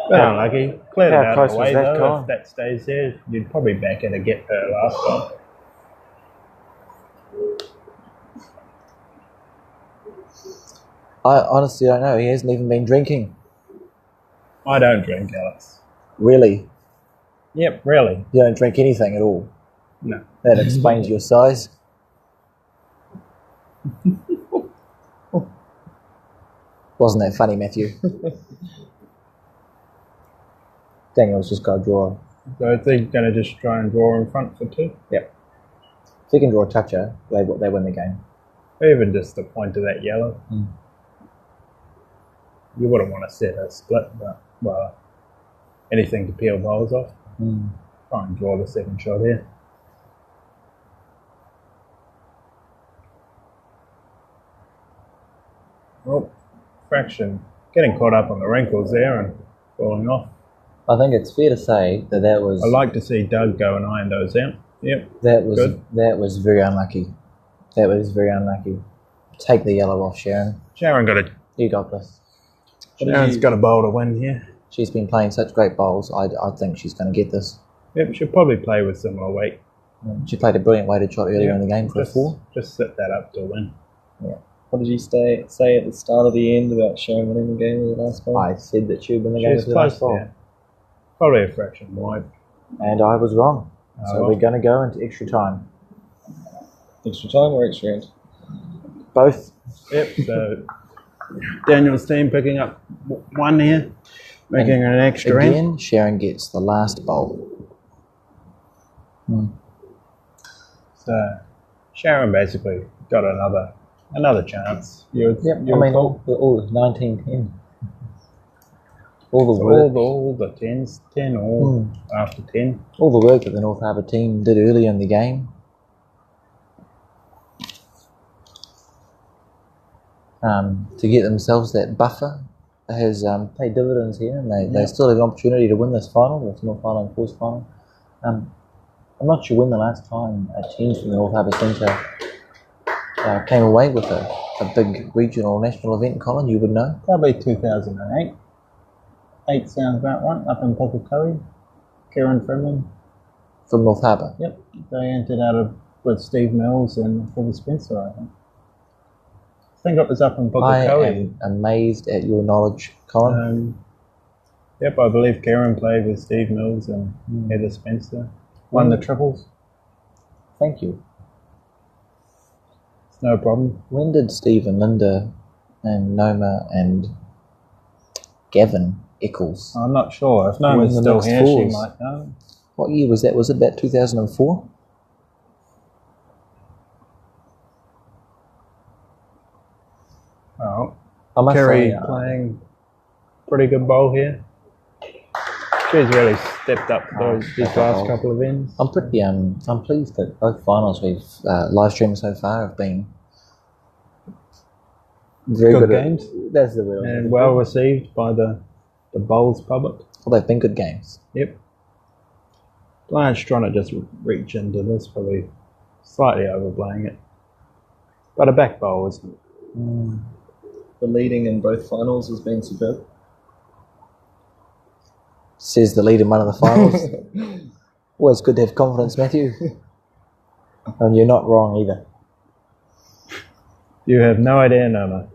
Speaker 1: But unlucky. Cleared it
Speaker 2: How
Speaker 1: out
Speaker 2: close
Speaker 1: of the
Speaker 2: was
Speaker 1: way
Speaker 2: that,
Speaker 1: though.
Speaker 2: Colin?
Speaker 1: If that stays there, you'd probably back it and get her last one.
Speaker 2: I honestly don't know. He hasn't even been drinking.
Speaker 1: I don't drink, Alex.
Speaker 2: Really?
Speaker 1: Yep, really.
Speaker 2: You don't drink anything at all.
Speaker 1: No.
Speaker 2: That explains your size. Wasn't that funny, Matthew? Daniel's just got to draw.
Speaker 1: So is he going to just try and draw in front for 2?
Speaker 2: Yep. If he can draw a toucher, they win the game.
Speaker 1: Even just the point of that yellow. You wouldn't want to set a split, but, well, anything to peel bowls off. Try and draw the second shot here. Oh, fraction. Getting caught up on the wrinkles there and falling off.
Speaker 2: I think it's fair to say that was
Speaker 1: I like to see Doug go and iron those out. Yep. Good.
Speaker 2: that was very unlucky. That was very unlucky. Take the yellow off, Sharon.
Speaker 1: Sharon got a
Speaker 2: You got this.
Speaker 1: Sharon's got a bowl to win here.
Speaker 2: She's been playing such great bowls. I think she's going to get this.
Speaker 1: Yep, she'll probably play with similar weight.
Speaker 2: She played a brilliant weighted shot earlier in the game for a
Speaker 1: Just,
Speaker 2: 4.
Speaker 1: just set that up to win.
Speaker 4: What did you say at the start of the end about Sharon winning the game with the last ball?
Speaker 2: I said that she would win the game
Speaker 1: She's
Speaker 2: with the last
Speaker 1: close
Speaker 2: ball.
Speaker 1: there. Probably a fraction wide.
Speaker 2: And I was wrong. So
Speaker 1: well.
Speaker 2: we're going to go into extra time.
Speaker 4: Extra time or extra end?
Speaker 2: Both.
Speaker 1: Yep, so Daniel's team picking up 1 here, making an extra end.
Speaker 2: Again, Sharon gets the last bowl.
Speaker 1: So Sharon basically got another chance. You would,
Speaker 2: Yep,
Speaker 1: you
Speaker 2: I
Speaker 1: would
Speaker 2: mean,
Speaker 1: call.
Speaker 2: all 19-10. All the
Speaker 1: So
Speaker 2: work.
Speaker 1: all the 10s, 10 or after 10.
Speaker 2: All the work that the North Harbour team did early in the game to get themselves that buffer has paid dividends here, and they still have an opportunity to win this final, this North Island Course final. I'm not sure when the last time a team from the North Harbour Centre came away with a big regional national event, Colin, you would know.
Speaker 1: Probably 2008. 8 sounds about right, up in Pukekohe. Kieran Freeman
Speaker 2: from North Harbour.
Speaker 1: Yep, they entered out of with Steve Mills and Phil Spencer, I think. I think it was up in
Speaker 2: I
Speaker 1: Pukekohe.
Speaker 2: am amazed at your knowledge, Colin.
Speaker 1: Yep, I believe Karen played with Steve Mills and Heather Spencer. Won the triples.
Speaker 2: Thank you.
Speaker 1: It's no problem.
Speaker 2: When did Steve and Linda and Noma and Gavin Eccles?
Speaker 1: I'm not sure. If no
Speaker 2: Were in
Speaker 1: one's
Speaker 2: the
Speaker 1: still
Speaker 2: next
Speaker 1: here, she
Speaker 2: fours.
Speaker 1: might know.
Speaker 2: What year was that? Was it about 2004?
Speaker 1: Oh,
Speaker 2: I must
Speaker 1: Kerry
Speaker 2: say,
Speaker 1: playing pretty good bowl here. She's really stepped up these last couple of ends.
Speaker 2: I'm pretty I'm pleased that both finals we've live streamed so far have been very
Speaker 1: Good
Speaker 2: good
Speaker 1: games.
Speaker 2: That's the word.
Speaker 1: And well received by the bowls public.
Speaker 2: Well, they've been good games.
Speaker 1: Yep. Blanche trying to just reach into this, probably slightly overplaying it. But a back bowl isn't.
Speaker 4: The leading in both finals has been superb.
Speaker 2: Says the lead in one of the finals. Always good to have confidence, Matthew. And you're not wrong either.
Speaker 1: You have no idea, Noma.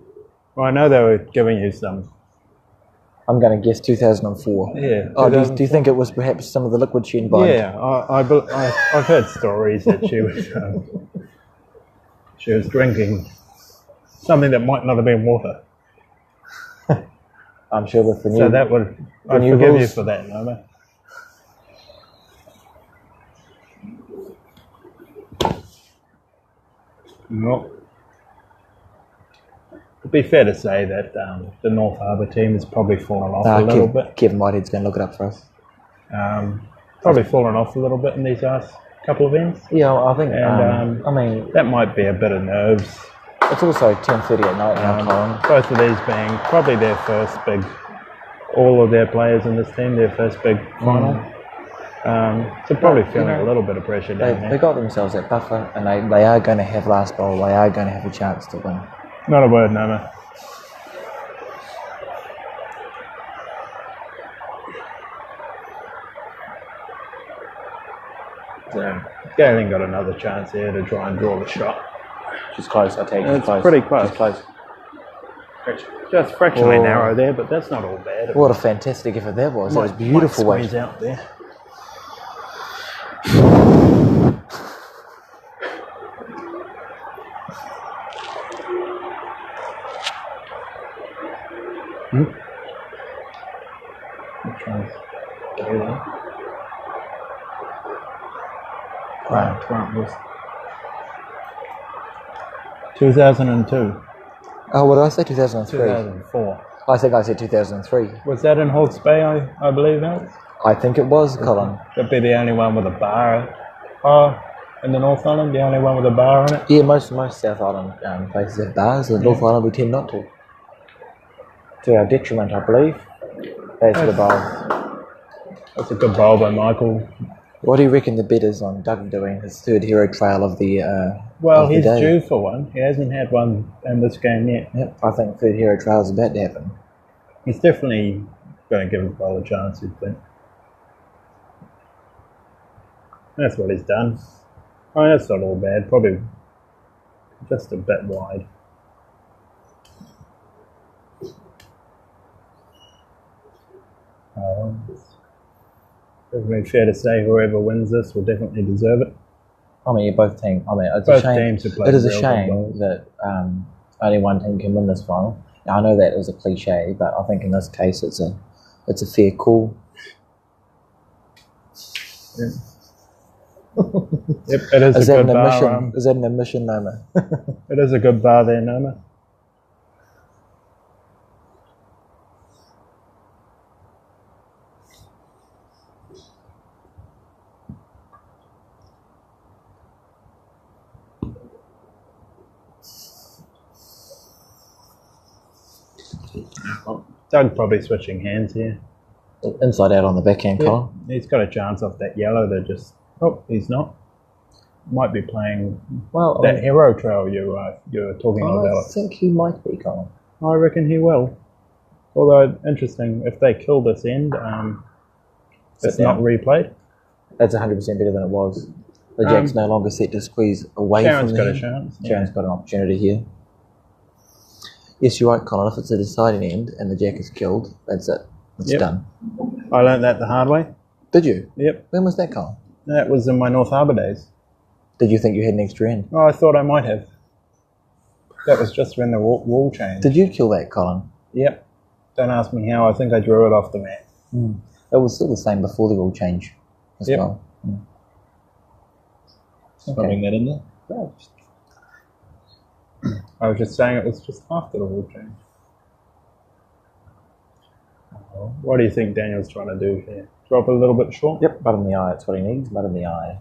Speaker 1: Well, I know they were giving you some.
Speaker 2: I'm going to guess 2004.
Speaker 1: Yeah.
Speaker 2: Oh, do you think it was perhaps some of the liquid she imbibed?
Speaker 1: Yeah, I've heard stories that she was drinking something that might not have been water.
Speaker 2: I'm sure with the new...
Speaker 1: So that would, I'd
Speaker 2: new
Speaker 1: forgive you
Speaker 2: rules.
Speaker 1: for that, Noma. Nope. It'd be fair to say that the North Harbour team has probably fallen off a little bit.
Speaker 2: Kevin Whitehead's going to look it up for us.
Speaker 1: Probably fallen off a little bit in these last couple of ends.
Speaker 2: Yeah, I think...
Speaker 1: And,
Speaker 2: I mean,
Speaker 1: That might be a bit of nerves.
Speaker 2: it's also 10:30 at night now, Colin.
Speaker 1: Both of these being probably their first big, all of their players in this team, their first big final. So probably feeling a little bit of pressure down
Speaker 2: They
Speaker 1: there.
Speaker 2: got themselves that buffer, and they are going to have last bowl. They are going to have a chance to win.
Speaker 1: Not a word, Noma. So, Galen got another chance here to try and draw the shot.
Speaker 2: She's close, I take it.
Speaker 1: It's pretty close.
Speaker 2: She's close.
Speaker 1: Just fractionally
Speaker 2: Oh.
Speaker 1: narrow there, but that's not all bad.
Speaker 2: What a fantastic effort that was. That was beautiful
Speaker 1: Might
Speaker 2: weight.
Speaker 1: squeeze out there. Which one's Galen? Grant was 2002,
Speaker 2: Oh, what did I say? 2003.
Speaker 1: 2004.
Speaker 2: I think I said 2003.
Speaker 1: Was that in Hawke's Bay, I believe, Alex?
Speaker 2: I think it was, Colin.
Speaker 1: That'd be the only one with a bar. Oh, in the North Island, the only one with a bar on it.
Speaker 2: Yeah, most South Island places have bars. In North Island, we tend not to. To our detriment, I believe. That's the bowl.
Speaker 1: That's a good bowl by Michael.
Speaker 2: What do you reckon the bet is on Doug doing his third hero trail of the
Speaker 1: Well,
Speaker 2: of the
Speaker 1: he's
Speaker 2: day?
Speaker 1: due for one. He hasn't had one in this game yet.
Speaker 2: Yep, I think third hero trail is about to happen.
Speaker 1: He's definitely going to give his bowl a chance, I think. That's what he's done. Oh, that's not all bad. Probably just a bit wide. Definitely fair to say whoever wins this will definitely deserve it.
Speaker 2: I mean, both teams. I mean, it's
Speaker 1: Both
Speaker 2: a shame.
Speaker 1: teams have played
Speaker 2: It is a
Speaker 1: real good
Speaker 2: shame
Speaker 1: bowls.
Speaker 2: that only one team can win this final. Now, I know that is a cliche, but I think in this case it's a fair call.
Speaker 1: Yep, it is,
Speaker 2: Is
Speaker 1: a
Speaker 2: that
Speaker 1: good
Speaker 2: an
Speaker 1: bar.
Speaker 2: admission? Is that an admission, Noma?
Speaker 1: It is a good bar there, Noma. Doug probably switching hands here.
Speaker 2: Inside out on the backhand, Colin.
Speaker 1: He's got a chance off that yellow. They're just... Oh, he's not. Might be playing
Speaker 2: Well,
Speaker 1: that hero trail you were talking
Speaker 2: I
Speaker 1: about.
Speaker 2: think he might be, Colin.
Speaker 1: I reckon he will. Although, interesting, if they kill this end, it's not replayed.
Speaker 2: That's 100% better than it was. The jack's no longer set to squeeze away
Speaker 1: Sharon's
Speaker 2: from
Speaker 1: got
Speaker 2: the
Speaker 1: a
Speaker 2: end.
Speaker 1: chance.
Speaker 2: Sharon's got an opportunity here. Yes, you're right, Colin. If it's a deciding end and the jack is killed, that's it. It's
Speaker 1: Yep.
Speaker 2: done.
Speaker 1: I learned that the hard way.
Speaker 2: Did you?
Speaker 1: Yep.
Speaker 2: When was that, Colin?
Speaker 1: That was in my North Harbour days.
Speaker 2: Did you think you had an extra end?
Speaker 1: Oh, I thought I might have. That was just when the wall changed.
Speaker 2: Did you kill that, Colin?
Speaker 1: Yep. Don't ask me how. I think I drew it off the mat.
Speaker 2: It was still the same before the rule change as
Speaker 1: Yep.
Speaker 2: well.
Speaker 4: Throwing that in there.
Speaker 1: I was just saying it was just after the wall change. What do you think Daniel's trying to do here? Drop it a little bit short?
Speaker 2: Yep, mud in the eye. That's what he needs, mud in the eye.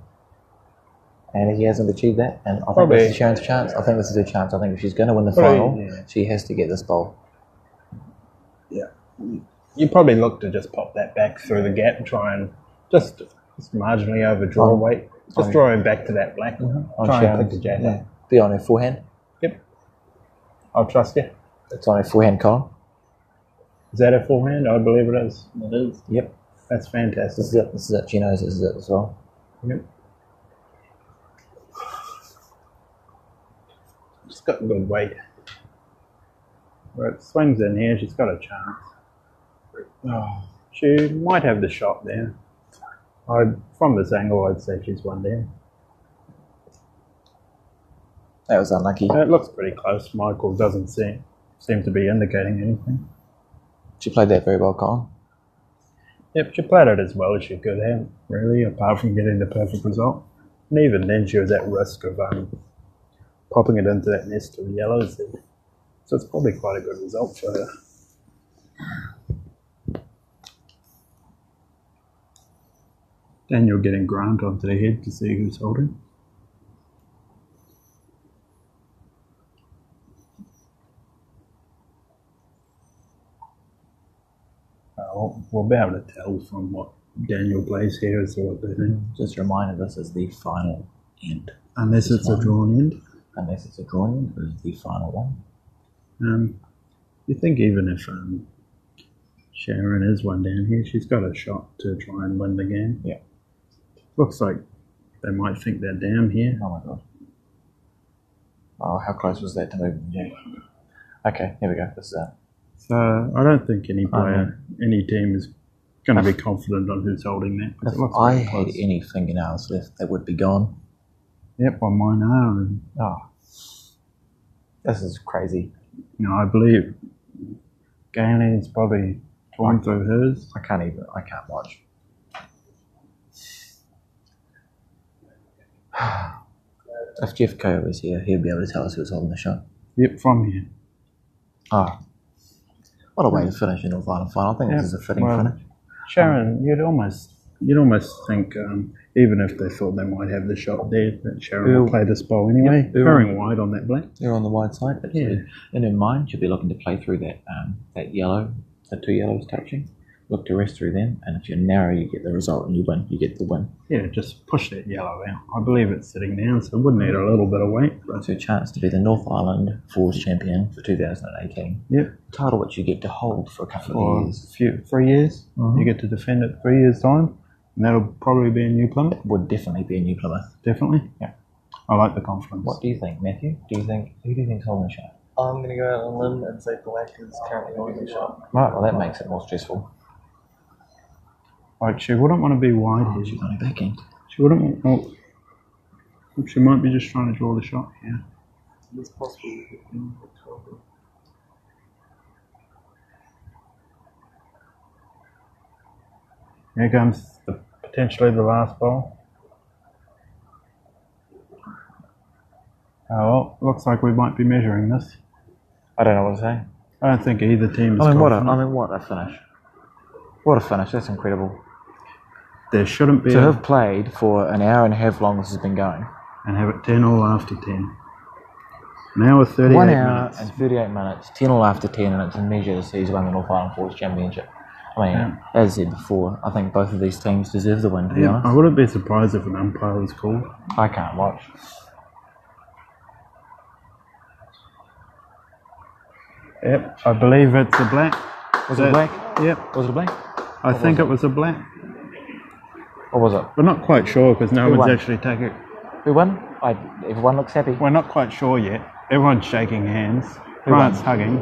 Speaker 2: And he hasn't achieved that. And I think
Speaker 1: Probably.
Speaker 2: this is Sharon's chance. I think this is her chance. I think if she's going to win the
Speaker 1: Probably,
Speaker 2: final,
Speaker 1: yeah.
Speaker 2: she has to get this bowl.
Speaker 1: Yeah. You probably look to just pop that back through the gap and try and just marginally overdraw weight. Just draw him back to that black.
Speaker 2: On
Speaker 1: Try and
Speaker 2: Sharon's,
Speaker 1: pick the jack
Speaker 2: yeah.
Speaker 1: up.
Speaker 2: Be on her forehand.
Speaker 1: Yep. I'll trust you.
Speaker 2: It's on her forehand, Colin.
Speaker 1: Is that a forehand? I believe it is.
Speaker 4: It is.
Speaker 2: Yep.
Speaker 1: That's fantastic.
Speaker 2: This is it. This is it. She knows this is it as well.
Speaker 1: Yep. She's got good weight. Where it swings in here, she's got a chance. Oh, she might have the shot there. From this angle, I'd say she's one there.
Speaker 2: That was unlucky.
Speaker 1: It looks pretty close. Michael doesn't seem to be indicating anything.
Speaker 2: She played that very well, Colin.
Speaker 1: Yep, she played it as well as she could have, really, apart from getting the perfect result. And even then, she was at risk of popping it into that nest of yellows there. So it's probably quite a good result for her. Daniel getting Grant onto the head to see who's holding. We'll be able to tell from what Daniel plays here as to what they think.
Speaker 2: Just a reminder, this is the final end.
Speaker 1: Unless it's a drawn end.
Speaker 2: Unless it's a drawing, it is the final one.
Speaker 1: You think even if Sharon is one down here, she's got a shot to try and win the game.
Speaker 2: Yeah.
Speaker 1: Looks like they might think they're down here.
Speaker 2: Oh my god. Oh, how close was that to moving the jack? Okay, here we go. This is it.
Speaker 1: So I don't think any player, any team is going to be confident on who's holding that. 'Cause
Speaker 2: If
Speaker 1: it looks
Speaker 2: I
Speaker 1: very
Speaker 2: had
Speaker 1: close.
Speaker 2: any fingernails left, they would be gone.
Speaker 1: Yep, on mine are. And,
Speaker 2: Oh, this is crazy.
Speaker 1: I believe Gailey's probably torn through hers.
Speaker 2: I can't watch. If Jeff Coe was here, he'd be able to tell us who was holding the shot.
Speaker 1: Yep, from here.
Speaker 2: Oh, what a way to finish in the final. I think this is a fitting
Speaker 1: well,
Speaker 2: finish.
Speaker 1: Sharon, you'd almost think, even if they thought they might have the shot there, that Sharon will play this bowl anyway.
Speaker 2: Yep.
Speaker 1: Herring wide on that black.
Speaker 2: They're on the wide side, but
Speaker 1: Yeah.
Speaker 2: in her mind, she'll be looking to play through that yellow, the two yellows touching. Look to rest through them, and if you're narrow, you get the result and you win. You get the win.
Speaker 1: Yeah, just push that yellow out. I believe it's sitting down, so it would need a little bit of weight.
Speaker 2: It's your chance to be the North Island Forwards Champion for 2018.
Speaker 1: Yep.
Speaker 2: A title which you get to hold for a couple
Speaker 1: For
Speaker 2: of years.
Speaker 1: 3 years.
Speaker 2: Mhm.
Speaker 1: You get to defend it 3 years' time, and that'll probably be a new Plymouth.
Speaker 2: Would definitely be a New Plymouth.
Speaker 1: Definitely.
Speaker 2: Yeah.
Speaker 1: I like the confidence.
Speaker 2: What do you think, Matthew? Who do you think's holding the shot?
Speaker 4: I'm going to go out on a limb and say Black is currently holding the shot.
Speaker 2: Right, well that makes it more stressful.
Speaker 1: Like, she wouldn't want to be wide here.
Speaker 2: She's on her back end.
Speaker 1: She wouldn't want. Oh, she might be just trying to draw the shot here.
Speaker 4: It's possible.
Speaker 1: Here comes potentially the last ball. Oh, well, looks like we might be measuring this.
Speaker 2: I don't know what to say.
Speaker 1: I don't think either team is
Speaker 2: What
Speaker 1: confident.
Speaker 2: a finish. What a finish, that's incredible.
Speaker 1: There shouldn't be
Speaker 2: To have played for an hour and a half long this has been going.
Speaker 1: and have it 10 all after 10. An hour 38
Speaker 2: 1 hour
Speaker 1: minutes.
Speaker 2: and 38 minutes, 10 all after 10, and it's a measure to see who's won the North Island Forwards Championship. I mean, as I said before, I think both of these teams deserve the win, to be
Speaker 1: Yeah, I
Speaker 2: honest.
Speaker 1: wouldn't be surprised if an umpire was called.
Speaker 2: I can't watch.
Speaker 1: Yep, I believe it's a black.
Speaker 2: Was it black?
Speaker 1: Yep,
Speaker 2: Was it a black?
Speaker 1: I think it was a black.
Speaker 2: Or was it?
Speaker 1: We're not quite sure because no
Speaker 2: Who
Speaker 1: one's
Speaker 2: won?
Speaker 1: actually taken.
Speaker 2: Who won? Everyone looks happy.
Speaker 1: We're not quite sure yet. Everyone's shaking hands.
Speaker 2: Who won?
Speaker 1: Grant's hugging.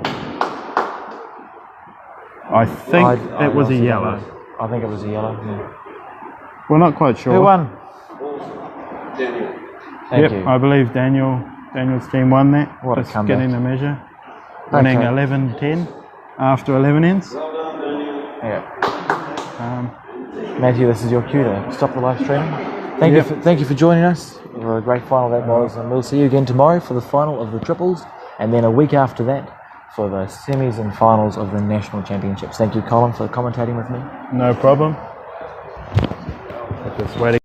Speaker 1: I think
Speaker 2: I
Speaker 1: it was a
Speaker 2: honestly don't
Speaker 1: yellow.
Speaker 2: know. I think it was a yellow. Yeah.
Speaker 1: We're not quite sure.
Speaker 2: Who won? Thank
Speaker 1: Yep,
Speaker 2: you.
Speaker 1: I believe Daniel's team won that.
Speaker 2: What a
Speaker 1: Just
Speaker 2: comeback.
Speaker 1: getting the measure. Winning
Speaker 2: Okay.
Speaker 1: 11-10 after 11 ends.
Speaker 2: Yeah.
Speaker 1: Um,
Speaker 2: Matthew, this is your cue to stop the live streaming. Thank you for joining us. For a great final that was, and we'll see you again tomorrow for the final of the triples, and then a week after that for the semis and finals of the national championships. Thank you, Colin, for commentating with me.
Speaker 1: no problem. Just waiting.